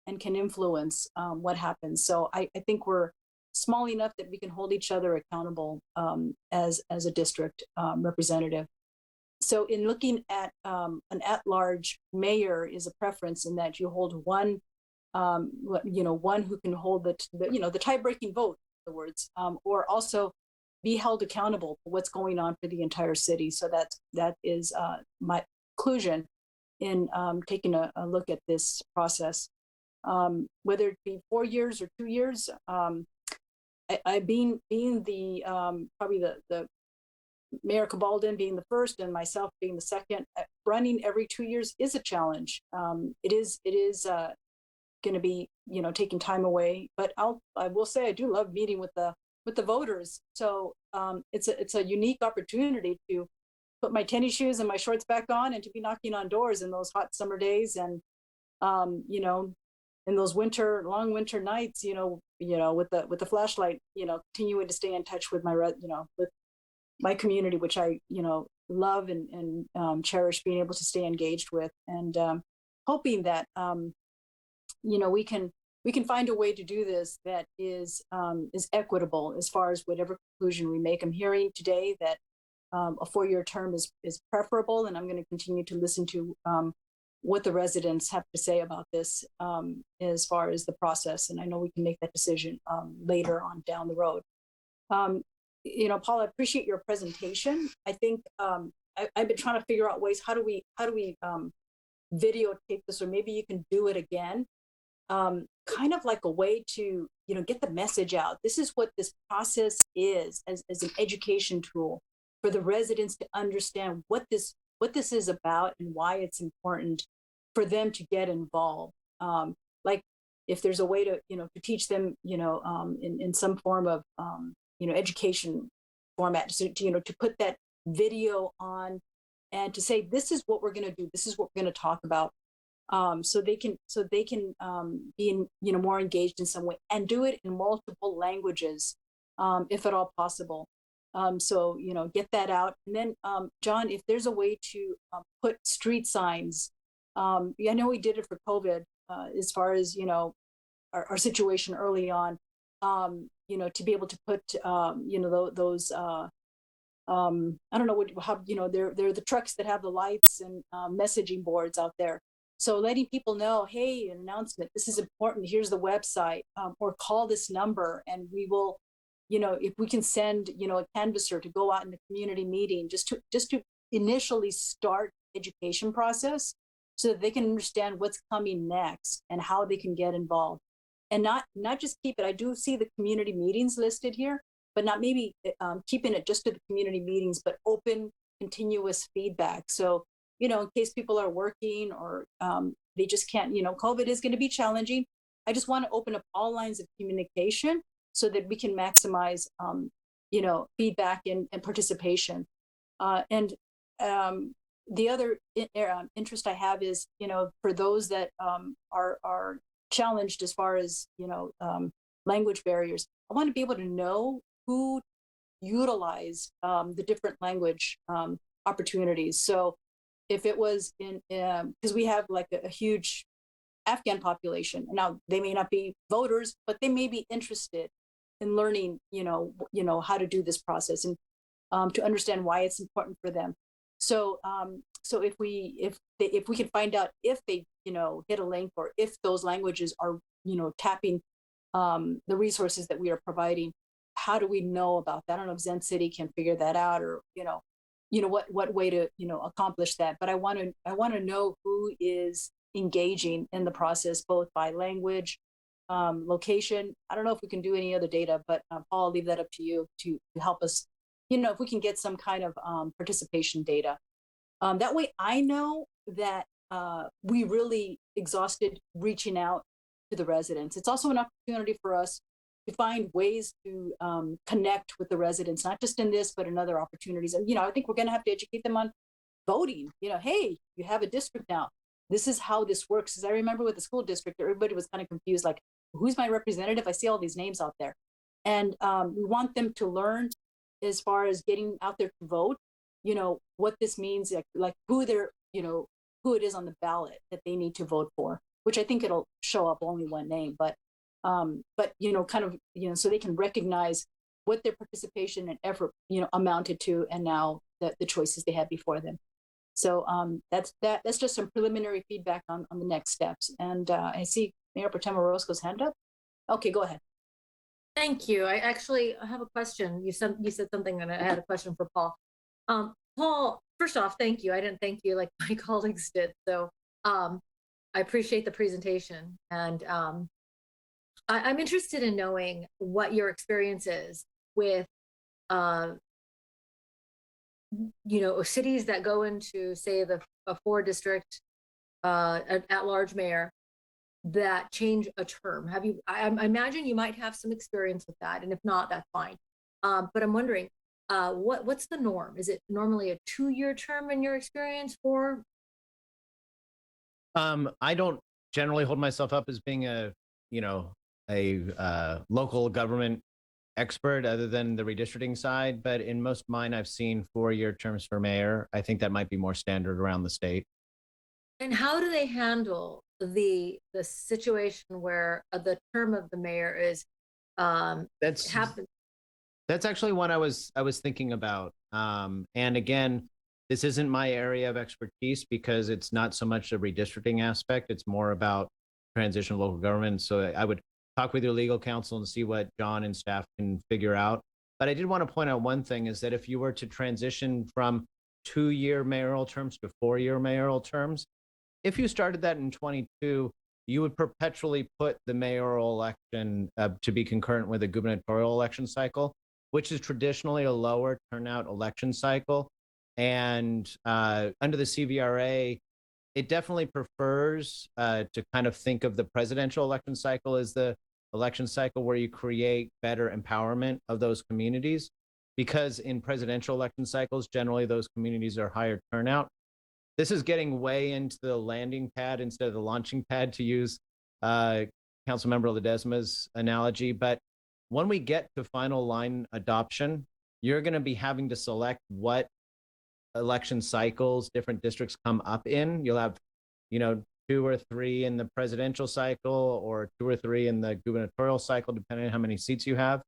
and can influence what happens. So I think we're small enough that we can hold each other accountable as a district representative. So in looking at an at-large mayor is a preference in that you hold one who can hold the tie-breaking vote, in other words, or also be held accountable for what's going on for the entire city. So that is my conclusion in taking a look at this process. Whether it be 4 years or 2 years, I being the probably the Mayor Cabaldon being the first and myself being the second, running every 2 years is a challenge. It is going to be, taking time away, but I will say I do love meeting with the voters. So it's a unique opportunity to put my tennis shoes and my shorts back on and to be knocking on doors in those hot summer days, and in those long winter nights, with the flashlight, continuing to stay in touch with with my community, which I love and cherish being able to stay engaged with, and hoping that we can find a way to do this that is equitable as far as whatever conclusion we make. I'm hearing today that a 4-year term is preferable, and I'm going to continue to listen to what the residents have to say about this as far as the process. And I know we can make that decision later on down the road. Paul, I appreciate your presentation. I think I've been trying to figure out ways, how do we videotape this, or maybe you can do it again, kind of like a way to get the message out. This is what this process is, as an education tool for the residents to understand what this is about and why it's important for them to get involved. Like if there's a way to to teach them in some form of education format, to put that video on and to say, this is what we're going to do, this is what we're going to talk about, so they can be more engaged in some way, and do it in multiple languages, if at all possible. So get that out. And then John, if there's a way to put street signs, I know we did it for COVID, as far as our situation early on, to be able to put those I don't know how they're the trucks that have the lights and messaging boards out there. So letting people know, hey, an announcement, this is important, here's the website, or call this number, and we will, if we can send, a canvasser to go out in the community meeting, just to initially start education process, so that they can understand what's coming next and how they can get involved, and not just keep it. I do see the community meetings listed here, but not maybe keeping it just to the community meetings, but open, continuous feedback. So, in case people are working or they just can't, COVID is going to be challenging. I just want to open up all lines of communication so that we can maximize, feedback and participation. And the other interest I have is, for those that are challenged as far as, language barriers, I want to be able to know who utilized the different language opportunities. So if it was in, because we have like a huge Afghan population, and now they may not be voters, but they may be interested in learning, how to do this process, and to understand why it's important for them. So, so if we can find out if they, hit a link, or if those languages are, tapping the resources that we are providing, how do we know about that? I don't know if Zen City can figure that out, or, what way to, accomplish that. But I want to know who is engaging in the process, both by language, location. I don't know if we can do any other data, but Paul, I'll leave that up to you to help us, if we can get some kind of participation data. That way I know that we really exhausted reaching out to the residents. It's also an opportunity for us to find ways to connect with the residents, not just in this, but in other opportunities. And, I think we're going to have to educate them on voting. Hey, you have a district now. This is how this works. Because I remember with the school district, everybody was kind of confused, like, who's my representative? I see all these names out there. And we want them to learn, as far as getting out there to vote, what this means, like who they're, who it is on the ballot that they need to vote for, which I think it'll show up only one name, but kind of, so they can recognize what their participation and effort, amounted to, and now the choices they had before them. So that's just some preliminary feedback on the next steps. And I see Mayor Pro Tem Orozco's hand up. Okay, go ahead. Thank you. I actually have a question. You said something, and I had a question for Paul. Paul, first off, thank you. I didn't thank you like my colleagues did. So I appreciate the presentation. And I'm interested in knowing what your experience is with cities that go into, say, a 4-district at-large mayor that change a term? Have you? I imagine you might have some experience with that, and if not, that's fine. But I'm wondering, what's the norm? Is it normally a 2-year term in your experience for? I don't generally hold myself up as being a local government expert other than the redistricting side, but in most of mine, I've seen 4-year terms for mayor. I think that might be more standard around the state. And how do they handle the situation where the term of the mayor is That's happen? That's actually one I was thinking about. And again, this isn't my area of expertise because it's not so much a redistricting aspect. It's more about transition of local government. So I would talk with your legal counsel and see what John and staff can figure out. But I did want to point out one thing is that if you were to transition from 2-year mayoral terms to 4-year mayoral terms, if you started that in 22, you would perpetually put the mayoral election to be concurrent with a gubernatorial election cycle, which is traditionally a lower turnout election cycle. And under the CVRA, it definitely prefers to kind of think of the presidential election cycle as the election cycle where you create better empowerment of those communities. Because in presidential election cycles, generally those communities are higher turnout. This is getting way into the landing pad instead of the launching pad, to use Councilmember Ledesma's analogy. But when we get to final line adoption, you're going to be having to select what election cycles different districts come up in. You'll have, 2 or 3 in the presidential cycle or 2 or 3 in the gubernatorial cycle, depending on how many seats you have.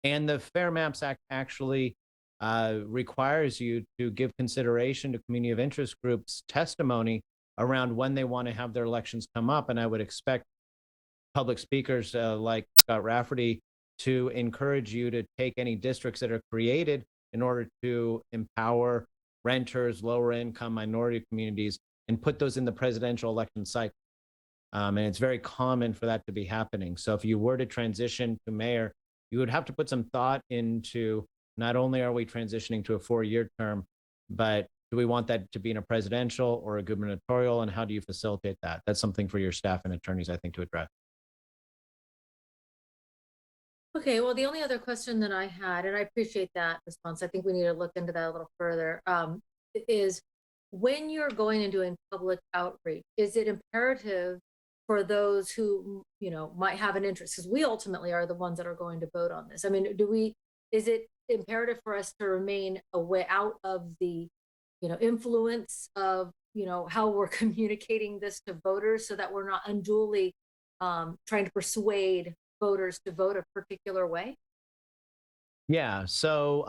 And the Fair Maps Act actually requires you to give consideration to community of interest groups' testimony around when they want to have their elections come up. And I would expect public speakers like Scott Rafferty to encourage you to take any districts that are created in order to empower renters, lower income minority communities, and put those in the presidential election cycle. And it's very common for that to be happening. So if you were to transition to mayor, you would have to put some thought into not only are we transitioning to a 4-year term, but do we want that to be in a presidential or a gubernatorial, and how do you facilitate that? That's something for your staff and attorneys, I think, to address. Okay, well, the only other question that I had, and I appreciate that response, I think we need to look into that a little further, is when you're going and doing public outreach, is it imperative for those who, might have an interest? Because we ultimately are the ones that are going to vote on this. I mean, is it imperative for us to remain away out of the, influence of, how we're communicating this to voters so that we're not unduly trying to persuade voters to vote a particular way? Yeah, so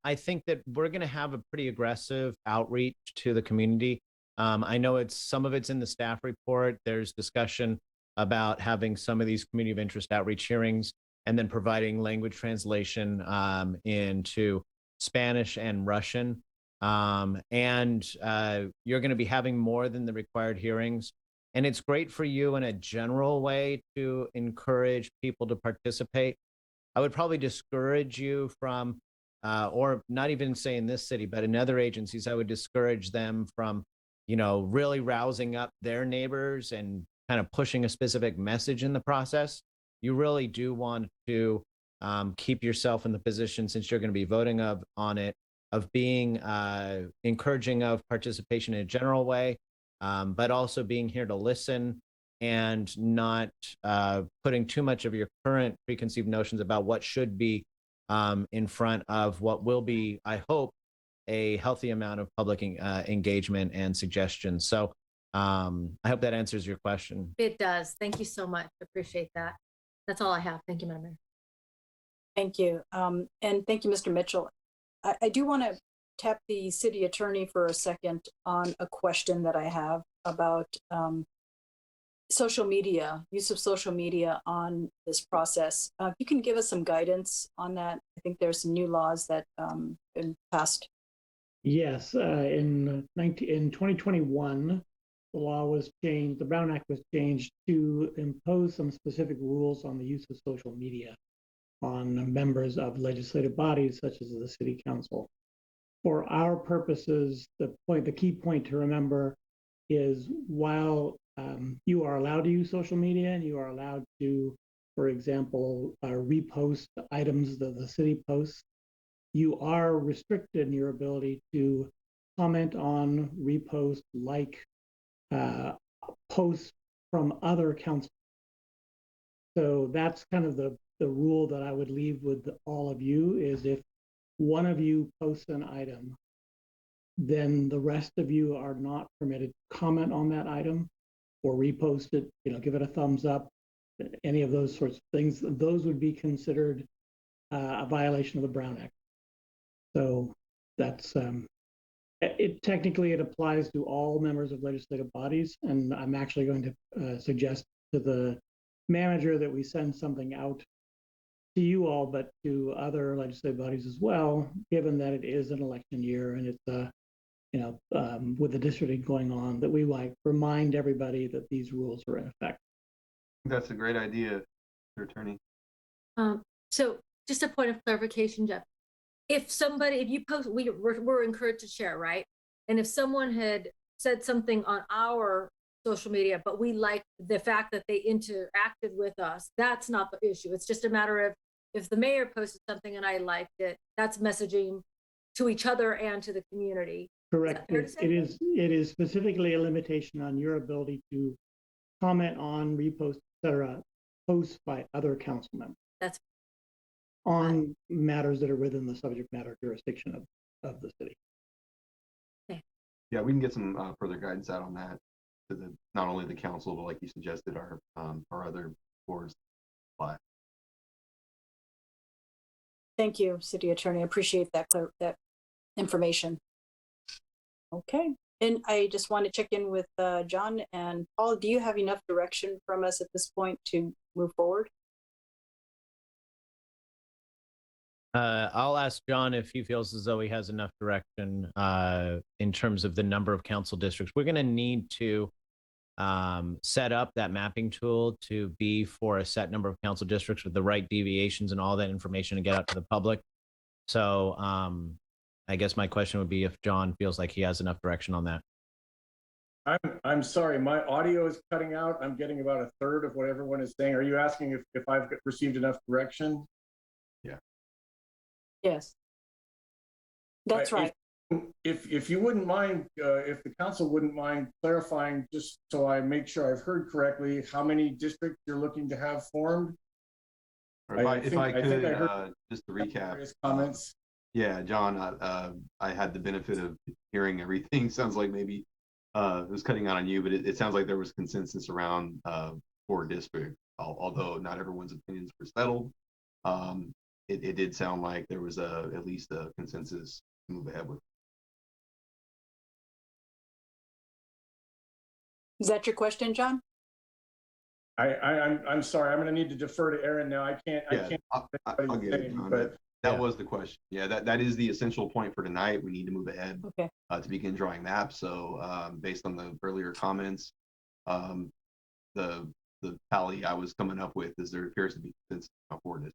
I think that we're going to have a pretty aggressive outreach to the community. I know some of it's in the staff report. There's discussion about having some of these community of interest outreach hearings and then providing language translation into Spanish and Russian. And you're going to be having more than the required hearings. And it's great for you in a general way to encourage people to participate. I would probably discourage you from, or not even say in this city, but in other agencies, I would discourage them from, really rousing up their neighbors and kind of pushing a specific message in the process. You really do want to keep yourself in the position, since you're going to be voting on it, of being encouraging of participation in a general way, but also being here to listen and not putting too much of your current preconceived notions about what should be in front of what will be, I hope, a healthy amount of public engagement and suggestions. So I hope that answers your question. It does. Thank you so much. Appreciate that. That's all I have. Thank you, Madam Mayor. Thank you. And thank you, Mr. Mitchell. I do want to tap the city attorney for a second on a question that I have about social media, use of social media on this process. You can give us some guidance on that. I think there's some new laws that been passed. Yes, in 2021, the law was changed, the Brown Act was changed to impose some specific rules on the use of social media on members of legislative bodies such as the city council. For our purposes, the key point to remember is while you are allowed to use social media and you are allowed to, for example, repost items that the city posts, you are restricted in your ability to comment on, repost, like posts from other council. So that's kind of the rule that I would leave with all of you is if one of you posts an item, then the rest of you are not permitted to comment on that item or repost it, give it a thumbs up, any of those sorts of things. Those would be considered a violation of the Brown Act. So that's, technically it applies to all members of legislative bodies. And I'm actually going to suggest to the manager that we send something out to you all, but to other legislative bodies as well, given that it is an election year and it's with the districting going on, that we like remind everybody that these rules are in effect. That's a great idea, Mr. Attorney. So just a point of clarification, Jeff. If you post, we're encouraged to share, right? And if someone had said something on our social media, but we like the fact that they interacted with us, that's not the issue. It's just a matter of if the mayor posted something and I liked it, that's messaging to each other and to the community. Correct. It is specifically a limitation on your ability to comment on, repost, etc., posts by other council members. That's on matters that are within the subject matter jurisdiction of the city. Okay. Yeah, we can get some further guidance out on that to not only the council, but like you suggested, our other boards. Thank you, City Attorney. I appreciate that information. Okay. And I just want to check in with John and Paul. Do you have enough direction from us at this point to move forward? I'll ask John if he feels as though he has enough direction in terms of the number of council districts. We're going to need to set up that mapping tool to be for a set number of council districts with the right deviations and all that information to get out to the public. So I guess my question would be if John feels like he has enough direction on that. I'm sorry, my audio is cutting out. I'm getting about a third of what everyone is saying. Are you asking if I've received enough direction? Yeah. Yes. That's right. If you wouldn't mind, if the council wouldn't mind clarifying, just so I make sure I've heard correctly, how many districts you're looking to have formed? If I could, just to recap. Comments. Yeah, John, I had the benefit of hearing everything. Sounds like maybe it was cutting out on you, but it sounds like there was consensus around 4 districts, although not everyone's opinions were settled. It did sound like there was at least a consensus to move ahead with. Is that your question, John? I'm sorry. I'm going to need to defer to Aaron now. I can't. I'll get it, John. But that was the question. Yeah, that is the essential point for tonight. We need to move ahead to begin drawing maps. So based on the earlier comments, the tally I was coming up with is there appears to be consensus for this.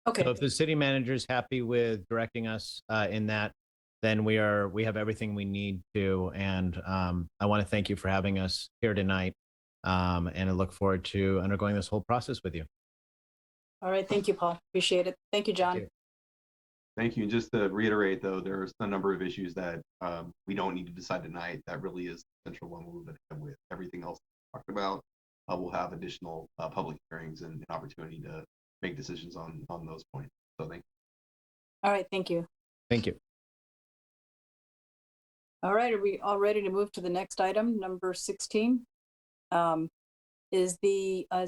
Okay. So if the city manager is happy with directing us in that, then we have everything we need to. And I want to thank you for having us here tonight. And I look forward to undergoing this whole process with you. All right. Thank you, Paul. Appreciate it. Thank you, John. Thank you. And just to reiterate, though, there's a number of issues that we don't need to decide tonight. That really is the central one we'll move ahead with. Everything else we talked about, we'll have additional public hearings and an opportunity to make decisions on those points. So thank you. All right. Thank you. Thank you. All right. Are we all ready to move to the next item, number 16? Is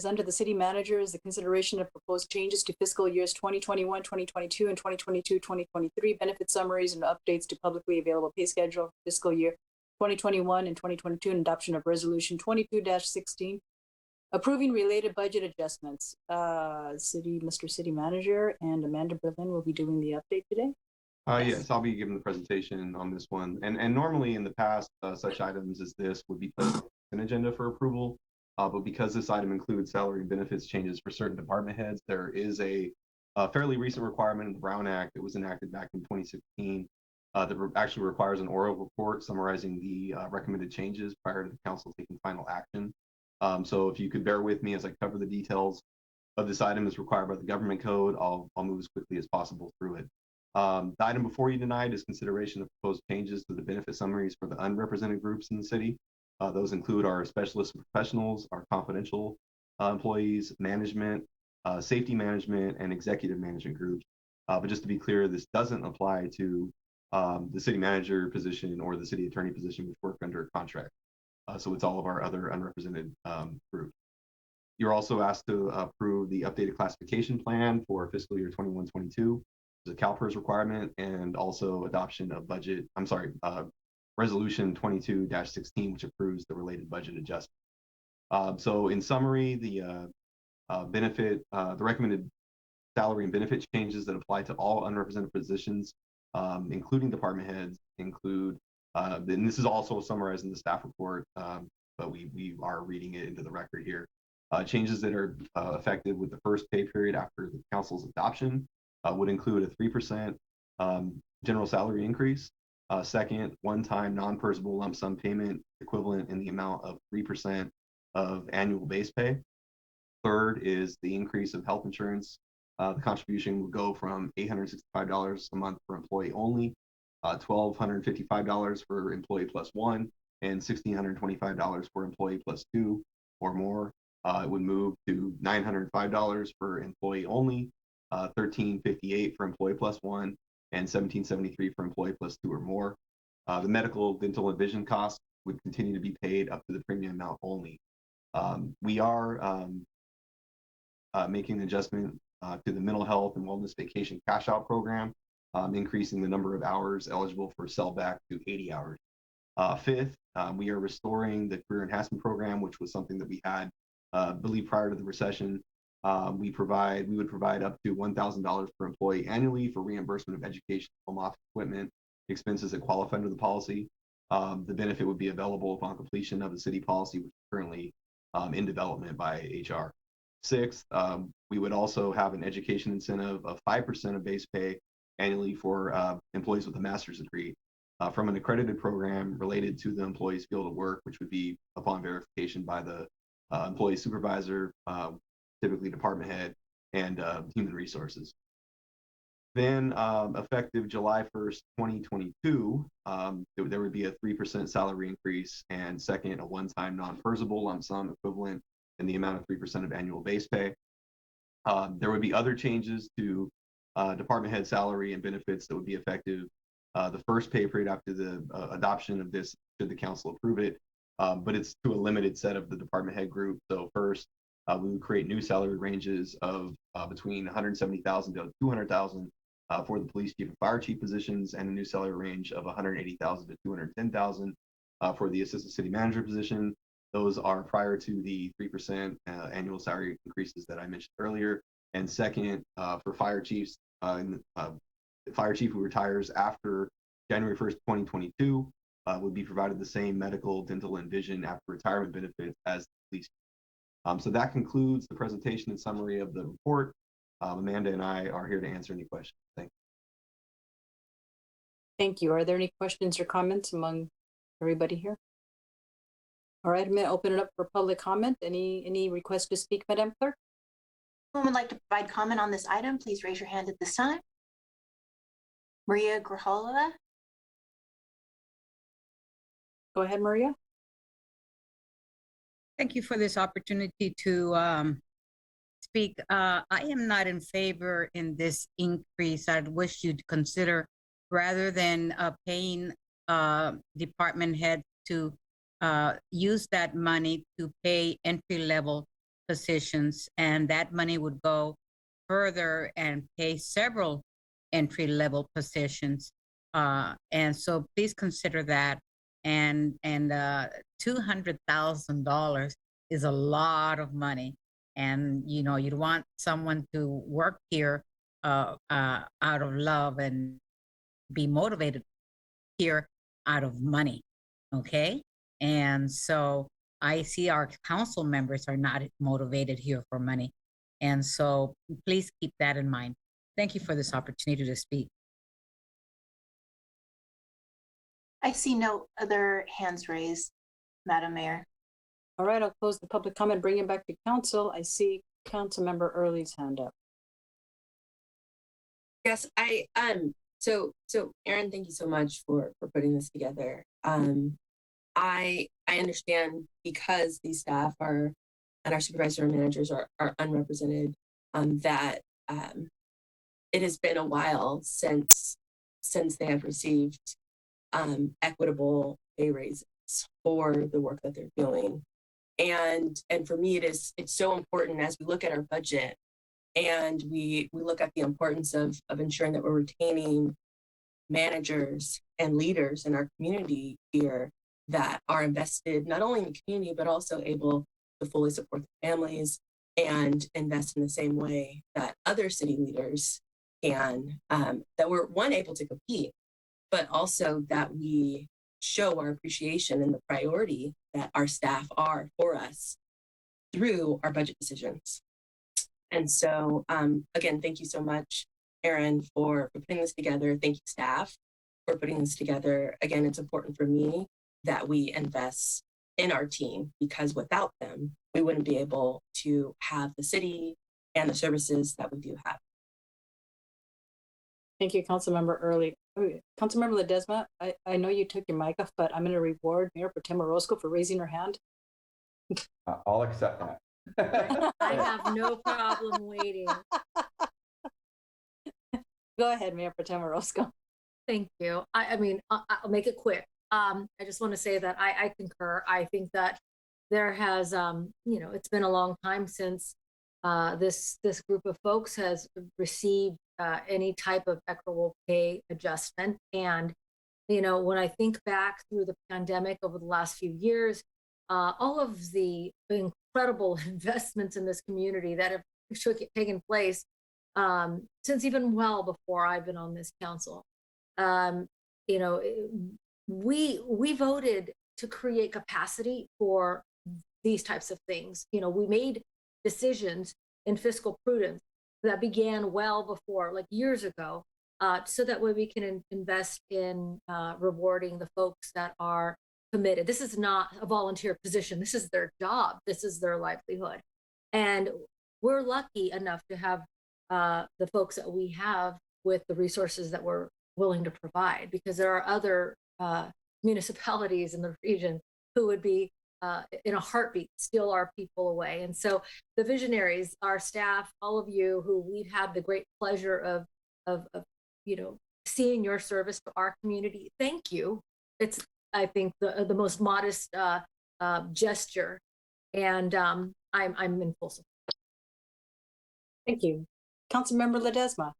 under the city manager is the consideration of proposed changes to fiscal years 2021, 2022, and 2022, 2023 benefit summaries and updates to publicly available pay schedule for fiscal year 2021 and 2022, and adoption of resolution 22-16, approving related budget adjustments. Mr. City Manager and Amanda Berlin will be doing the update today. Yes, I'll be giving the presentation on this one. And normally in the past, such items as this would be placed on an agenda for approval. But because this item includes salary and benefits changes for certain department heads, there is a a fairly recent requirement in the Brown Act that was enacted back in 2016 that actually requires an oral report summarizing the recommended changes prior to the council taking final action. So if you could bear with me as I cover the details of this item as required by the government code, I'll move as quickly as possible through it. The item before you tonight is consideration of proposed changes to the benefit summaries for the unrepresented groups in the city. Those include our specialists and professionals, our confidential employees, management, safety management, and executive management groups. But just to be clear, this doesn't apply to the city manager position or the city attorney position, which work under contract. So it's all of our other unrepresented groups. You're also asked to approve the updated classification plan for fiscal year 21-22. There's a CalPERS requirement and also adoption of resolution 22-16, which approves the related budget adjustment. So in summary, the recommended salary and benefit changes that apply to all unrepresented positions, including department heads, include, and this is also summarized in the staff report, but we are reading it into the record here. Changes that are effective with the first pay period after the council's adoption would include a 3% general salary increase. Second, one-time non-personable lump sum payment equivalent in the amount of 3% of annual base pay. Third is the increase of health insurance. The contribution would go from $865 a month for employee only, $1,255 for employee plus one, and $1,625 for employee plus two or more. It would move to $905 for employee only, $1,358 for employee plus one, and $1,773 for employee plus two or more. The medical, dental, and vision costs would continue to be paid up to the premium amount only. We are making an adjustment to the mental health and wellness vacation cash out program, increasing the number of hours eligible for sellback to 80 hours. Fifth, we are restoring the career enhancement program, which was something that we had, believe prior to the recession. We would provide up to $1,000 per employee annually for reimbursement of education, home office equipment, expenses that qualify under the policy. The benefit would be available upon completion of the city policy, which is currently in development by HR. Sixth, we would also have an education incentive of 5% of base pay annually for employees with a master's degree from an accredited program related to the employee's field of work, which would be upon verification by the employee supervisor, typically department head, and human resources. Then effective July 1st, 2022, there would be a 3% salary increase, and second, a one-time non-personable lump sum equivalent in the amount of 3% of annual base pay. There would be other changes to department head salary and benefits that would be effective the first pay period after the adoption of this, should the council approve it, but it's to a limited set of the department head group. So first, we would create new salary ranges of between $170,000 to $200,000 for the police chief and fire chief positions, and a new salary range of $180,000 to $210,000 for the assistant city manager position. Those are prior to the 3% annual salary increases that I mentioned earlier. And second, for fire chiefs, the fire chief who retires after January 1st, 2022 would be provided the same medical, dental, and vision after retirement benefits as the police. So that concludes the presentation and summary of the report. Amanda and I are here to answer any questions. Thank you. Thank you. Are there any questions or comments among everybody here? All right, I'm going to open it up for public comment. Any requests to speak, Madam Clerk? Who would like to provide comment on this item, please raise your hand at this time. Maria Grijalva. Go ahead, Maria. Thank you for this opportunity to speak. I am not in favor in this increase. I'd wish you'd consider, rather than paying department heads to use that money to pay entry-level positions, and that money would go further and pay several entry-level positions. And so please consider that. And $200,000 is a lot of money. And, you know, you'd want someone to work here out of love and be motivated here out of money, okay? And so I see our council members are not motivated here for money. And so please keep that in mind. Thank you for this opportunity to speak. I see no other hands raised, Madam Mayor. All right, I'll close the public comment, bring it back to council. I see Councilmember Early's hand up. Yes, so Aaron, thank you so much for putting this together. I understand because these staff are and our supervisor and managers are unrepresented, that it has been a while since they have received equitable pay raises for the work that they're doing. And for me, it's so important as we look at our budget and we look at the importance of ensuring that we're retaining managers and leaders in our community here that are invested not only in the community, but also able to fully support their families and invest in the same way that other city leaders can, that we're able to compete, but also that we show our appreciation and the priority that our staff are for us through our budget decisions. And so, again, thank you so much, Aaron, for putting this together. Thank you, staff, for putting this together. Again, it's important for me that we invest in our team because without them, we wouldn't be able to have the city and the services that we do have. Thank you, Councilmember Early. Councilmember Ledesma, I know you took your mic off, but I'm going to reward Mayor Pro Tem Orozco for raising her hand. I'll accept that. I have no problem waiting. Go ahead, Mayor Pro Tem Orozco. Thank you. I mean, I'll make it quick. I just want to say that I concur. I think that there has, it's been a long time since this group of folks has received any type of equitable pay adjustment. And, when I think back through the pandemic over the last few years, all of the incredible investments in this community that have taken place since even well before I've been on this council. We voted to create capacity for these types of things. We made decisions in fiscal prudence that began well before, like years ago, so that way we can invest in rewarding the folks that are committed. This is not a volunteer position. This is their job. This is their livelihood. And we're lucky enough to have the folks that we have with the resources that we're willing to provide, because there are other municipalities in the region who would be in a heartbeat steal our people away. And so the visionaries, our staff, all of you who we've had the great pleasure of seeing your service to our community, thank you. It's, I think, the most modest gesture, and I'm in full support. Thank you. Councilmember Ledesma.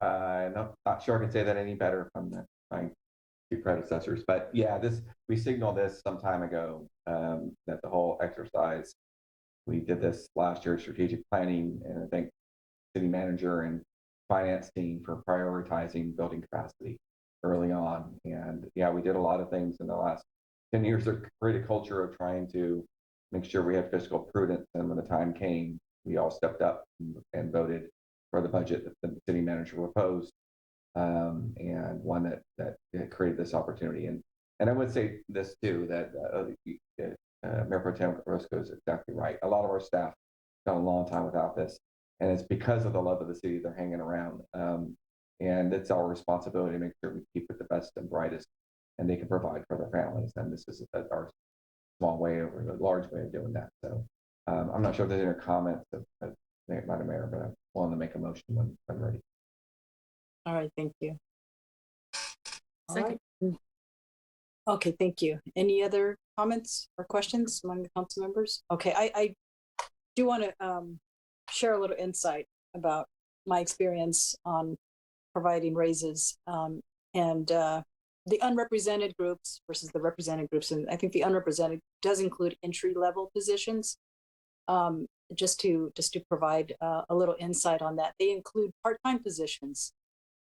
Not sure I can say that any better from my two predecessors, but yeah, we signaled this some time ago, that the whole exercise, we did this last year, strategic planning, and I think city manager and finance team for prioritizing building capacity early on. And yeah, we did a lot of things in the last 10 years to create a culture of trying to make sure we had fiscal prudence. And when the time came, we all stepped up and voted for the budget that the city manager proposed, and one that created this opportunity. And I would say this too, that Mayor Pro Tem Orozco is exactly right. A lot of our staff have gone a long time without this, and it's because of the love of the city they're hanging around. And it's our responsibility to make sure we keep it the best and brightest, and they can provide for their families. And this is our small way or a large way of doing that. So I'm not sure if there's any comments of Madam Mayor, but I'm willing to make a motion when I'm ready. All right, thank you. Second. All right. Okay, thank you. Any other comments or questions among the council members? Okay, I do want to share a little insight about my experience on providing raises, and the unrepresented groups versus the represented groups. And I think the unrepresented does include entry-level positions. Just to provide a little insight on that, they include part-time positions.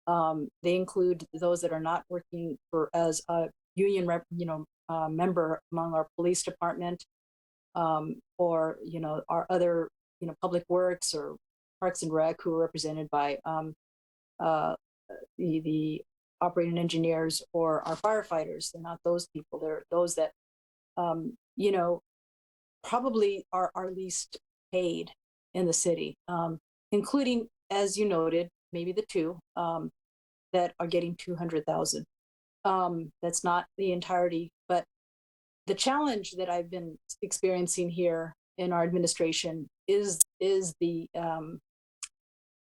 They include those that are not working as a union member among our police department, or our other public works or Parks and Rec, who are represented by the operating engineers or our firefighters. They're not those people. They're those that, you know, probably are least paid in the city, including, as you noted, maybe the two that are getting 200,000. That's not the entirety, but the challenge that I've been experiencing here in our administration is the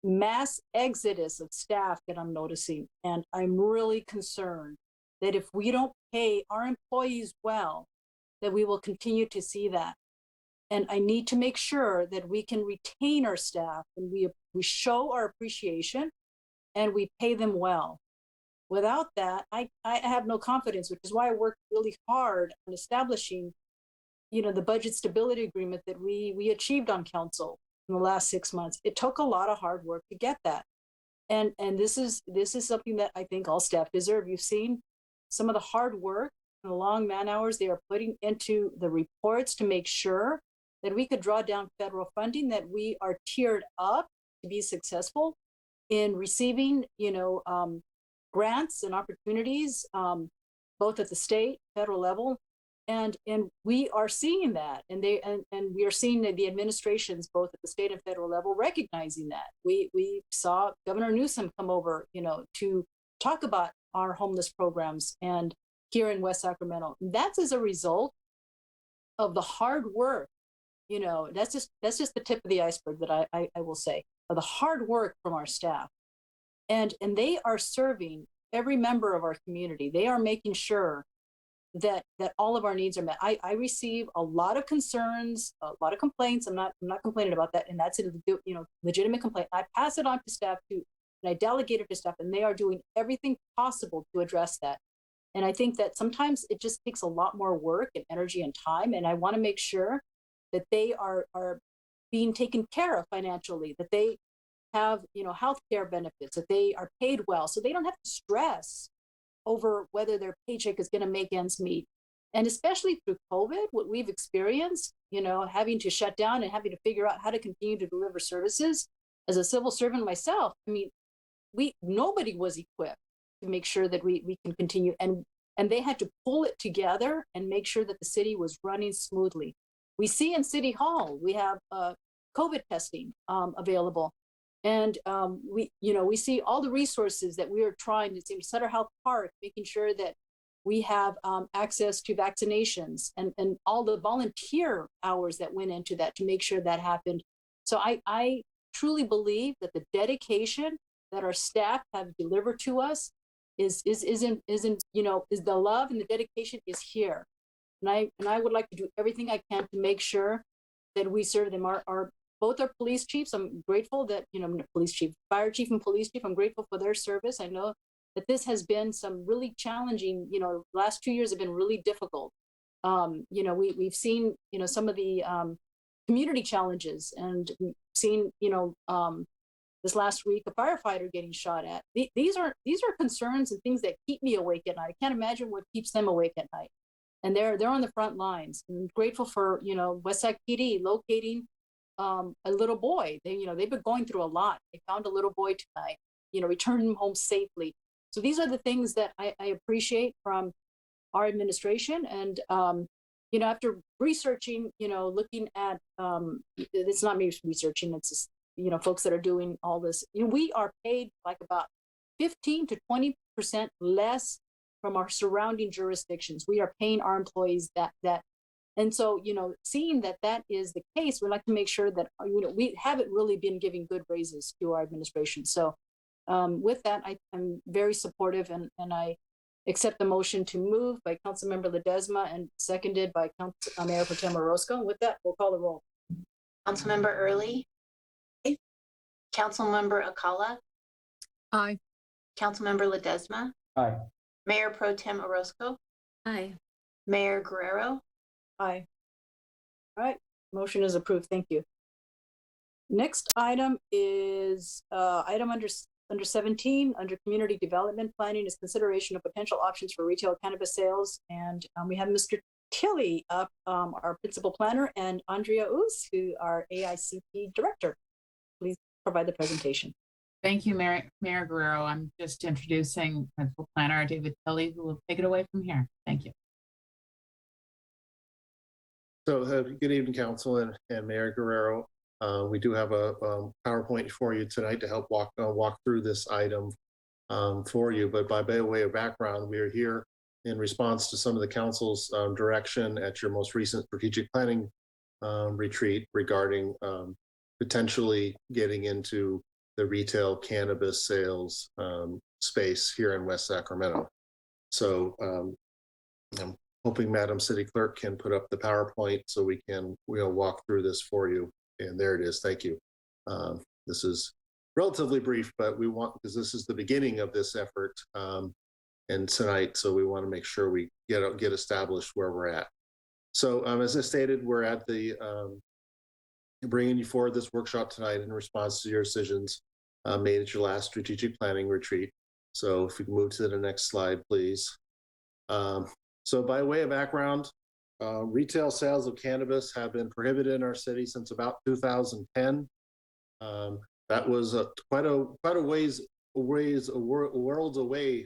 mass exodus of staff that I'm noticing. And I'm really concerned that if we don't pay our employees well, that we will continue to see that. And I need to make sure that we can retain our staff and we show our appreciation and we pay them well. Without that, I have no confidence, which is why I worked really hard on establishing, you know, the budget stability agreement that we achieved on council in the last 6 months. It took a lot of hard work to get that. And this is something that I think all staff deserve. You've seen some of the hard work and the long man hours they are putting into the reports to make sure that we could draw down federal funding, that we are tiered up to be successful in receiving, you know, grants and opportunities, both at the state, federal level, and we are seeing that, and we are seeing the administrations, both at the state and federal level, recognizing that. We saw Governor Newsom come over, you know, to talk about our homeless programs and here in West Sacramento. That's as a result of the hard work. You know, that's just the tip of the iceberg that I will say, of the hard work from our staff. And they are serving every member of our community. They are making sure that all of our needs are met. I receive a lot of concerns, a lot of complaints. I'm not complaining about that, and that's a legitimate complaint. I pass it on to staff too, and I delegate it to staff, and they are doing everything possible to address that. And I think that sometimes it just takes a lot more work and energy and time. And I want to make sure that they are being taken care of financially, that they have, you know, health care benefits, that they are paid well, so they don't have to stress over whether their paycheck is going to make ends meet. And especially through COVID, what we've experienced, you know, having to shut down and having to figure out how to continue to deliver services. As a civil servant myself, I mean, nobody was equipped to make sure that we can continue, and they had to pull it together and make sure that the city was running smoothly. We see in City Hall, we have COVID testing available. And we see all the resources that we are trying to see, Sutter Health Park, making sure that we have access to vaccinations and all the volunteer hours that went into that to make sure that happened. So I truly believe that the dedication that our staff have delivered to us is the love and the dedication is here. And I would like to do everything I can to make sure that we serve them. Both our police chiefs, I'm grateful that, police chief, fire chief and police chief, I'm grateful for their service. I know that this has been some really challenging, last 2 years have been really difficult. We've seen, some of the community challenges, and we've seen, this last week, a firefighter getting shot at. These are concerns and things that keep me awake at night. I can't imagine what keeps them awake at night. And they're on the front lines. I'm grateful for, West Sac PD locating a little boy. They've been going through a lot. They found a little boy tonight, returned him home safely. So these are the things that I appreciate from our administration. And, after researching, looking at, it's not me researching, it's just, folks that are doing all this, we are paid like about 15 to 20% less from our surrounding jurisdictions. We are paying our employees that. And so, seeing that is the case, we'd like to make sure that, we haven't really been giving good raises to our administration. So with that, I'm very supportive, and I accept the motion to move by Councilmember Ledesma and seconded by Mayor Pro Tem Orozco. With that, we'll call the roll. Councilmember Early. Aye. Councilmember Akala. Aye. Councilmember Ledesma. Aye. Mayor Pro Tem Orozco. Aye. Mayor Guerrero. Aye. All right, motion is approved. Thank you. Next item is item under 17, under community development planning, is consideration of potential options for retail cannabis sales. And we have Mr. Tilley up, our principal planner, and Andrea Oos, who are AICP director. Please provide the presentation. Thank you, Mayor Guerrero. I'm just introducing Principal Planner David Tilley, who will take it away from here. Thank you. So good evening, Council and Mayor Guerrero. We do have a PowerPoint for you tonight to help walk through this item for you. But by way of background, we are here in response to some of the Council's direction at your most recent strategic planning retreat regarding potentially getting into the retail cannabis sales space here in West Sacramento. So I'm hoping Madam City Clerk can put up the PowerPoint so we'll walk through this for you. And there it is. Thank you. This is relatively brief, but because this is the beginning of this effort and tonight, so we want to make sure we get established where we're at. So as I stated, we're at the bringing you forward this workshop tonight in response to your decisions made at your last strategic planning retreat. So if we can move to the next slide, please. So by way of background, retail sales of cannabis have been prohibited in our city since about 2010. That was quite a worlds away,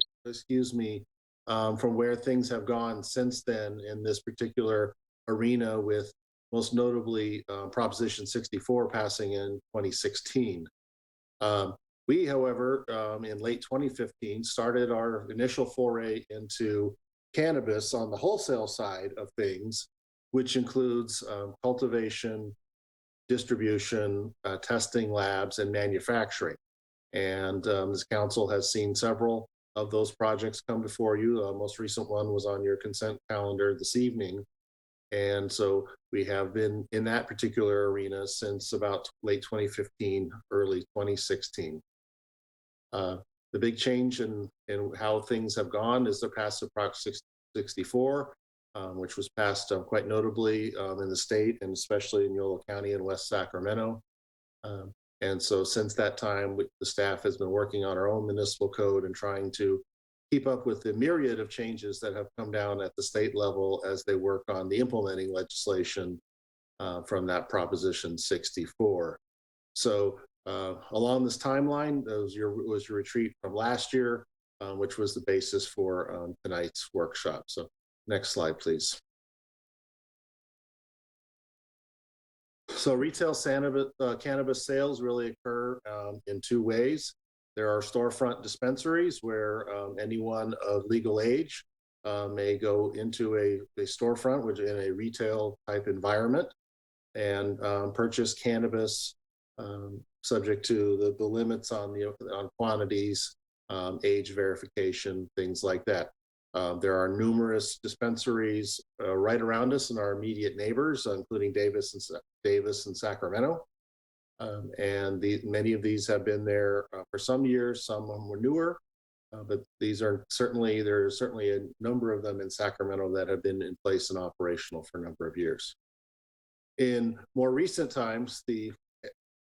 from where things have gone since then in this particular arena, with most notably Proposition 64 passing in 2016. We, however, in late 2015, started our initial foray into cannabis on the wholesale side of things, which includes cultivation, distribution, testing labs, and manufacturing. And this council has seen several of those projects come before you. The most recent one was on your consent calendar this evening. And so we have been in that particular arena since about late 2015, early 2016. The big change in how things have gone is the passage of Prop 64, which was passed quite notably in the state and especially in Yolo County and West Sacramento. And so since that time, the staff has been working on our own municipal code and trying to keep up with the myriad of changes that have come down at the state level as they work on the implementing legislation from that Proposition 64. So along this timeline, was your retreat from last year, which was the basis for tonight's workshop. So next slide, please. So retail cannabis sales really occur in two ways. There are storefront dispensaries where anyone of legal age may go into a storefront, which in a retail type environment, and purchase cannabis subject to the limits on quantities, age verification, things like that. There are numerous dispensaries right around us and our immediate neighbors, including Davis and Sacramento. And many of these have been there for some years. Some of them were newer, but there's certainly a number of them in Sacramento that have been in place and operational for a number of years. In more recent times,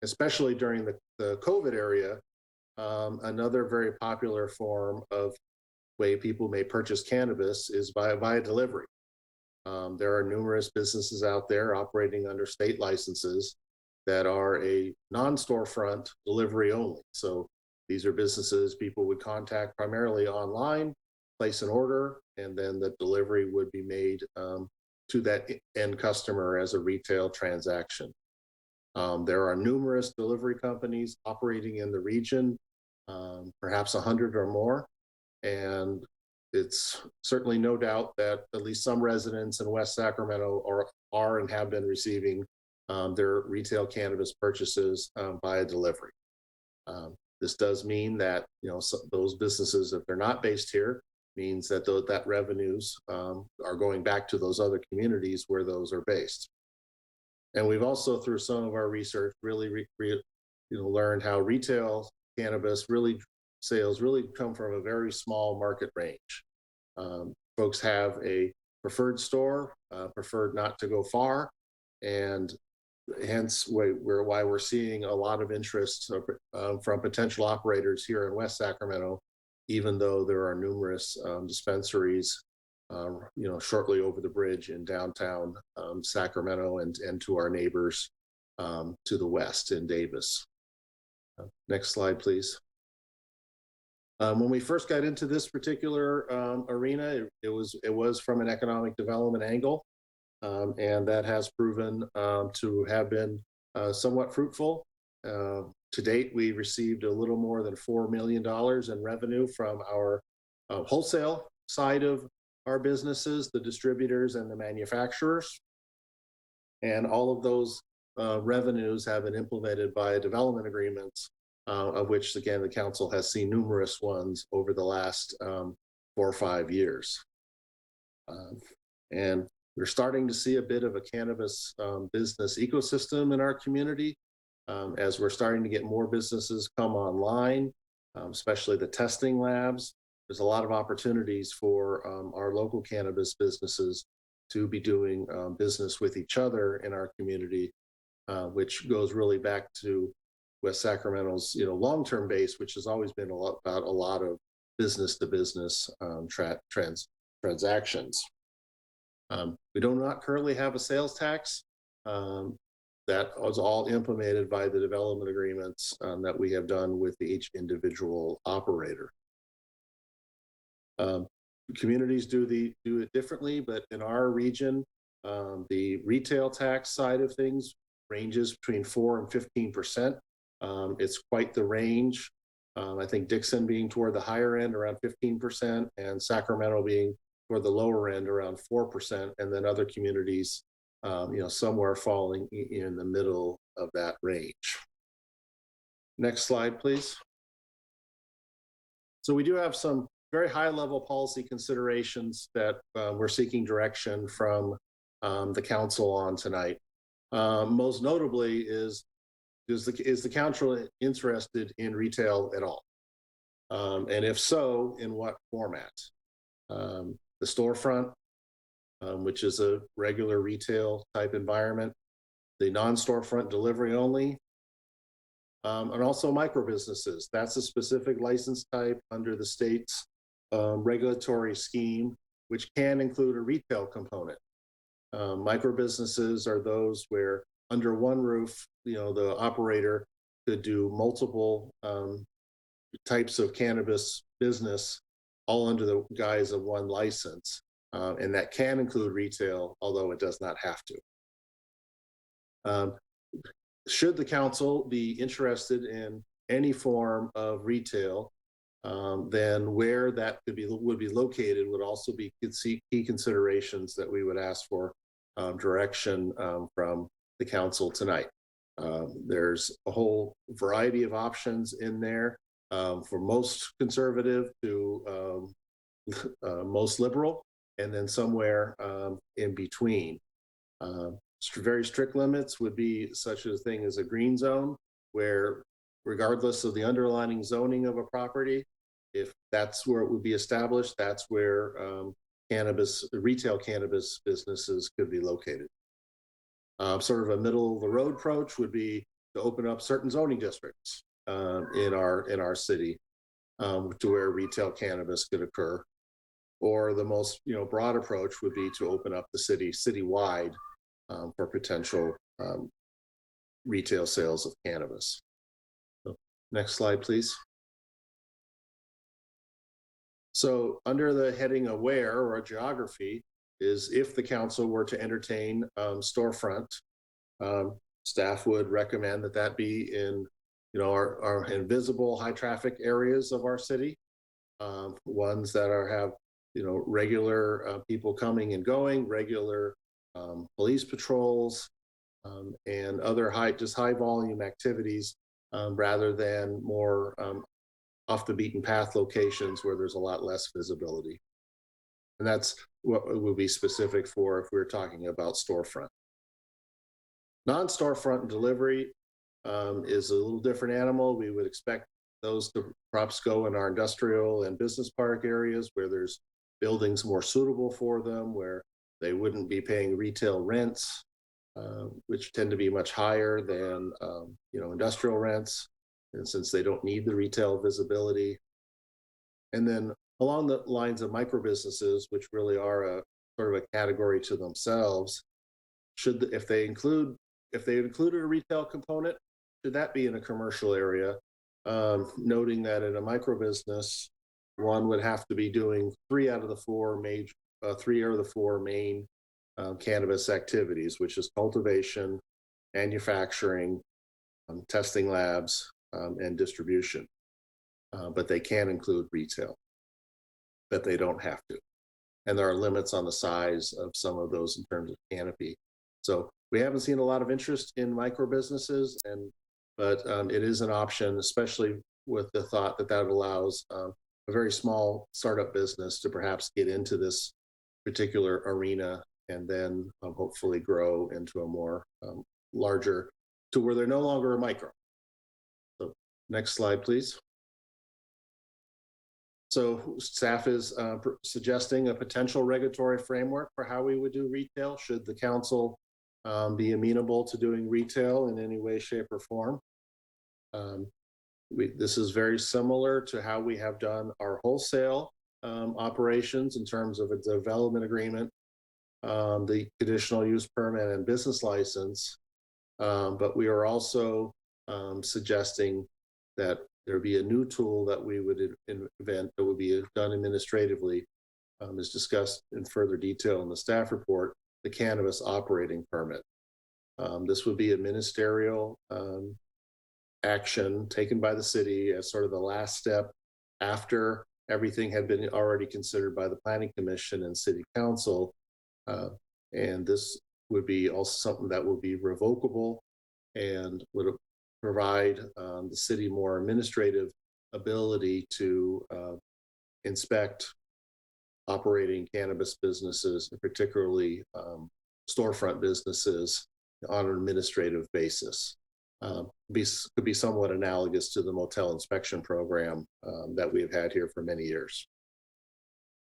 especially during the COVID area, another very popular form of way people may purchase cannabis is via delivery. There are numerous businesses out there operating under state licenses that are a non-storefront delivery only. So these are businesses people would contact primarily online, place an order, and then the delivery would be made to that end customer as a retail transaction. There are numerous delivery companies operating in the region, perhaps 100 or more. And it's certainly no doubt that at least some residents in West Sacramento are and have been receiving their retail cannabis purchases via delivery. This does mean that those businesses, if they're not based here, means that that revenues are going back to those other communities where those are based. And we've also, through some of our research, really learned how retail cannabis sales really come from a very small market range. Folks have a preferred store, preferred not to go far, and hence why we're seeing a lot of interest from potential operators here in West Sacramento, even though there are numerous dispensaries, shortly over the bridge in downtown Sacramento and to our neighbors to the west in Davis. Next slide, please. When we first got into this particular arena, it was from an economic development angle, and that has proven to have been somewhat fruitful. To date, we received a little more than $4 million in revenue from our wholesale side of our businesses, the distributors and the manufacturers. And all of those revenues have been implemented by development agreements, of which, again, the council has seen numerous ones over the last 4 or 5 years. And we're starting to see a bit of a cannabis business ecosystem in our community as we're starting to get more businesses come online, especially the testing labs. There's a lot of opportunities for our local cannabis businesses to be doing business with each other in our community, which goes really back to West Sacramento's long-term base, which has always been about a lot of business-to-business transactions. We do not currently have a sales tax. That was all implemented by the development agreements that we have done with each individual operator. Communities do it differently, but in our region, the retail tax side of things ranges between 4 and 15%. It's quite the range. I think Dixon being toward the higher end, around 15%, and Sacramento being toward the lower end, around 4%, and then other communities, somewhere falling in the middle of that range. Next slide, please. So we do have some very high-level policy considerations that we're seeking direction from the council on tonight. Most notably is the council interested in retail at all? And if so, in what format? The storefront, which is a regular retail type environment, the non-storefront delivery only, and also micro businesses. That's a specific license type under the state's regulatory scheme, which can include a retail component. Micro businesses are those where under one roof, the operator could do multiple types of cannabis business all under the guise of one license. And that can include retail, although it does not have to. Should the council be interested in any form of retail, then where that would be located would also be key considerations that we would ask for direction from the council tonight. There's a whole variety of options in there, from most conservative to most liberal, and then somewhere in between. Very strict limits would be such a thing as a green zone, where regardless of the underlying zoning of a property, if that's where it would be established, that's where retail cannabis businesses could be located. Sort of a middle of the road approach would be to open up certain zoning districts in our city to where retail cannabis could occur. Or the most broad approach would be to open up the citywide for potential retail sales of cannabis. So, next slide, please. So under the heading of where or geography is if the council were to entertain storefront, staff would recommend that be in our invisible high traffic areas of our city, ones that have regular people coming and going, regular police patrols, and other high volume activities, rather than more off the beaten path locations where there's a lot less visibility. And that's what it would be specific for if we were talking about storefront. Non-storefront delivery is a little different animal. We would expect those to perhaps go in our industrial and business park areas where there's buildings more suitable for them, where they wouldn't be paying retail rents, which tend to be much higher than industrial rents, and since they don't need the retail visibility. And then along the lines of micro businesses, which really are a sort of a category to themselves, if they included a retail component, should that be in a commercial area? Noting that in a micro business, one would have to be doing three out of the four main cannabis activities, which is cultivation, manufacturing, testing labs, and distribution. But they can include retail, but they don't have to. And there are limits on the size of some of those in terms of canopy. So we haven't seen a lot of interest in micro businesses, but it is an option, especially with the thought that that allows a very small startup business to perhaps get into this particular arena and then hopefully grow into a more larger, to where they're no longer a micro. So next slide, please. So staff is suggesting a potential regulatory framework for how we would do retail, should the council be amenable to doing retail in any way, shape, or form. This is very similar to how we have done our wholesale operations in terms of a development agreement, the conditional use permit and business license. But we are also suggesting that there be a new tool that we would invent that would be done administratively, as discussed in further detail in the staff report, the cannabis operating permit. This would be a ministerial action taken by the city as sort of the last step after everything had been already considered by the Planning Commission and City Council. And this would be also something that would be revocable and would provide the city more administrative ability to inspect operating cannabis businesses, particularly storefront businesses, on an administrative basis. Could be somewhat analogous to the motel inspection program that we've had here for many years.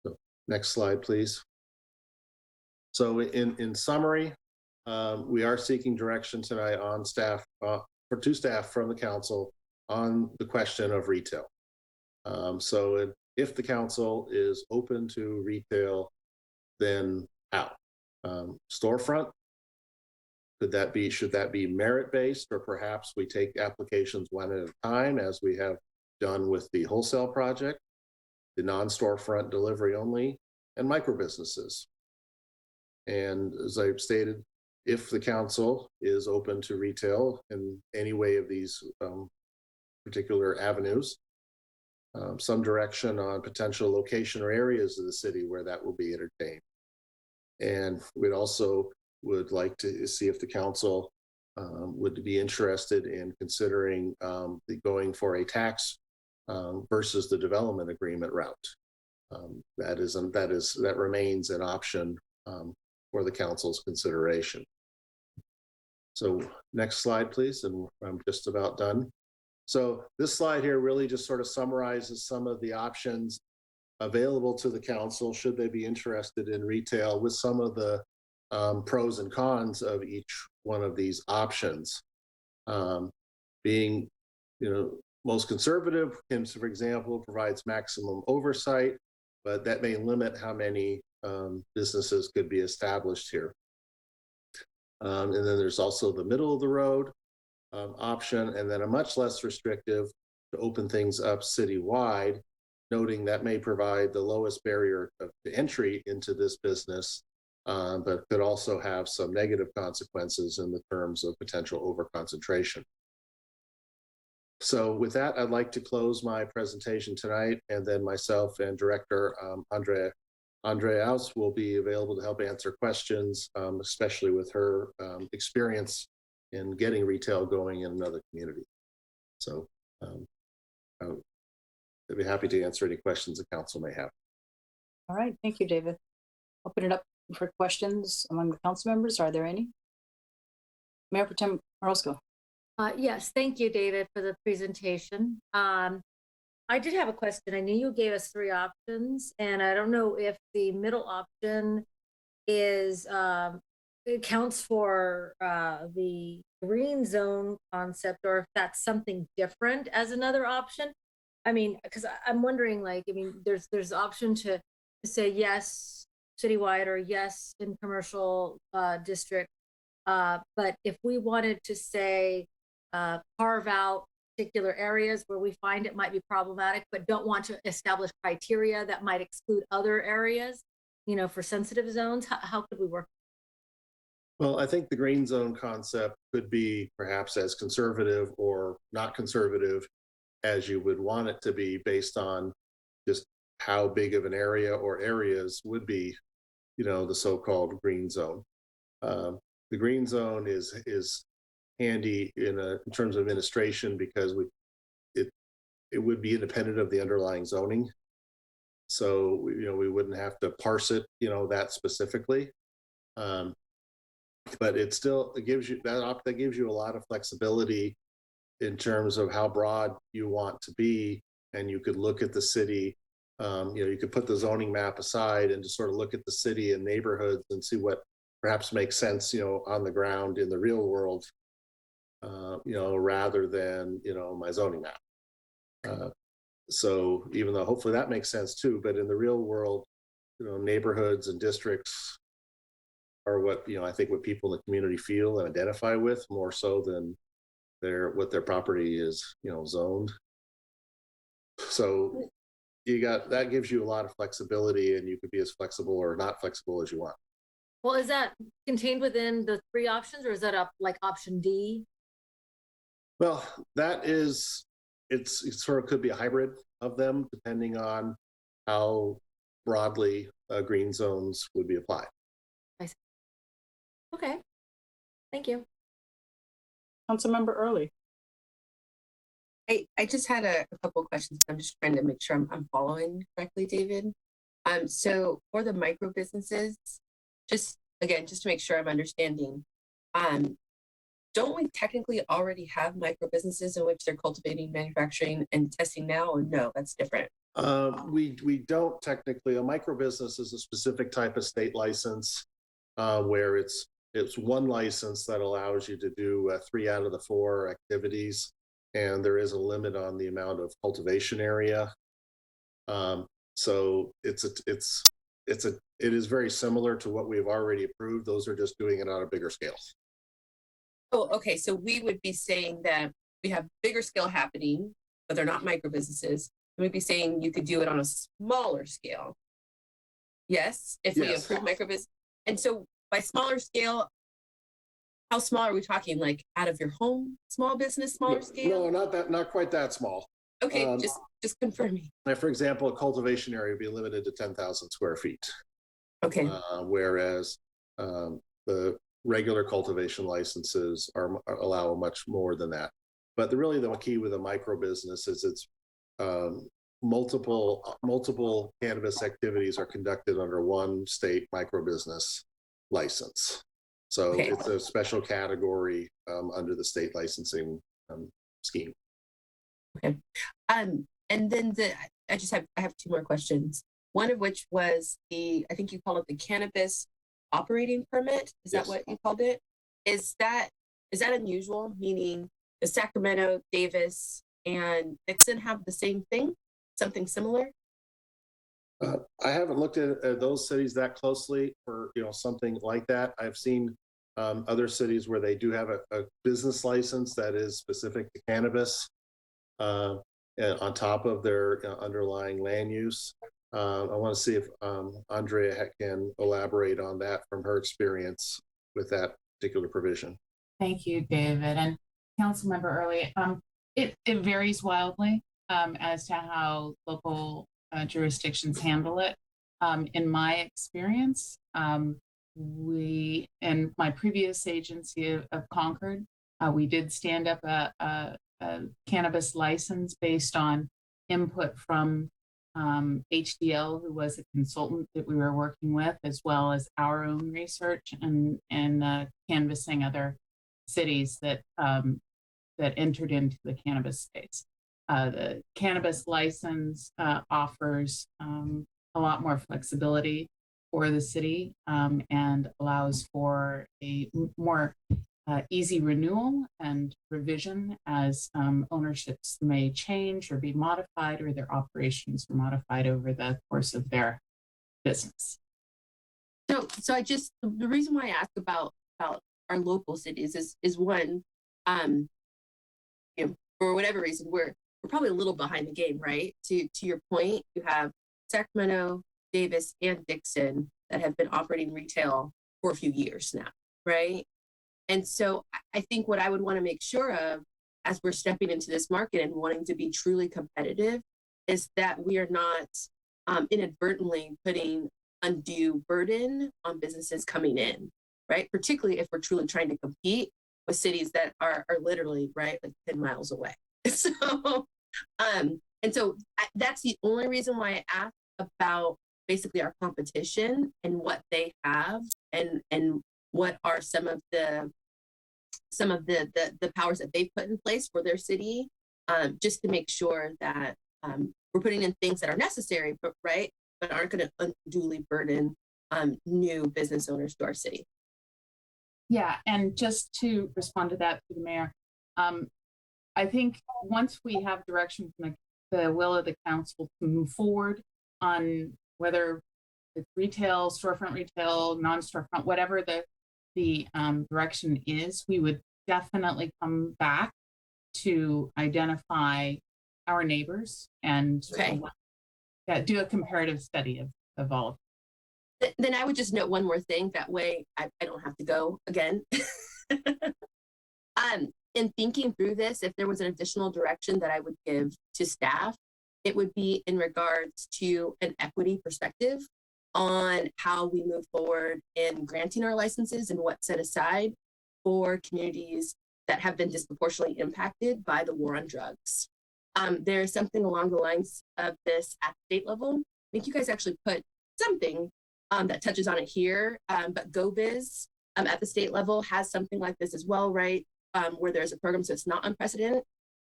So, next slide, please. So in summary, we are seeking direction tonight on staff, for two staff from the council on the question of retail. So if the council is open to retail, then how? Storefront, should that be merit-based, or perhaps we take applications one at a time, as we have done with the wholesale project, the non-storefront delivery only, and micro businesses. And as I've stated, if the council is open to retail in any way of these particular avenues, some direction on potential location or areas of the city where that will be entertained. And we'd also would like to see if the council would be interested in considering going for a tax versus the development agreement route. That remains an option for the council's consideration. So next slide, please, and I'm just about done. So this slide here really just sort of summarizes some of the options available to the council should they be interested in retail, with some of the pros and cons of each one of these options. Being, most conservative, for example, provides maximum oversight, but that may limit how many businesses could be established here. And then there's also the middle of the road option, and then a much less restrictive to open things up citywide, noting that may provide the lowest barrier of entry into this business, but could also have some negative consequences in the terms of potential overconcentration. So with that, I'd like to close my presentation tonight, and then myself and Director Andreas will be available to help answer questions, especially with her experience in getting retail going in another community. So I'd be happy to answer any questions the council may have. All right, thank you, David. Open it up for questions among the council members. Are there any? Mayor Pro Tem Orozco. Yes, thank you, David, for the presentation. I did have a question. I knew you gave us 3 options, and I don't know if the middle option is it counts for the green zone concept, or if that's something different as another option. I mean, because I'm wondering, there's option to say yes citywide or yes in commercial district, but if we wanted to say carve out particular areas where we find it might be problematic, but don't want to establish criteria that might exclude other areas, for sensitive zones? How could we work? Well, I think the green zone concept could be perhaps as conservative or not conservative as you would want it to be based on just how big of an area or areas would be, the so-called green zone. The green zone is handy in terms of administration because it would be independent of the underlying zoning. So, we wouldn't have to parse it, that specifically. But it gives you that gives you a lot of flexibility in terms of how broad you want to be. And you could look at the city, you could put the zoning map aside and just sort of look at the city and neighborhoods and see what perhaps makes sense, on the ground in the real world, rather than, my zoning map. So even though hopefully that makes sense too, but in the real world, neighborhoods and districts are what, I think what people in the community feel and identify with more so than what their property is, zoned. So that gives you a lot of flexibility, and you could be as flexible or not flexible as you want. Well, is that contained within the 3 options, or is that up like option D? Well, it sort of could be a hybrid of them depending on how broadly green zones would be applied. I see. Okay, thank you. Councilmember Early. I just had a couple of questions. I'm just trying to make sure I'm following correctly, David. So for the micro businesses, just to make sure I'm understanding, don't we technically already have micro businesses in which they're cultivating, manufacturing, and testing now, or no, that's different? We don't technically. A micro business is a specific type of state license where it's one license that allows you to do 3 out of the 4 activities, and there is a limit on the amount of cultivation area. So it is very similar to what we've already approved. Those are just doing it on a bigger scale. Oh, okay. So we would be saying that we have bigger scale happening, but they're not micro businesses. We'd be saying you could do it on a smaller scale. Yes, if we approve micro business. And so by smaller scale, how small are we talking? Like out of your home, small business, smaller scale? No, not quite that small. Okay, just confirming. For example, a cultivation area would be limited to 10,000 square feet. Okay. Whereas the regular cultivation licenses allow much more than that. But the key with a micro business is it's multiple cannabis activities are conducted under one state micro business license. So it's a special category under the state licensing scheme. Okay. And then I have 2 more questions. One of which was I think you call it the cannabis operating permit. Is that what you called it? Is that unusual? Meaning the Sacramento, Davis, and Dixon have the same thing? Something similar? I haven't looked at those cities that closely for something like that. I've seen other cities where they do have a business license that is specific to cannabis on top of their underlying land use. I want to see if Andrea can elaborate on that from her experience with that particular provision. Thank you, David. And Councilmember Early, it varies wildly as to how local jurisdictions handle it. In my experience, we, in my previous agency of Concord, we did stand up a cannabis license based on input from HDL, who was a consultant that we were working with, as well as our own research and canvassing other cities that entered into the cannabis space. The cannabis license offers a lot more flexibility for the city and allows for a more easy renewal and revision as ownerships may change or be modified, or their operations are modified over the course of their business. So the reason why I ask about our local cities is one, for whatever reason, we're probably a little behind the game, right? To your point, you have Sacramento, Davis, and Dixon that have been operating retail for a few years now, right? And so I think what I would want to make sure of as we're stepping into this market and wanting to be truly competitive is that we are not inadvertently putting undue burden on businesses coming in, right? Particularly if we're truly trying to compete with cities that are literally, right, like 10 miles away. So, and so that's the only reason why I asked about basically our competition and what they have and what are some of the powers that they put in place for their city, just to make sure that we're putting in things that are necessary, but right, but aren't going to unduly burden new business owners to our city. Yeah, and just to respond to that, to the mayor, I think once we have direction from the will of the council to move forward on whether it's retail, storefront retail, non-storefront, whatever the direction is, we would definitely come back to identify our neighbors and do a comparative study of all of them. Then I would just note one more thing. That way I don't have to go again. In thinking through this, if there was an additional direction that I would give to staff, it would be in regards to an equity perspective on how we move forward in granting our licenses and what's set aside for communities that have been disproportionately impacted by the war on drugs. There's something along the lines of this at state level. I think you guys actually put something that touches on it here, but GoBiz at the state level has something like this as well, right? Where there's a program, so it's not unprecedented.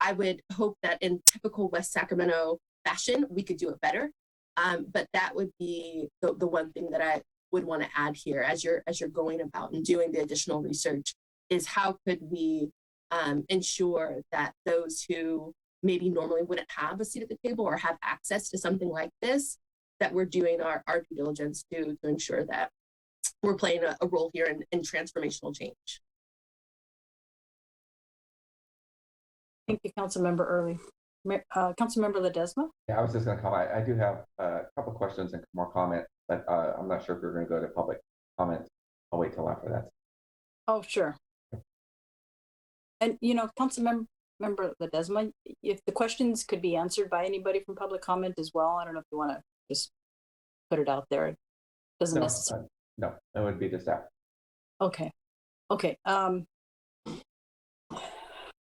I would hope that in typical West Sacramento fashion, we could do it better. But that would be the one thing that I would want to add here as you're going about and doing the additional research is how could we ensure that those who maybe normally wouldn't have a seat at the table or have access to something like this, that we're doing our due diligence to ensure that we're playing a role here in transformational change. Thank you, Councilmember Early. Councilmember Ledesma? Yeah, I was just going to comment. I do have a couple questions and more comments, but I'm not sure if we're going to go to public comments. I'll wait till after that. Oh, sure. And, Councilmember Ledesma, if the questions could be answered by anybody from public comment as well, I don't know if you want to just put it out there. It doesn't necessarily. No, it would be the staff. Okay.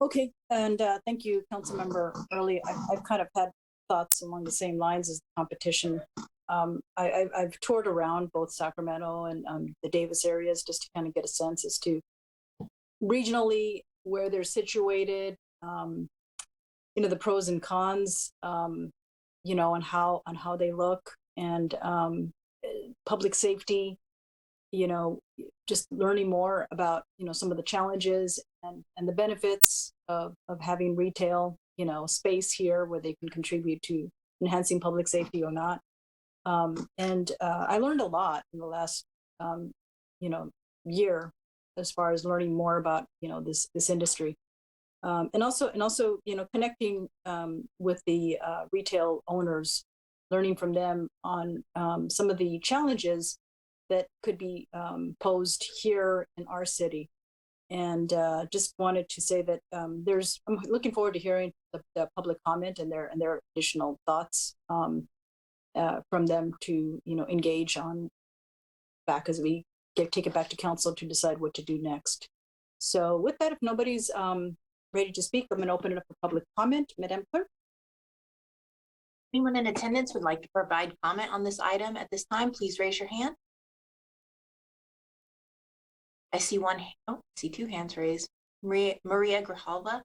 Okay, and thank you, Councilmember Early. I've kind of had thoughts along the same lines as the competition. I've toured around both Sacramento and the Davis areas just to kind of get a sense as to regionally where they're situated, the pros and cons, and how they look, and public safety. Just learning more about some of the challenges and the benefits of having retail space here where they can contribute to enhancing public safety or not. And I learned a lot in the last year as far as learning more about this industry, and also connecting with the retail owners, learning from them on some of the challenges that could be posed here in our city. And just wanted to say that I'm looking forward to hearing the public comment and their additional thoughts from them to engage on back as we take it back to council to decide what to do next. So with that, if nobody's ready to speak, I'm going to open it up for public comment. Madam Clerk. Anyone in attendance would like to provide comment on this item at this time, please raise your hand. I see I see two hands raised. Maria Grijalva.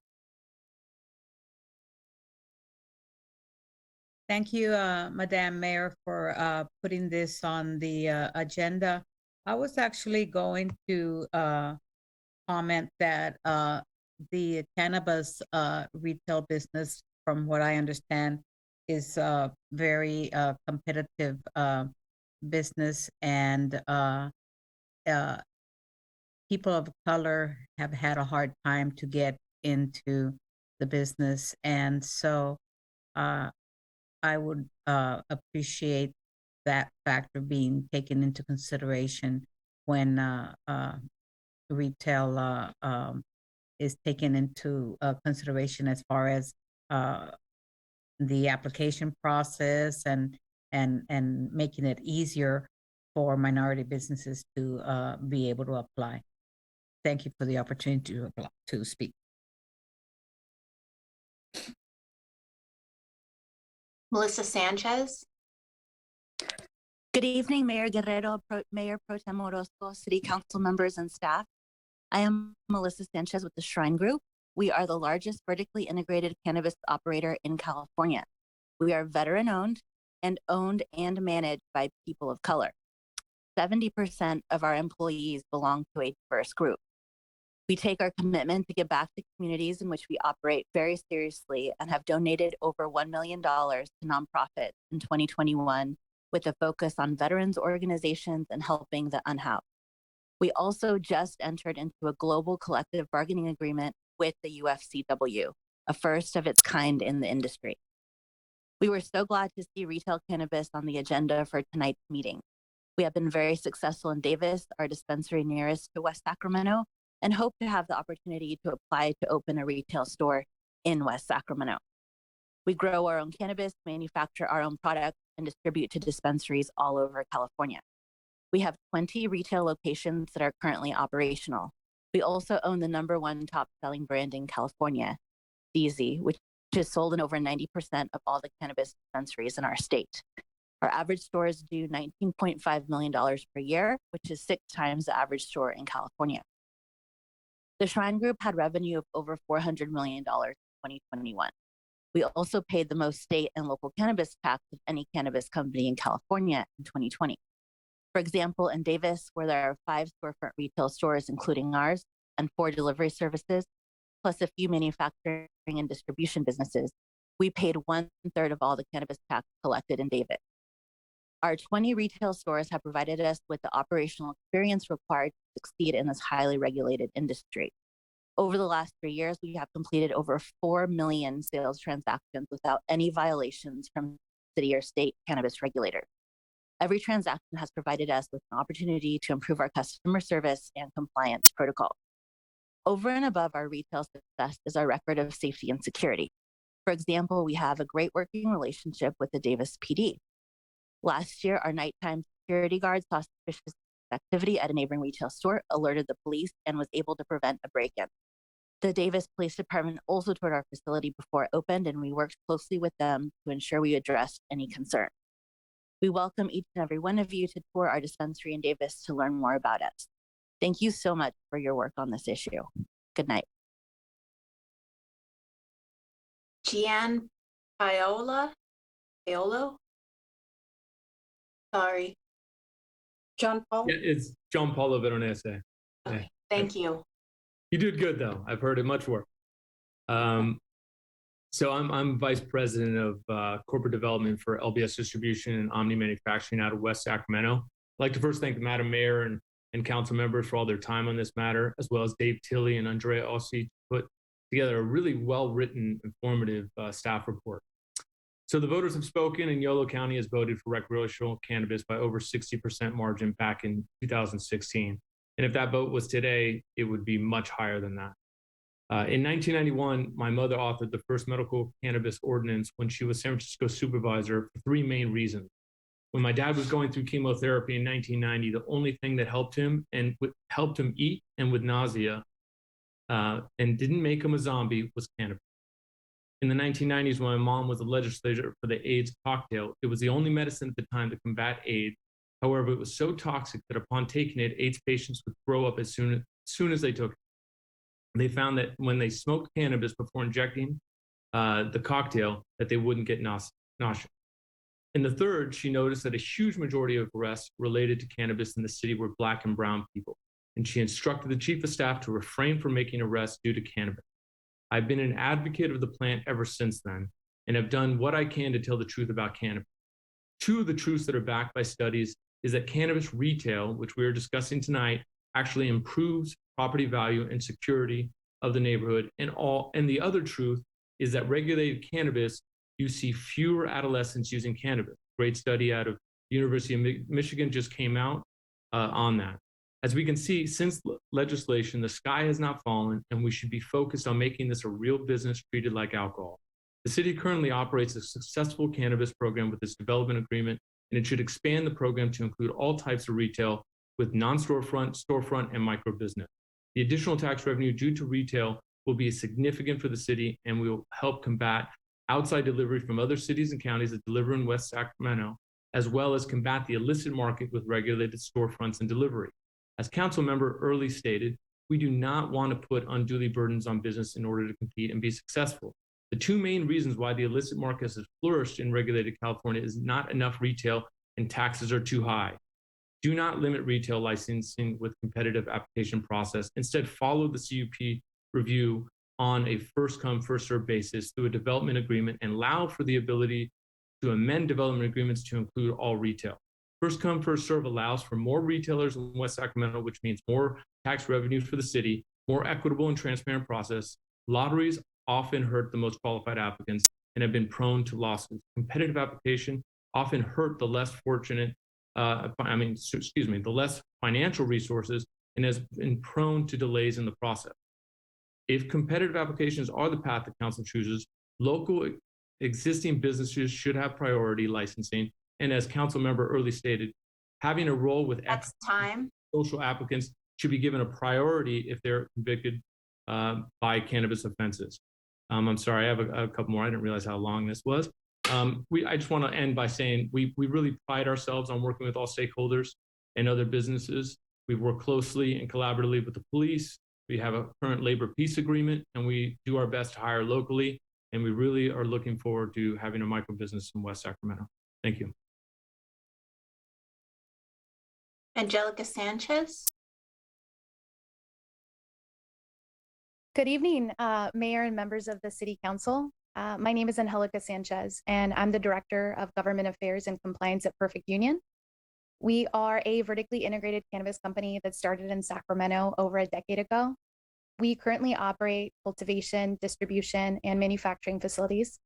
Thank you, Madam Mayor, for putting this on the agenda. I was actually going to comment that the cannabis retail business, from what I understand, is a very competitive business, and people of color have had a hard time to get into the business. And so I would appreciate that factor being taken into consideration when retail is taken into consideration as far as the application process and making it easier for minority businesses to be able to apply. Thank you for the opportunity to speak. Melissa Sanchez. Good evening, Mayor Guerrero, Mayor Pro Tem Orozco, City Council members and staff. I am Melissa Sanchez with the Shrine Group. We are the largest vertically integrated cannabis operator in California. We are veteran-owned and managed by people of color. 70% of our employees belong to a diverse group. We take our commitment to give back to communities in which we operate very seriously and have donated over $1 million to nonprofits in 2021 with a focus on veterans organizations and helping the unhoused. We also just entered into a global collective bargaining agreement with the UFCW, a first of its kind in the industry. We were so glad to see retail cannabis on the agenda for tonight's meeting. We have been very successful in Davis, our dispensary nearest to West Sacramento, and hope to have the opportunity to apply to open a retail store in West Sacramento. We grow our own cannabis, manufacture our own products, and distribute to dispensaries all over California. We have 20 retail locations that are currently operational. We also own the #1 top-selling brand in California, DZ, which is sold in over 90% of all the cannabis dispensaries in our state. Our average stores do $19.5 million per year, which is 6 times the average store in California. The Shrine Group had revenue of over $400 million in 2021. We also paid the most state and local cannabis tax of any cannabis company in California in 2020. For example, in Davis, where there are 5 storefront retail stores, including ours, and 4 delivery services, plus a few manufacturing and distribution businesses, we paid 1/3 of all the cannabis tax collected in Davis. Our 20 retail stores have provided us with the operational experience required to succeed in this highly regulated industry. Over the last 3 years, we have completed over 4 million sales transactions without any violations from city or state cannabis regulators. Every transaction has provided us with an opportunity to improve our customer service and compliance protocol. Over and above our retail success is our record of safety and security. For example, we have a great working relationship with the Davis PD. Last year, our nighttime security guard saw suspicious activity at a neighboring retail store, alerted the police, and was able to prevent a break-in. The Davis Police Department also toured our facility before it opened, and we worked closely with them to ensure we addressed any concern. We welcome each and every one of you to tour our dispensary in Davis to learn more about us. Thank you so much for your work on this issue. Good night. Gian Paolo? Sorry. John Paul? Yeah, it's John Paulo Veronese. Okay, thank you. You did good though. I've heard it much worse. So I'm vice president of corporate development for LBS Distribution and Omni Manufacturing out of West Sacramento. I'd like to first thank the Madam Mayor and council members for all their time on this matter, as well as Dave Tilley and Andrea Ossi to put together a really well-written, informative staff report. So the voters have spoken, and Yolo County has voted for recreational cannabis by over 60% margin back in 2016. And if that vote was today, it would be much higher than that. In 1991, my mother authored the first medical cannabis ordinance when she was San Francisco supervisor for 3 main reasons. When my dad was going through chemotherapy in 1990, the only thing that helped him eat and with nausea and didn't make him a zombie was cannabis. In the 1990s, when my mom was a legislator for the AIDS cocktail, it was the only medicine at the time to combat AIDS. However, it was so toxic that upon taking it, AIDS patients would throw up as soon as they took it. They found that when they smoked cannabis before injecting the cocktail, that they wouldn't get nausea. And the third, she noticed that a huge majority of arrests related to cannabis in the city were Black and brown people. And she instructed the chief of staff to refrain from making arrests due to cannabis. I've been an advocate of the plant ever since then, and have done what I can to tell the truth about cannabis. 2 of the truths that are backed by studies is that cannabis retail, which we are discussing tonight, actually improves property value and security of the neighborhood. And the other truth is that regulated cannabis, you see fewer adolescents using cannabis. Great study out of the University of Michigan just came out on that. As we can see, since legislation, the sky has not fallen, and we should be focused on making this a real business treated like alcohol. The city currently operates a successful cannabis program with its development agreement, and it should expand the program to include all types of retail with non-storefront, storefront, and micro business. The additional tax revenue due to retail will be significant for the city and will help combat outside delivery from other cities and counties that deliver in West Sacramento, as well as combat the illicit market with regulated storefronts and delivery. As Councilmember Early stated, we do not want to put unduly burdens on business in order to compete and be successful. The two main reasons why the illicit market has flourished in regulated California is not enough retail and taxes are too high. Do not limit retail licensing with competitive application process. Instead, follow the CUP review on a first come, first served basis through a development agreement and allow for the ability to amend development agreements to include all retail. First come, first serve allows for more retailers in West Sacramento, which means more tax revenue for the city, more equitable and transparent process. Lotteries often hurt the most qualified applicants and have been prone to losses. Competitive application often hurt the less fortunate, the less financial resources and has been prone to delays in the process. If competitive applications are the path the council chooses, local existing businesses should have priority licensing. And as council member Early stated, having a role with social applicants should be given a priority if they're convicted by cannabis offenses. I'm sorry, I have a couple more. I didn't realize how long this was. I just want to end by saying we really pride ourselves on working with all stakeholders and other businesses. We've worked closely and collaboratively with the police. We have a current labor peace agreement, and we do our best to hire locally. And we really are looking forward to having a micro business in West Sacramento. Thank you. Angelica Sanchez. Good evening, Mayor and members of the City Council. My name is Angelica Sanchez, and I'm the Director of Government Affairs and Compliance at Perfect Union. We are a vertically integrated cannabis company that started in Sacramento over a decade ago. We currently operate cultivation, distribution, and manufacturing facilities,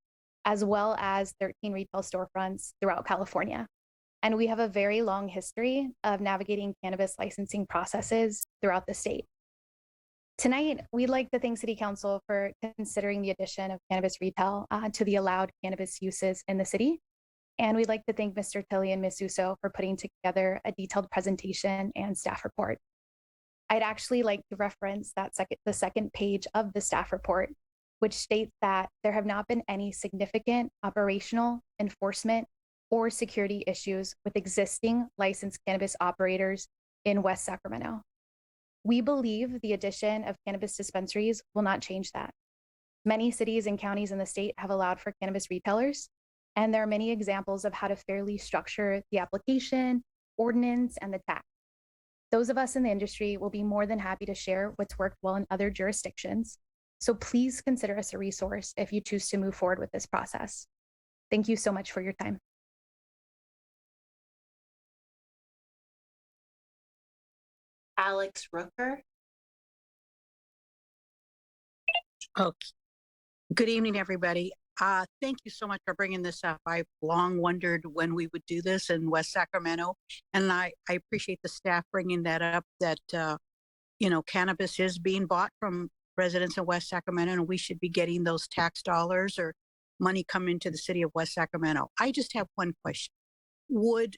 as well as 13 retail storefronts throughout California. And we have a very long history of navigating cannabis licensing processes throughout the state. Tonight, we'd like to thank City Council for considering the addition of cannabis retail to the allowed cannabis uses in the city. And we'd like to thank Mr. Tilley and Ms. Uso for putting together a detailed presentation and staff report. I'd actually like to reference the second page of the staff report, which states that there have not been any significant operational, enforcement, or security issues with existing licensed cannabis operators in West Sacramento. We believe the addition of cannabis dispensaries will not change that. Many cities and counties in the state have allowed for cannabis retailers, and there are many examples of how to fairly structure the application, ordinance, and the tax. Those of us in the industry will be more than happy to share what's worked well in other jurisdictions. So please consider us a resource if you choose to move forward with this process. Thank you so much for your time. Alex Rooker. Okay. Good evening, everybody. Thank you so much for bringing this up. I've long wondered when we would do this in West Sacramento, and I appreciate the staff bringing that up, that, cannabis is being bought from residents of West Sacramento, and we should be getting those tax dollars or money coming to the city of West Sacramento. I just have one question. Would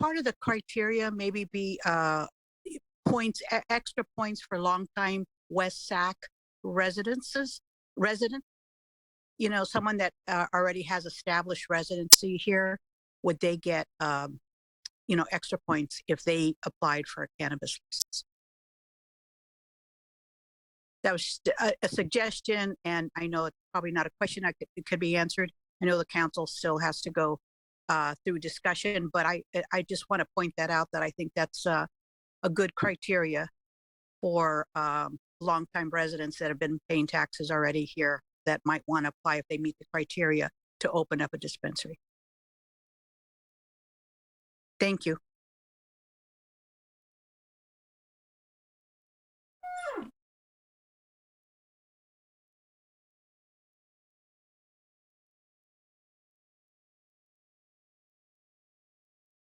part of the criteria maybe be extra points for longtime West Sac resident, someone that already has established residency here? Would they get, extra points if they applied for a cannabis license? That was a suggestion, and I know it's probably not a question it could be answered. I know the council still has to go through discussion, but I just want to point that out, that I think that's a good criteria for longtime residents that have been paying taxes already here that might want to apply if they meet the criteria to open up a dispensary. Thank you.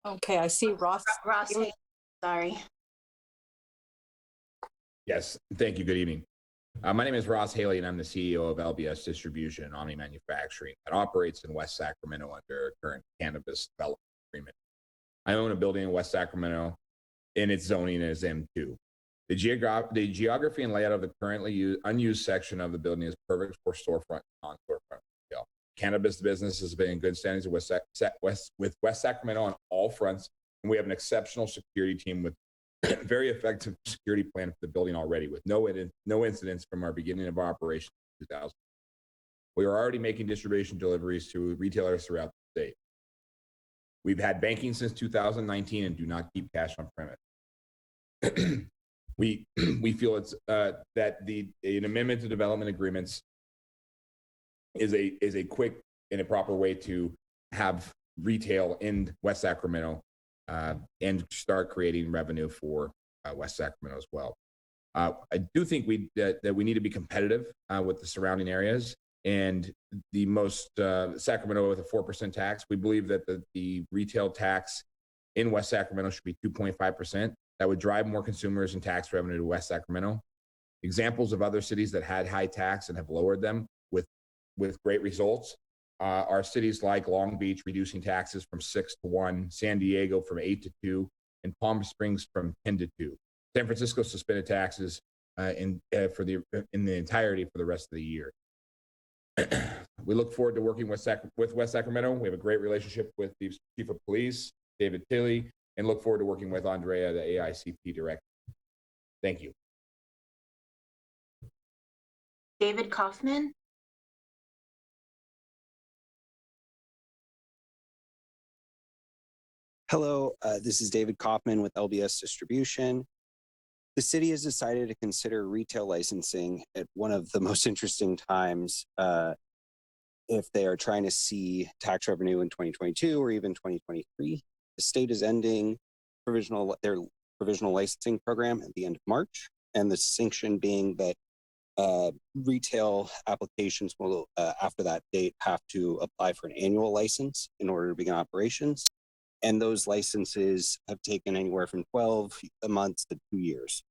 Okay, I see Ross. Ross, sorry. Yes, thank you. Good evening. My name is Ross Haley, and I'm the CEO of LBS Distribution and Omni Manufacturing that operates in West Sacramento under a current cannabis development agreement. I own a building in West Sacramento, and its zoning is M2. The geography and layout of the currently unused section of the building is perfect for storefront and non-storefront retail. Cannabis business has been in good standings with West Sacramento on all fronts, and we have an exceptional security team with very effective security plan for the building already, with no incidents from our beginning of our operation in 2000. We are already making distribution deliveries to retailers throughout the state. We've had banking since 2019 and do not keep cash on premise. We feel it's that an amendment to development agreements is a quick and a proper way to have retail in West Sacramento and start creating revenue for West Sacramento as well. I do think that we need to be competitive with the surrounding areas, and the most Sacramento with a 4% tax. We believe that the retail tax in West Sacramento should be 2.5%. That would drive more consumers and tax revenue to West Sacramento. Examples of other cities that had high tax and have lowered them with great results are cities like Long Beach reducing taxes from 6 to 1, San Diego from 8 to 2, and Palm Springs from 10 to 2. San Francisco suspended taxes in the entirety for the rest of the year. We look forward to working with West Sacramento. We have a great relationship with the Chief of Police, David Tilley, and look forward to working with Andrea, the AICP director. Thank you. David Kaufman. Hello, this is David Kaufman with LBS Distribution. The city has decided to consider retail licensing at one of the most interesting times if they are trying to see tax revenue in 2022 or even 2023. The state is ending their provisional licensing program at the end of March, and the distinction being that retail applications will, after that date, have to apply for an annual license in order to begin operations. And those licenses have taken anywhere from 12 months to 2 years.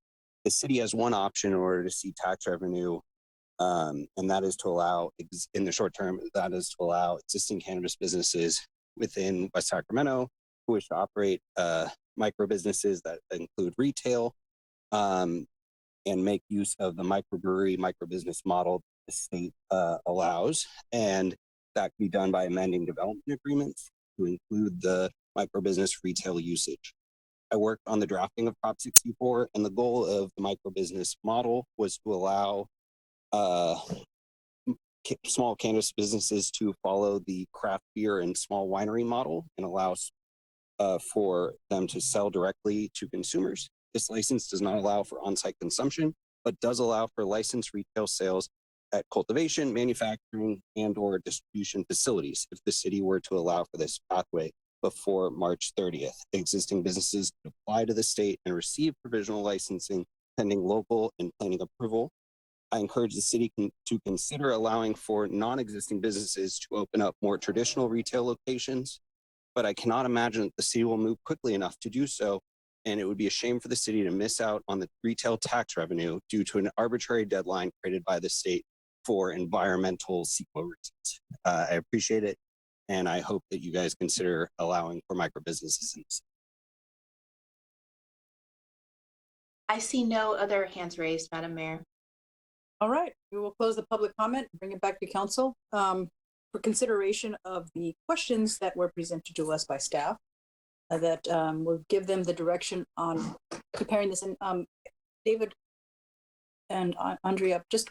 The city has one option in order to see tax revenue, and that is to allow, in the short term, that is to allow existing cannabis businesses within West Sacramento who wish to operate micro businesses that include retail and make use of the microbrewery, microbusiness model the state allows. And that can be done by amending development agreements to include the microbusiness retail usage. I worked on the drafting of Prop 64, and the goal of the microbusiness model was to allow small cannabis businesses to follow the craft beer and small winery model and allows for them to sell directly to consumers. This license does not allow for on-site consumption, but does allow for licensed retail sales at cultivation, manufacturing, and/or distribution facilities if the city were to allow for this pathway before March 30th. Existing businesses could apply to the state and receive provisional licensing pending local and planning approval. I encourage the city to consider allowing for non-existing businesses to open up more traditional retail locations, but I cannot imagine that the city will move quickly enough to do so, and it would be a shame for the city to miss out on the retail tax revenue due to an arbitrary deadline created by the state for environmental CEQA reasons. I appreciate it, and I hope that you guys consider allowing for micro businesses in this. I see no other hands raised, Madam Mayor. All right, we will close the public comment and bring it back to council for consideration of the questions that were presented to us by staff that will give them the direction on preparing this. And David and Andrea, just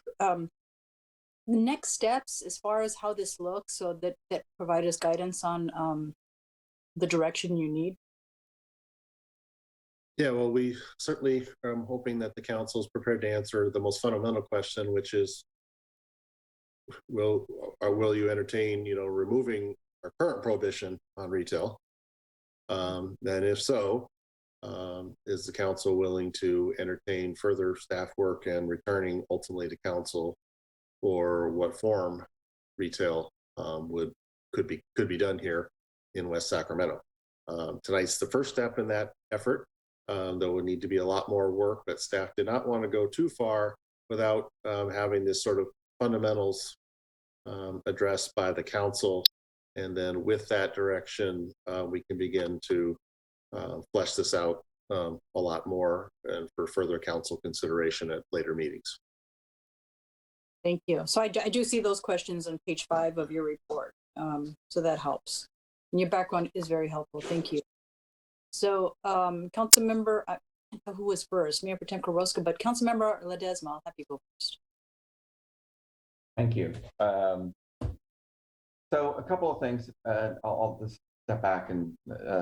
the next steps as far as how this looks, so that provide us guidance on the direction you need. Yeah, well, we certainly are hoping that the council is prepared to answer the most fundamental question, which is, will you entertain, removing our current prohibition on retail? Then if so, is the council willing to entertain further staff work and returning ultimately to council for what form retail could be done here in West Sacramento? Tonight's the first step in that effort. There would need to be a lot more work, but staff did not want to go too far without having this sort of fundamentals addressed by the council. And then with that direction, we can begin to flesh this out a lot more and for further council consideration at later meetings. Thank you. So I do see those questions on page 5 of your report. So that helps. And your background is very helpful. Thank you. So council member, who was first? Mayor Potem Carrasco, but council member Ledesma, I'll have you go first. Thank you. So a couple of things, I'll just step back and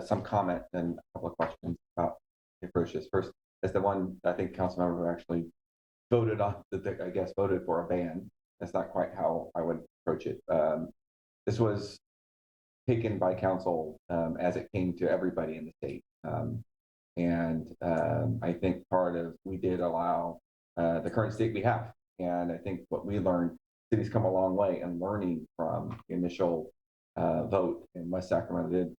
some comment and a couple of questions about the approaches. First, as the one I think council member who actually voted on, I guess voted for a ban. That's not quite how I would approach it. This was taken by council as it came to everybody in the state. I think part of, we did allow the current state we have. And I think what we learned, cities come a long way in learning from the initial vote, and West Sacramento did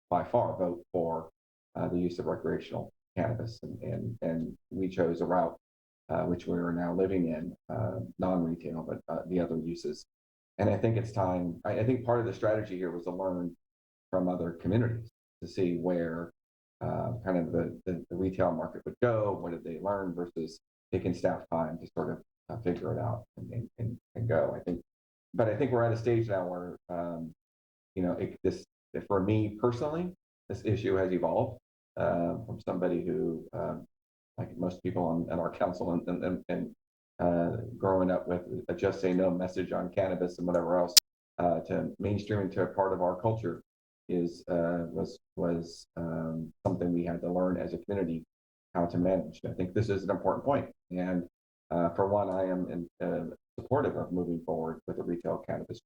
by far vote for the use of recreational cannabis. And we chose a route which we are now living in, non-retail, but the other uses. And I think it's time, I think part of the strategy here was to learn from other communities to see where kind of the retail market would go, what did they learn versus taking staff time to sort of figure it out and go. I think we're at a stage now where, for me personally, this issue has evolved from somebody who, like most people on our council and growing up with a just say no message on cannabis and whatever else, to mainstreaming to a part of our culture was something we had to learn as a community how to manage. I think this is an important point. And for one, I am supportive of moving forward with a retail cannabis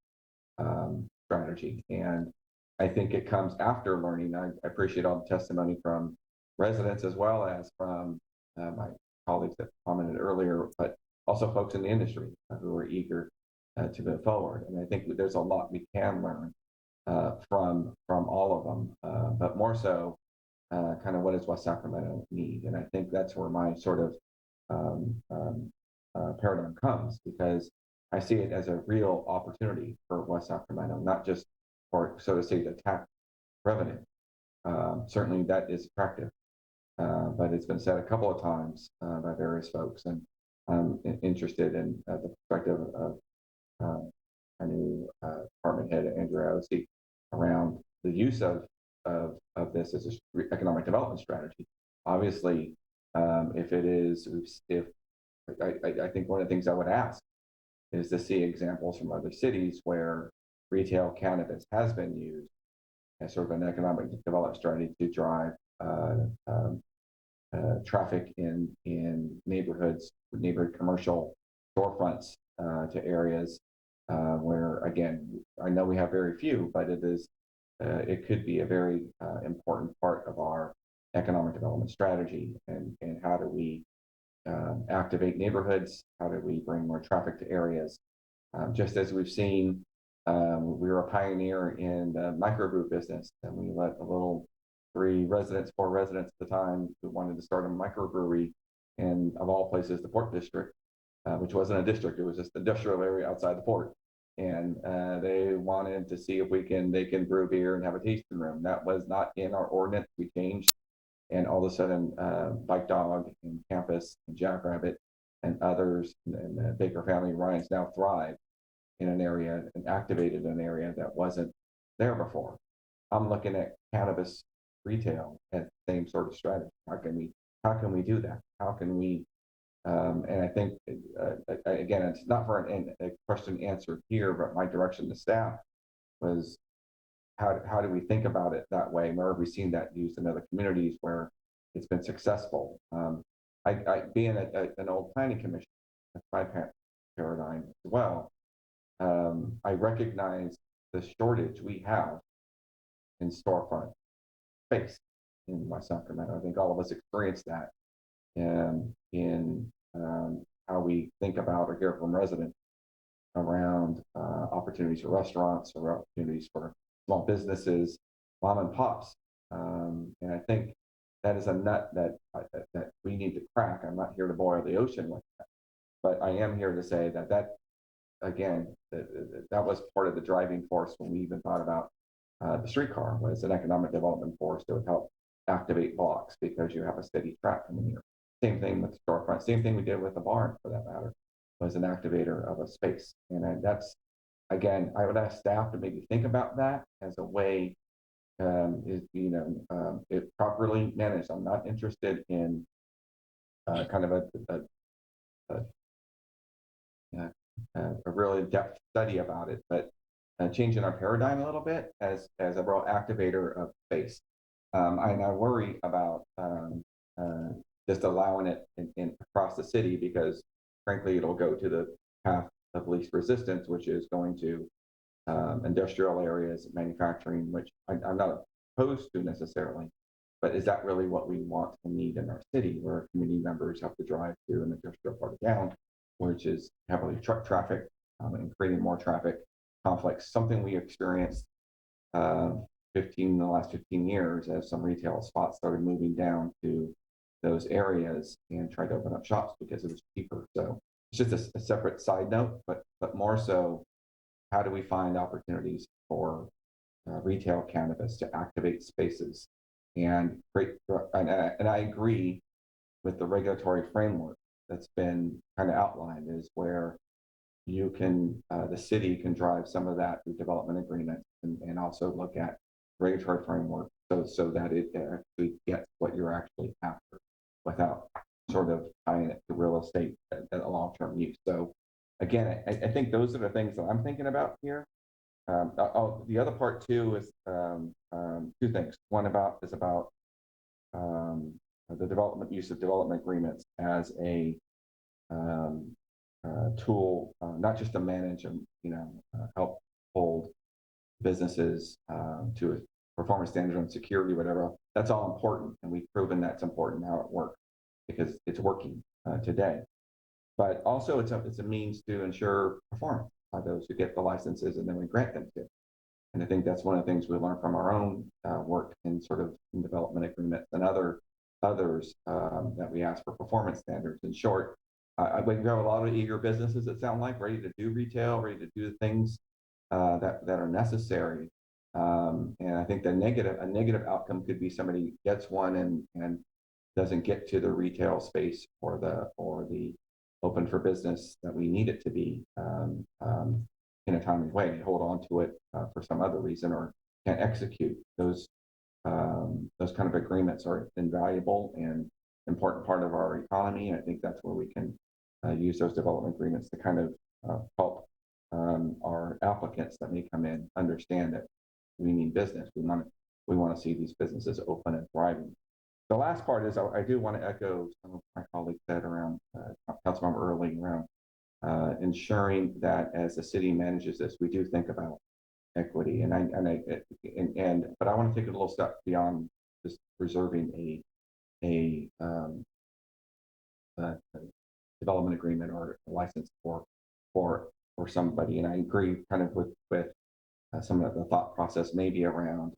strategy. And I think it comes after learning. I appreciate all the testimony from residents as well as from my colleagues that commented earlier, but also folks in the industry who are eager to move forward. And I think there's a lot we can learn from all of them, but more so kind of what does West Sacramento need? And I think that's where my sort of paradigm comes, because I see it as a real opportunity for West Sacramento, not just for, so to say, the tax revenue. Certainly that is attractive, but it's been said a couple of times by various folks, and I'm interested in the perspective of our new department head, Andrew Aosi, around the use of this as an economic development strategy. Obviously, if I think one of the things I would ask is to see examples from other cities where retail cannabis has been used as sort of an economic development strategy to drive traffic in neighborhood commercial storefronts to areas where, again, I know we have very few, but it could be a very important part of our economic development strategy. And how do we activate neighborhoods? How do we bring more traffic to areas? Just as we've seen, we were a pioneer in the microbrew business, and we let a little 4 residents at the time who wanted to start a microbrewery in, of all places, the Port District, which wasn't a district, it was just an industrial area outside the port. And they wanted to see if they can brew beer and have a tasting room. That was not in our ordinance. We changed, and all of a sudden, Bike Dog and Campus and Jackrabbit and others, and the Baker family, Ryan's, now thrive in an area and activated an area that wasn't there before. I'm looking at cannabis retail as the same sort of strategy. How can we do that? How can we? And I think again, it's not for a question answered here, but my direction to staff was how do we think about it that way? Where have we seen that used in other communities where it's been successful? Being an old planning commission, that's my paradigm as well. I recognize the shortage we have in storefront space in West Sacramento. I think all of us experience that in how we think about or hear from residents around opportunities for restaurants or opportunities for small businesses, mom and pops And I think that is a nut that we need to crack. I'm not here to boil the ocean with that, but I am here to say that again, that was part of the driving force when we even thought about the streetcar was an economic development force that would help activate blocks because you have a steady track coming here. Same thing with the storefront. Same thing we did with the barn, for that matter, was an activator of a space. And that's, again, I would ask staff to maybe think about that as a way, if properly managed. I'm not interested in kind of a really in-depth study about it, but changing our paradigm a little bit as a real activator of space. And I worry about just allowing it in across the city because, frankly, it'll go to the path of least resistance, which is going to industrial areas, manufacturing, which I'm not opposed to necessarily. But is that really what we want and need in our city, where community members have to drive to an industrial part of town, which is heavily truck traffic and creating more traffic conflicts? Something we experienced in the last 15 years as some retail spots started moving down to those areas and tried to open up shops because it was cheaper. So it's just a separate side note, but more so, how do we find opportunities for retail cannabis to activate spaces and create? And I agree with the regulatory framework that's been kind of outlined, is where you can, the city can drive some of that through development agreements and also look at regulatory framework so that it actually gets what you're actually after without sort of tying it to real estate at a long-term use. So again, I think those are the things that I'm thinking about here. The other part too is two things. One is about the use of development agreements as a tool, not just to manage and help hold businesses to performance standards on security, whatever. That's all important, and we've proven that's important how it works because it's working today. But also, it's a means to ensure performance by those who get the licenses, and then we grant them to. And I think that's one of the things we learned from our own work in development agreements and others that we ask for performance standards. In short, we have a lot of eager businesses that sound like ready to do retail, ready to do the things that are necessary. And I think a negative outcome could be somebody gets one and doesn't get to the retail space or the open for business that we need it to be in a timely way. They hold on to it for some other reason or can't execute. Those kind of agreements are invaluable and important part of our economy. And I think that's where we can use those development agreements to kind of help our applicants that may come in understand that we need business. We want to see these businesses open and thriving. The last part is I do want to echo some of my colleagues said around Councilmember Early around ensuring that as the city manages this, we do think about equity. But I want to take it a little step beyond just reserving a development agreement or a license for somebody. And I agree kind of with some of the thought process maybe around,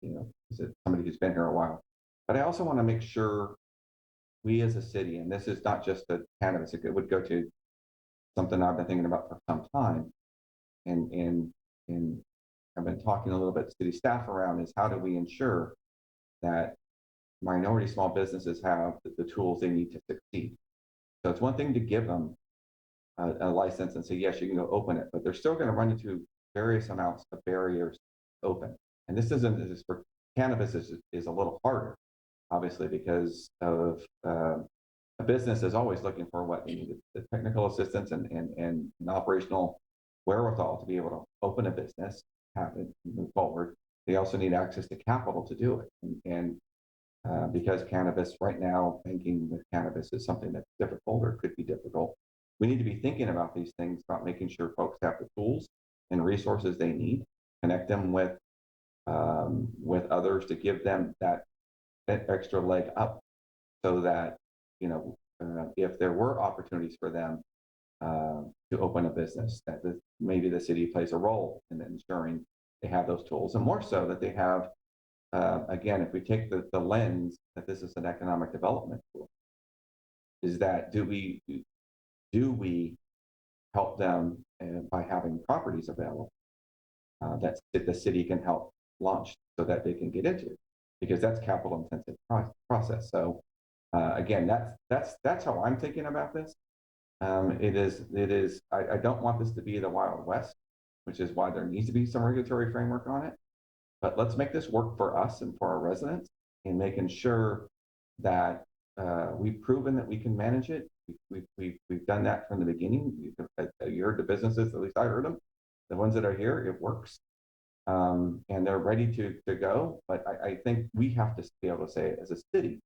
is it somebody who's been here a while? But I also want to make sure we as a city, and this is not just the cannabis, it would go to something I've been thinking about for some time, and I've been talking a little bit to city staff around, is how do we ensure that minority small businesses have the tools they need to succeed? So it's one thing to give them a license and say, yes, you can go open it, but they're still going to run into various amounts of barriers to open. And this for cannabis is a little harder, obviously, because of a business is always looking for what they need, the technical assistance and operational wherewithal to be able to open a business, have it move forward. They also need access to capital to do it. And because cannabis right now, banking with cannabis is something that's difficult or could be difficult, we need to be thinking about these things, about making sure folks have the tools and resources they need, connect them with others to give them that extra leg up, so that if there were opportunities for them to open a business, that maybe the city plays a role in ensuring they have those tools, and more so that they have again, if we take the lens that this is an economic development tool, is that do we help them by having properties available that the city can help launch so that they can get into, because that's capital intensive process. So again, that's how I'm thinking about this. It is. I don't want this to be the Wild West, which is why there needs to be some regulatory framework on it. But let's make this work for us and for our residents, and making sure that we've proven that we can manage it. We've done that from the beginning. You heard the businesses, at least I heard them. The ones that are here, it works, and they're ready to go. But I think we have to be able to say, as a city,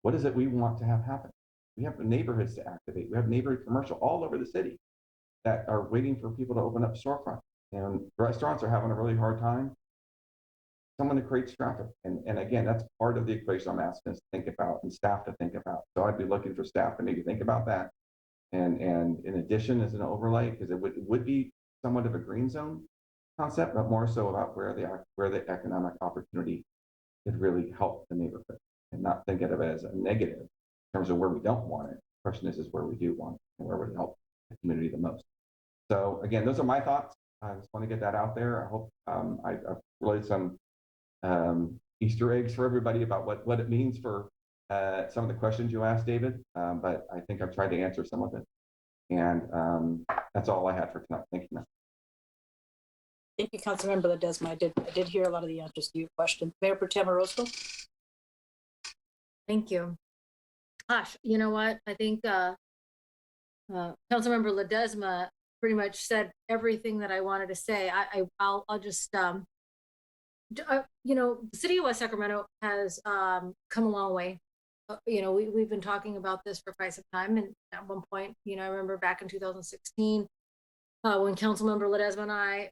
what is it we want to have happen? We have neighborhoods to activate. We have neighborhood commercial all over the city that are waiting for people to open up storefronts, and restaurants are having a really hard time. Someone that creates traffic. And again, that's part of the equation I'm asking us to think about and staff to think about. So I'd be looking for staff to maybe think about that. And in addition, as an overlay, because it would be somewhat of a green zone concept, but more so about where the economic opportunity could really help the neighborhood, and not think of it as a negative in terms of where we don't want it. The question is where we do want it and where would it help the community the most. So again, those are my thoughts. I just want to get that out there. I hope I've relayed some Easter eggs for everybody about what it means for some of the questions you asked, David. But I think I've tried to answer some of it. And that's all I had for tonight. Thank you, ma'am. Thank you, Councilmember Ledesma. I did hear a lot of the answers to your questions. Mayor Pro Tem Orozco. Thank you. Gosh, you know what? I think Councilmember Ledesma pretty much said everything that I wanted to say. I'll just you know, the city of West Sacramento has come a long way. You know, we've been talking about this for quite some time, and at one point, you know, I remember back in 2016 when Councilmember Ledesma and I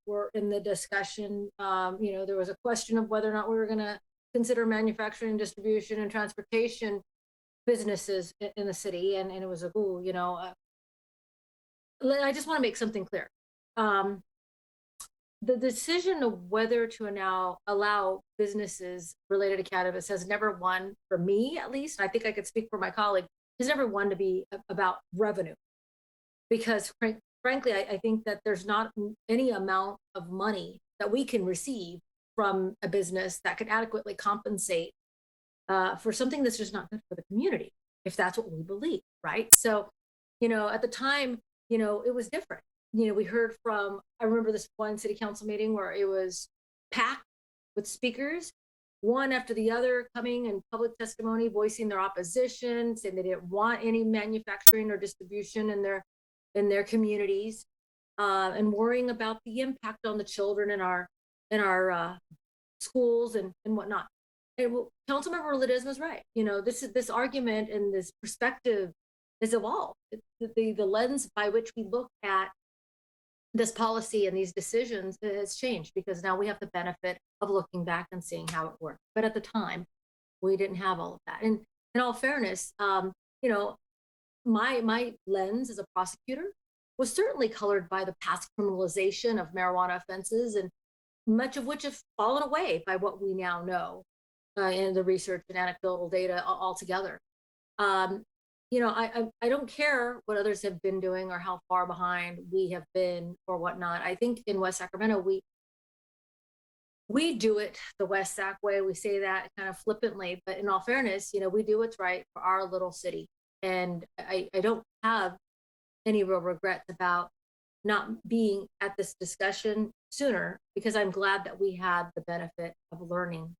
were in the discussion. You know, there was a question of whether or not we were going to consider manufacturing, distribution, and transportation businesses in the city, and it was like, ooh, you know, I just want to make something clear. The decision of whether to now allow businesses related to cannabis has never won, for me at least, I think I could speak for my colleague, has never won to be about revenue. Because frankly, I think that there's not any amount of money that we can receive from a business that could adequately compensate for something that's just not good for the community, if that's what we believe, right? So, you know, at the time, you know, it was different. You know, we heard from, I remember this one city council meeting where it was packed with speakers, one after the other, coming in public testimony, voicing their opposition, saying they didn't want any manufacturing or distribution in their communities, and worrying about the impact on the children in our schools and whatnot. And Councilmember Ledesma is right. You know, this argument and this perspective has evolved. The lens by which we look at this policy and these decisions has changed, because now we have the benefit of looking back and seeing how it worked. But at the time, we didn't have all of that. And in all fairness, you know, my lens as a prosecutor was certainly colored by the past criminalization of marijuana offenses, and much of which have fallen away by what we now know in the research and anecdotal data altogether. You know, I don't care what others have been doing or how far behind we have been or whatnot. I think in West Sacramento, we do it the West Sac way. We say that kind of flippantly, but in all fairness, you know, we do what's right for our little city. And I don't have any real regrets about not being at this discussion sooner, because I'm glad that we had the benefit of learning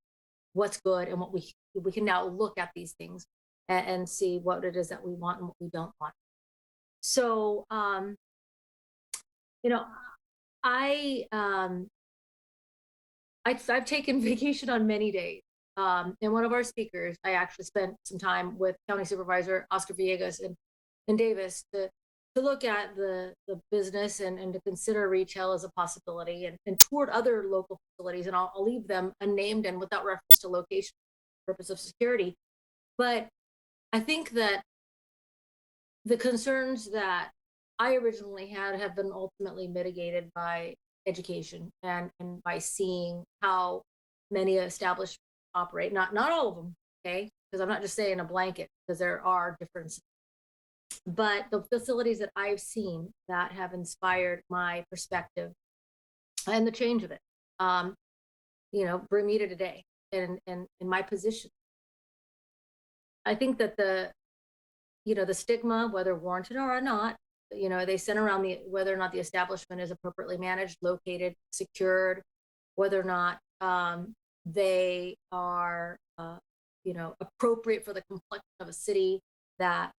what's good and what we can now look at these things and see what it is that we want and what we don't want. So, you know, I've taken vacation on many days. And one of our speakers, I actually spent some time with County Supervisor Oscar Villegas and Davis to look at the business and to consider retail as a possibility, and toured other local facilities. And I'll leave them unnamed and without reference to location, purpose of security. But I think that the concerns that I originally had have been ultimately mitigated by education and by seeing how many established operate. Not all of them, okay? Because I'm not just saying a blanket, because there are differences. But the facilities that I've seen that have inspired my perspective and the change of it, bring me to today and in my position. I think that the stigma, whether warranted or not, they center around whether or not the establishment is appropriately managed, located, secured, whether or not they are, appropriate for the complexion of a city that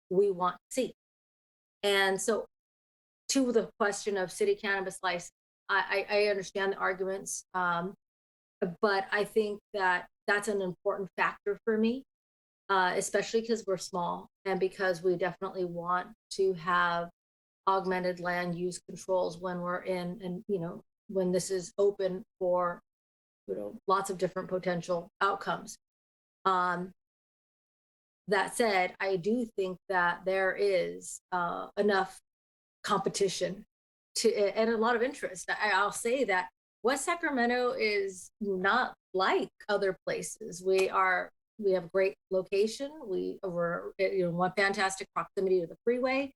we want to see. And so, to the question of city cannabis license, I understand the arguments, but I think that that's an important factor for me, especially because we're small and because we definitely want to have augmented land use controls when we're in, and when this is open for lots of different potential outcomes. That said, I do think that there is enough competition and a lot of interest. I'll say that West Sacramento is not like other places. We have great location. We're one fantastic proximity to the freeway.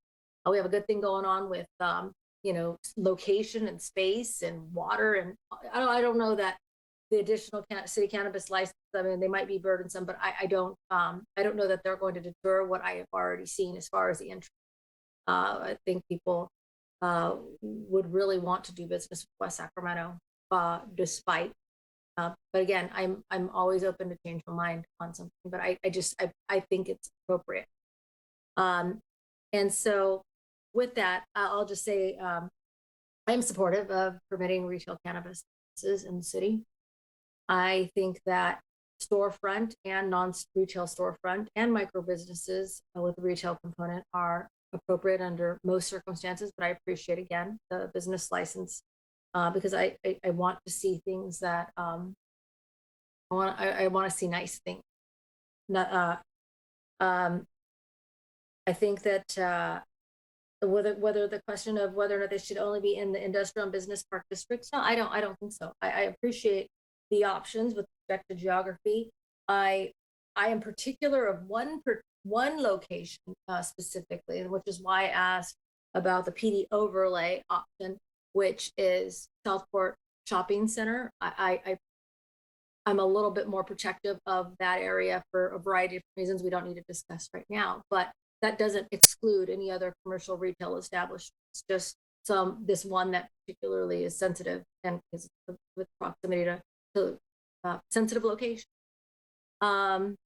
We have a good thing going on with location and space and water, and I don't know that the additional city cannabis license, I mean, they might be burdensome, but I don't know that they're going to deter what I have already seen as far as the interest. I think people would really want to do business with West Sacramento, despite. But again, I'm always open to change my mind on something. But I think it's appropriate. And so, with that, I'll just say I'm supportive of permitting retail cannabis in the city. I think that storefront and non-retail storefront and micro businesses with a retail component are appropriate under most circumstances, but I appreciate again the business license because I want to see things that I want to see nice things. Not, I think that whether the question of whether or not they should only be in the industrial and business park districts, no, I don't think so. I appreciate the options with respect to geography. I am particular of one location specifically, which is why I asked about the PD overlay option, which is Southport Shopping Center. I'm a little bit more protective of that area for a variety of reasons we don't need to discuss right now, but that doesn't exclude any other commercial retail establishments, just this one that particularly is sensitive and is with proximity to sensitive location. And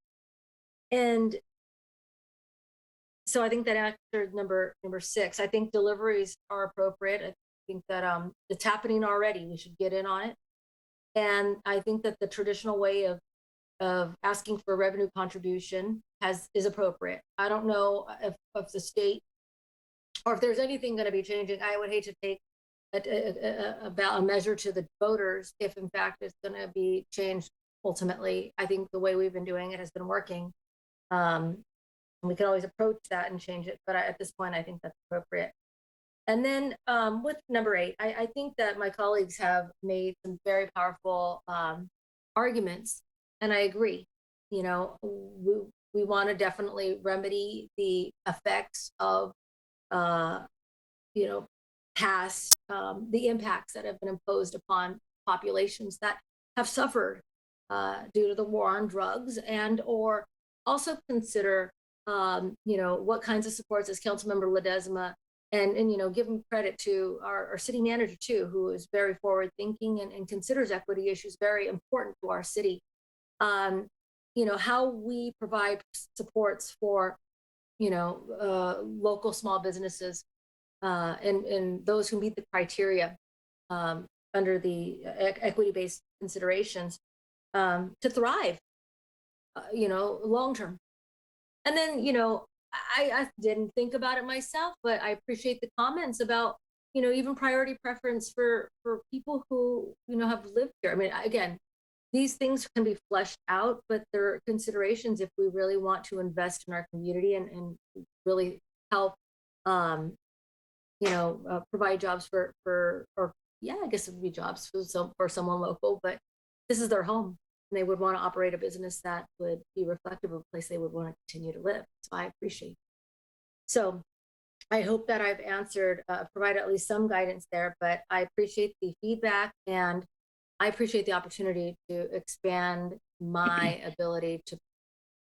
so I think that answered number 6. I think deliveries are appropriate. I think that it's happening already. We should get in on it. And I think that the traditional way of asking for revenue contribution is appropriate. I don't know if the state or if there's anything going to be changing. I would hate to take a measure to the voters if in fact it's going to be changed ultimately. I think the way we've been doing it has been working. We can always approach that and change it, but at this point I think that's appropriate. And then with number 8, I think that my colleagues have made some very powerful arguments, and I agree. We want to definitely remedy the effects of past the impacts that have been imposed upon populations that have suffered due to the war on drugs, and or also consider what kinds of supports, as Councilmember Ledesma and give him credit to our city manager too, who is very forward thinking and considers equity issues very important to our city. How we provide supports for local small businesses and those who meet the criteria under the equity-based considerations to thrive, long term. And then, I didn't think about it myself, but I appreciate the comments about, even priority preference for people who, have lived here. I mean, again, these things can be fleshed out, but there are considerations if we really want to invest in our community and really help, provide jobs I guess it would be jobs for someone local, but this is their home and they would want to operate a business that would be reflective of a place they would want to continue to live. So I appreciate it. So I hope that I've answered, provided at least some guidance there, but I appreciate the feedback and I appreciate the opportunity to expand my ability to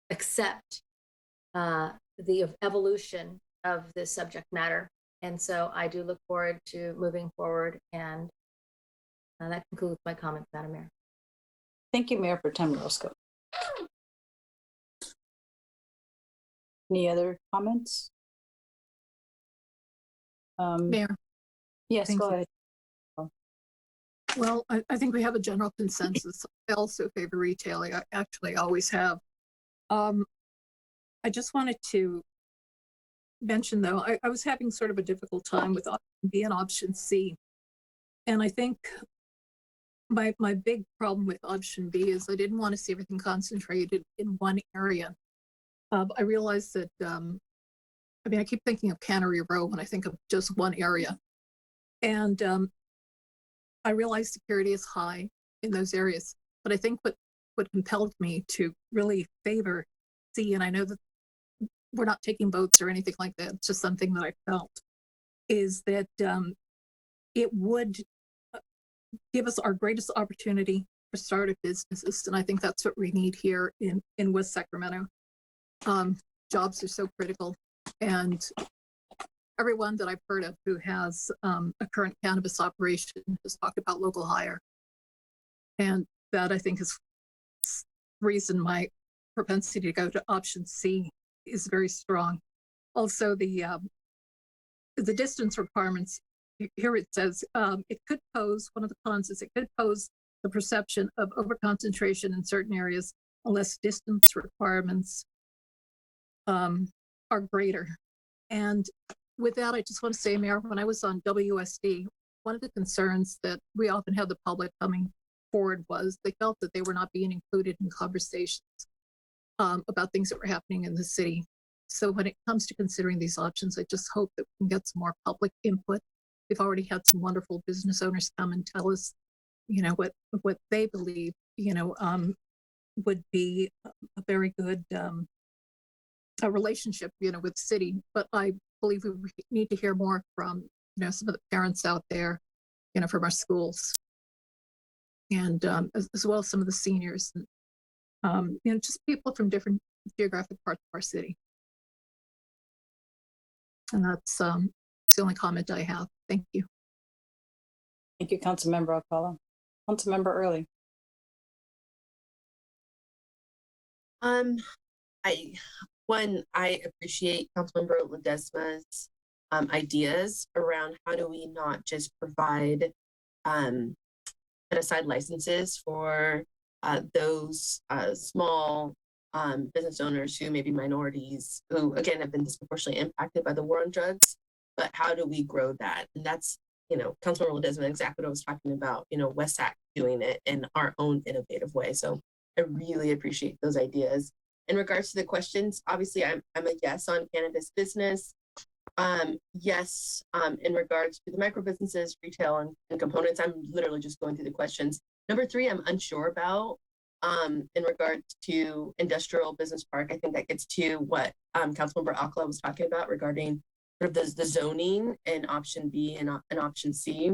accept the evolution of this subject matter. And so I do look forward to moving forward, and that concludes my comments, Madam Mayor. Thank you, Mayor Pro Tem Roscoe. Any other comments? Mayor. Yes, Thank go you. ahead. Well, I think we have a general consensus. I also favor retailing. I actually always have. I just wanted to mention, though, I was having sort of a difficult time with option B and option C. And I think my big problem with option B is I didn't want to see everything concentrated in one area. I realized that, I mean, I keep thinking of Cannery Row when I think of just one area. And I realize security is high in those areas, but I think what compelled me to really favor C, and I know that we're not taking votes or anything like that, it's just something that I felt, is that it would give us our greatest opportunity for startup businesses. And I think that's what we need here in West Sacramento. Jobs are so critical. And everyone that I've heard of who has a current cannabis operation has talked about local hire. And that, I think, is the reason my propensity to go to option C is very strong. Also, the distance requirements, here it says, it could pose, one of the cons is it could pose the perception of overconcentration in certain areas unless distance requirements are greater. And with that, I just want to say, Mayor, when I was on WSD, one of the concerns that we often have the public coming forward was they felt that they were not being included in conversations about things that were happening in the city. So when it comes to considering these options, I just hope that we can get some more public input. We've already had some wonderful business owners come and tell us, you know, what they believe, you know, would be a very good a relationship, you know, with the city. But I believe we need to hear more from, you know, some of the parents out there, you know, from our schools, and as well as some of the seniors, and, you know, just people from different geographic parts of our city. And that's the only comment I have. Thank you. Thank you, Councilmember Alcala. Councilmember Early. I appreciate Councilmember Ledesma's ideas around how do we not just provide set aside licenses for those small business owners who may be minorities, who again have been disproportionately impacted by the war on drugs, but how do we grow that? And that's, you know, Councilmember Ledesma, exactly what I was talking about, you know, West Sac doing it in our own innovative way. So I really appreciate those ideas. In regards to the questions, obviously I'm a yes on cannabis business. Yes, in regards to the micro businesses, retail and components, I'm literally just going through the questions. Number 3, I'm unsure about in regards to industrial business park. I think that gets to what Councilmember Alcala was talking about regarding sort of the zoning in option B and option C.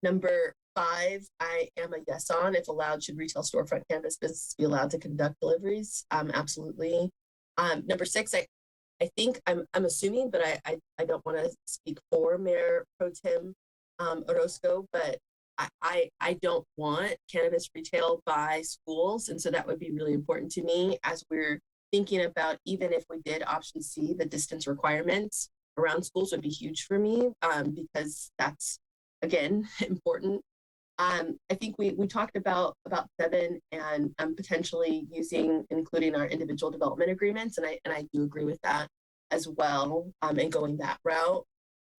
Number 5, I am a yes on. If allowed, should retail storefront cannabis businesses be allowed to conduct deliveries? Absolutely. Number 6, I think I'm assuming, but I don't want to speak for Mayor Pro Tem Orozco, but I don't want cannabis retail by schools. And so that would be really important to me as we're thinking about, even if we did option C, the distance requirements around schools would be huge for me, because that's, again, important. I think we talked about 7 and potentially including our individual development agreements, and I do agree with that as well, and going that route.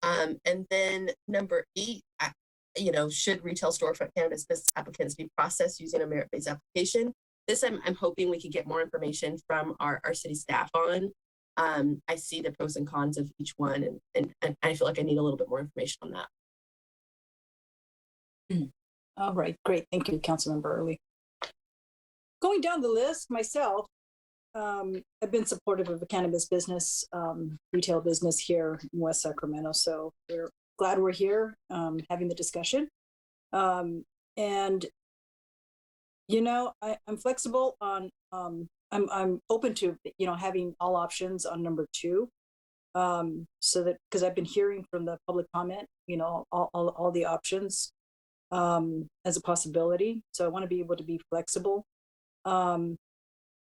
And then number 8, you know, should retail storefront cannabis business applicants be processed using a merit-based application? This I'm hoping we can get more information from our city staff on. I see the pros and cons of each one, and I feel like I need a little bit more information on that. All right, great. Thank you, Councilmember Early. Going down the list myself, I've been supportive of the cannabis business, retail business here in West Sacramento. So we're glad we're here having the discussion. And, you know, I'm flexible on, I'm open to, you know, having all options on number 2. So that, because I've been hearing from the public comment, you know, all the options as a possibility. So I want to be able to be flexible.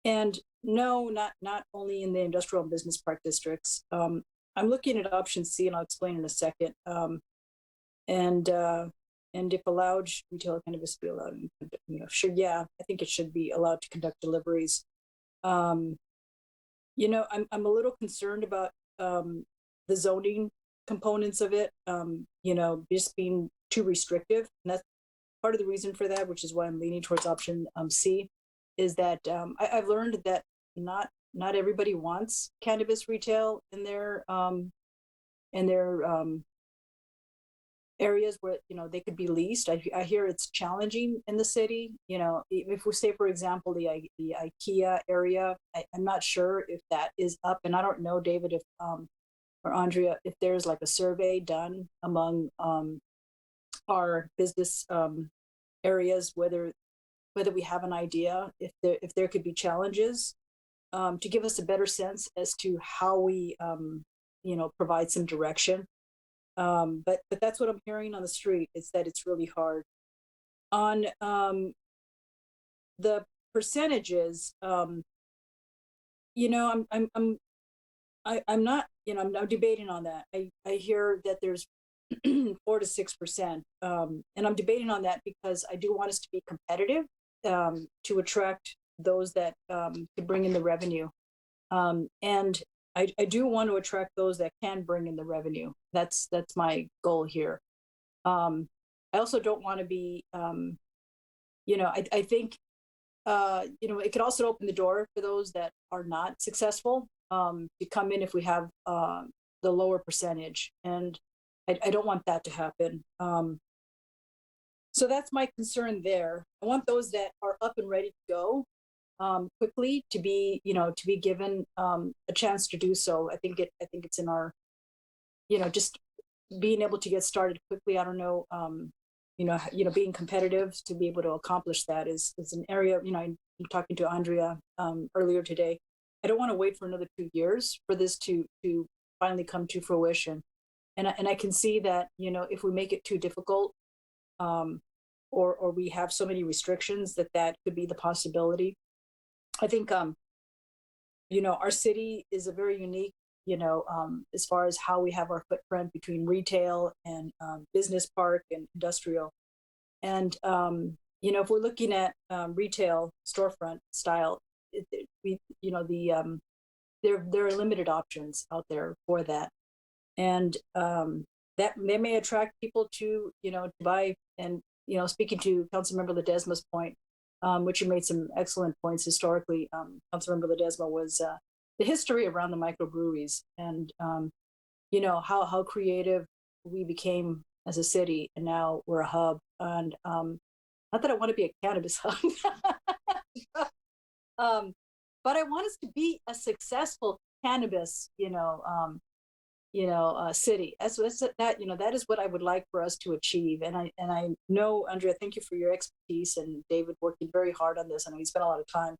And no, not only in the industrial and business park districts. I'm looking at option C, and I'll explain in a second. And if allowed, should retail cannabis be allowed? You know, sure, yeah, I think it should be allowed to conduct deliveries. You know, I'm a little concerned about the zoning components of it. You know, just being too restrictive, and that's part of the reason for that, which is why I'm leaning towards option C. Is that I've learned that not everybody wants cannabis retail in their areas where, you know, they could be leased. I hear it's challenging in the city. You know, if we say, for example, the IKEA area, I'm not sure if that is up, and I don't know, David, if or Andrea, if there's like a survey done among our business areas, whether we have an idea if there could be challenges to give us a better sense as to how we you know, provide some direction. But that's what I'm hearing on the street, is that it's really hard. On the percentages, you know, I'm not, you know, I'm debating on that. I hear that there's 4 to 6%, and I'm debating on that because I do want us to be competitive to attract those that could bring in the revenue, and I do want to attract those that can bring in the revenue. That's my goal here. I also don't want to be, you know, I think, you know, it could also open the door for those that are not successful to come in if we have the lower percentage, and I don't want that to happen. So that's my concern there. I want those that are up and ready to go quickly to be, you know, to be given a chance to do so. I think it's in our, you know, just being able to get started quickly. I don't know, you know, being competitive to be able to accomplish that is an area. You know, I'm talking to Andrea earlier today. I don't want to wait for another 2 years for this to finally come to fruition. And I can see that, you know, if we make it too difficult, or we have so many restrictions, that could be the possibility. I think, you know, our city is a very unique, you know, as far as how we have our footprint between retail and business park and industrial. And, you know, if we're looking at retail storefront style, we, you know, there are limited options out there for that. And that may attract people to, you know, to buy. And, you know, speaking to Councilmember Ledesma's point, which you made some excellent points historically, Councilmember Ledesma, was the history around the microbreweries and, you know, how creative we became as a city, and now we're a hub. And not that I want to be a cannabis hub, but I want us to be a successful cannabis, city. That's that, you know, that is what I would like for us to achieve. And I know, Andrea, thank you for your expertise, and David working very hard on this. I know he spent a lot of time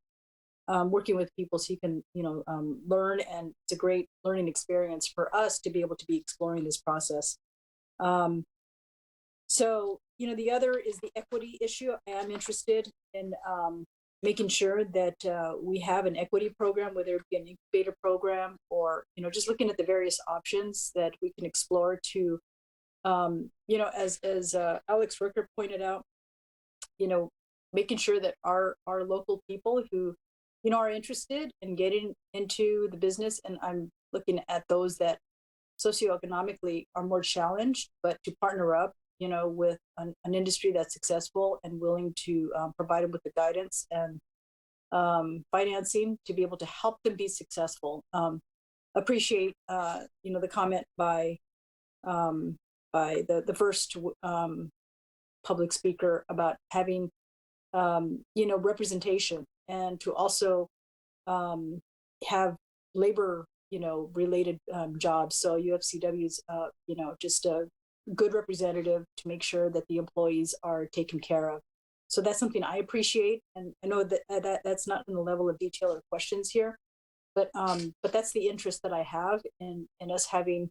working with people so you can, you know, learn, and it's a great learning experience for us to be able to be exploring this process. So, you know, the other is the equity issue. I am interested in making sure that we have an equity program, whether it be an incubator program or, you know, just looking at the various options that we can explore to, you know, as Alex Ricker pointed out, you know, making sure that our local people who, you know, are interested in getting into the business, and I'm looking at those that socioeconomically are more challenged, but to partner up, you know, with an industry that's successful and willing to provide them with the guidance and financing to be able to help them be successful. Appreciate, you know, the comment by the first public speaker about having, representation, and to also have labor, related jobs. So UFCW's, just a good representative to make sure that the employees are taken care of. So that's something I appreciate, and I know that that's not in the level of detail or questions here, but that's the interest that I have in us having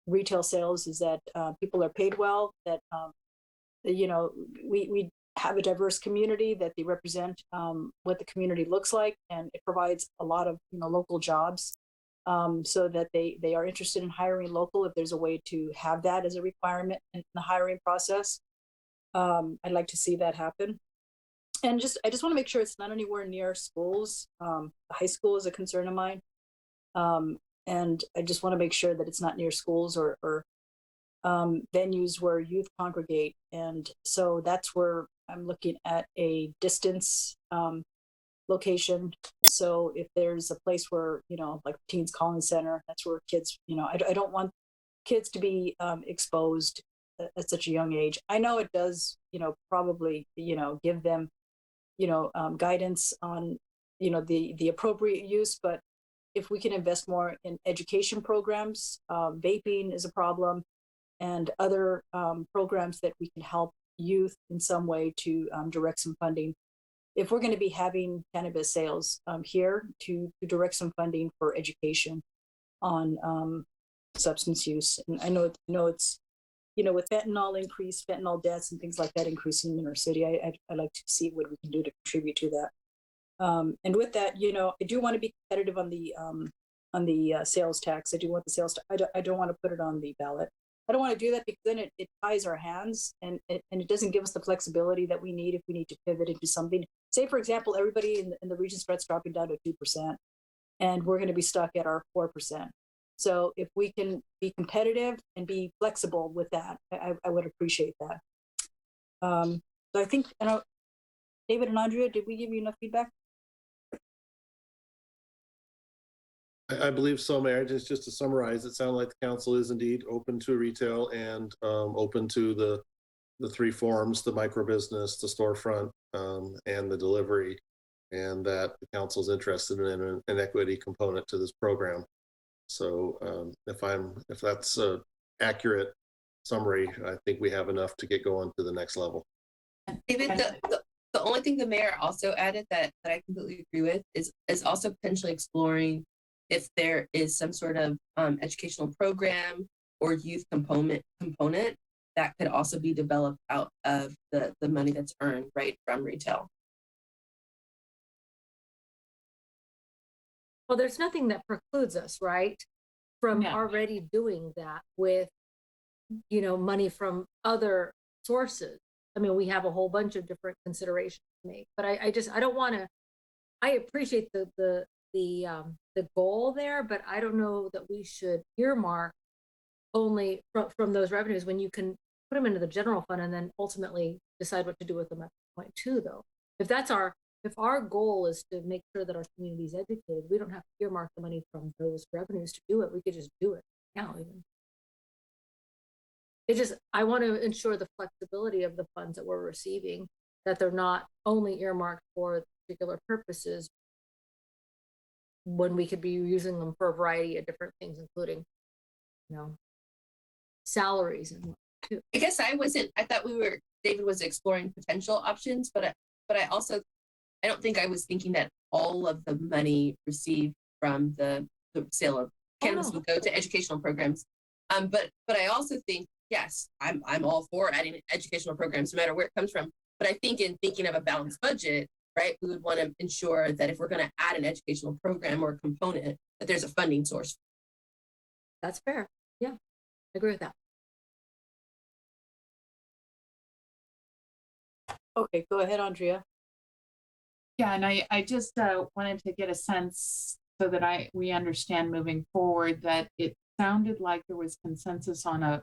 retail sales, is that people are paid well, that we have a diverse community, that they represent what the community looks like, and it provides a lot of local jobs, so that they are interested in hiring local if there's a way to have that as a requirement in the hiring process. I'd like to see that happen. And I just want to make sure it's not anywhere near schools. High school is a concern of mine. And I just want to make sure that it's not near schools or venues where youth congregate. And so that's where I'm looking at a distance location. So if there's a place where, like Teens Collins Center, that's where kids, I don't want kids to be exposed at such a young age. I know it does, probably, give them, guidance on, the appropriate use, but if we can invest more in education programs, vaping is a problem, and other programs that we can help youth in some way to direct some funding. If we're going to be having cannabis sales here, to direct some funding for education on substance use. And I know it's, with fentanyl deaths and things like that increasing in our city, I'd like to see what we can do to contribute to that. And with that, I do want to be competitive on the sales tax. I do want the sales tax. I don't want to put it on the ballot. I don't want to do that because then it ties our hands, and it doesn't give us the flexibility that we need if we need to pivot into something. Say, for example, everybody in the region starts dropping down to 2%, and we're going to be stuck at our 4%. So if we can be competitive and be flexible with that, I would appreciate that. So I think, David and Andrea, did we give you enough feedback? I believe so, Mayor. Just to summarize, it sounded like the council is indeed open to retail and open to the three forms: the micro business, the storefront, and the delivery, and that the council is interested in an equity component to this program. So if that's an accurate summary, I think we have enough to get going to the next level. David, the only thing the mayor also added that I completely agree with is also potentially exploring if there is some sort of educational program or youth component that could also be developed out of the money that's earned right from retail. Well, there's nothing that precludes us, right, from already doing that with, money from other sources. I mean, we have a whole bunch of different considerations to make, but I don't want to. I appreciate the goal there, but I don't know that we should earmark only from those revenues when you can put them into the general fund and then ultimately decide what to do with them at point two, though. If our goal is to make sure that our community is educated, we don't have to earmark the money from those revenues to do it. We could just do it now even. I want to ensure the flexibility of the funds that we're receiving, that they're not only earmarked for particular purposes when we could be using them for a variety of different things, including, salaries and what too. I guess I thought David was exploring potential options, but I don't think I was thinking that all of the money received from the sale of cannabis would go to educational programs. But I also think, yes, I'm all for adding educational programs, no matter where it comes from. But I think in thinking of a balanced budget, right, we would want to ensure that if we're going to add an educational program or component, that there's a funding source. That's fair. Yeah, I agree with that. Okay, go ahead, Andrea. Yeah, and I just wanted to get a sense so that we understand moving forward that it sounded like there was consensus on a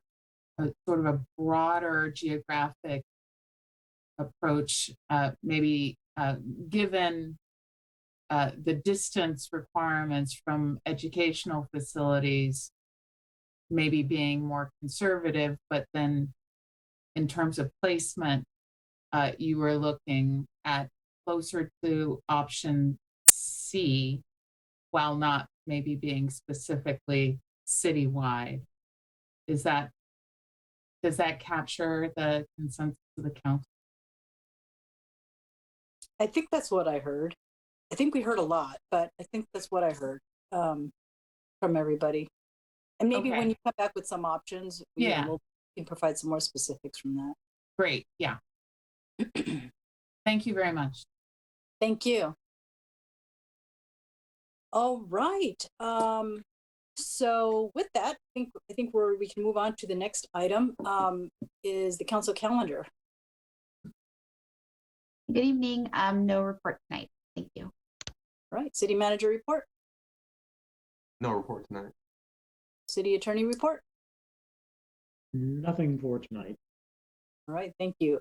sort of a broader geographic approach, maybe given the distance requirements from educational facilities, maybe being more conservative, but then in terms of placement, you were looking at closer to option C, while not maybe being specifically citywide. Does that capture the consensus of the council? I think that's what I heard. I think we heard a lot, but I think that's what I heard from everybody. And maybe when you come back with some options, we can provide some more specifics from that. Great. Yeah. Thank you very much. Thank you. All right. So with that, I think we can move on to the next item. Is the council calendar. Good evening. No report tonight. Thank you. All right. City manager report. No report tonight. City attorney report. Nothing for tonight. All right. Thank you.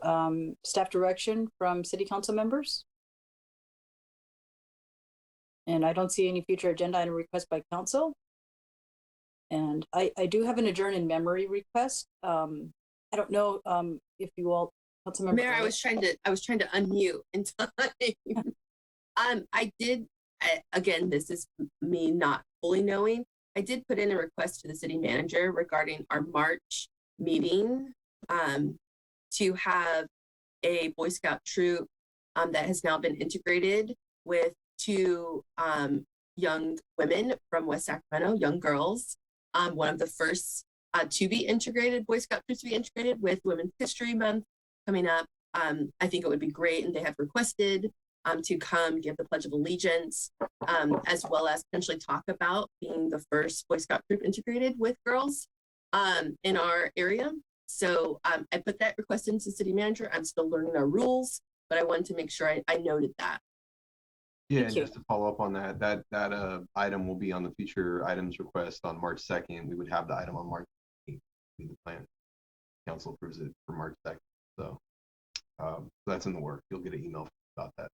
Staff direction from city council members. And I don't see any future agenda item request by council. And I do have an adjourn in memory request. I don't know if you all, council member. Mayor, I was trying to unmute in time. Again, this is me not fully knowing. I did put in a request to the city manager regarding our March meeting to have a Boy Scout troop that has now been integrated with two young women from West Sacramento, young girls. One of the first to be integrated, Boy Scout troops to be integrated with Women's History Month coming up. I think it would be great, and they have requested to come give the Pledge of Allegiance, as well as potentially talk about being the first Boy Scout troop integrated with girls in our area. So I put that request into city manager. I'm still learning our rules, but I wanted to make sure I noted that. Yeah, and just to follow up on that item will be on the future items request on March 2nd. We would have the item on March 8th. The plan. Council approves it for March 2nd. So that's in the work. You'll get an email about that.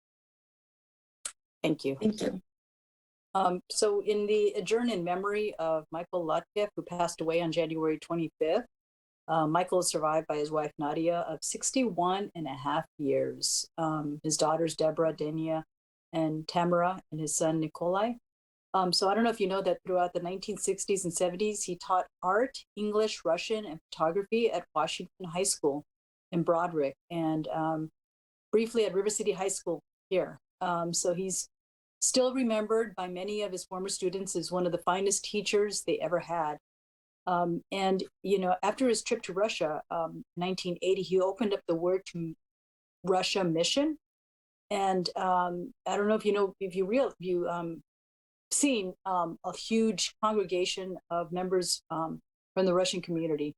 Thank you. Thank you. So in the adjourn in memory of Michael Lutkev, who passed away on January 25th, Michael is survived by his wife, Nadia, of 61 and a half years. His daughters, Deborah, Denia, and Tamara, and his son, Nikolai. So I don't know if you know that throughout the 1960s and 70s, he taught art, English, Russian, and photography at Washington High School in Broderick, and briefly at River City High School here. So he's still remembered by many of his former students as one of the finest teachers they ever had. And, you know, after his trip to Russia, 1980, he opened up the Word to Russia mission. And I don't know if you know, if you seen a huge congregation of members from the Russian community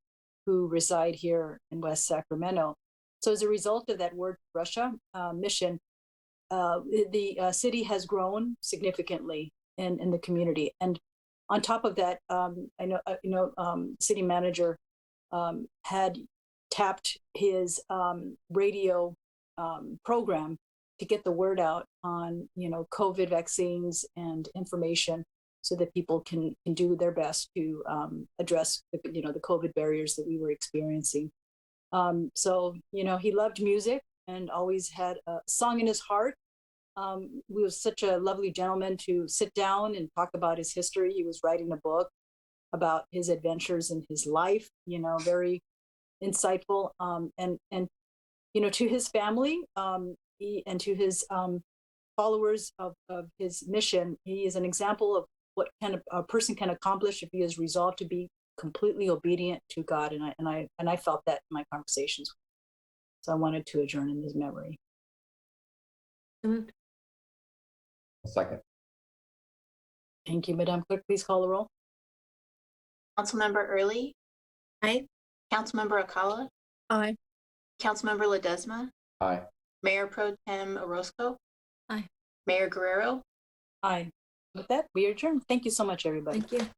who reside here in West Sacramento. So as a result of that Word to Russia mission, the city has grown significantly in the community. And on top of that, I know, city manager had tapped his radio program to get the word out on, you know, COVID vaccines and information so that people can do their best to address the COVID barriers that we were experiencing. So, you know, he loved music and always had a song in his heart. He was such a lovely gentleman to sit down and talk about his history. He was writing a book about his adventures in his life, you know, very insightful. And you know, to his family and to his followers of his mission, he is an example of what kind of a person can accomplish if he is resolved to be completely obedient to God. And I felt that in my conversations. So I wanted to adjourn in his memory. Second. Thank you, Madam Clerk. Please call the roll. Councilmember Early. Aye. Councilmember Akala. Aye. Councilmember Ledesma. Aye. Mayor Pro Tem Orozco. Aye. Mayor Guerrero. Aye. With that, we adjourn. Thank you so much, everybody. Thank you.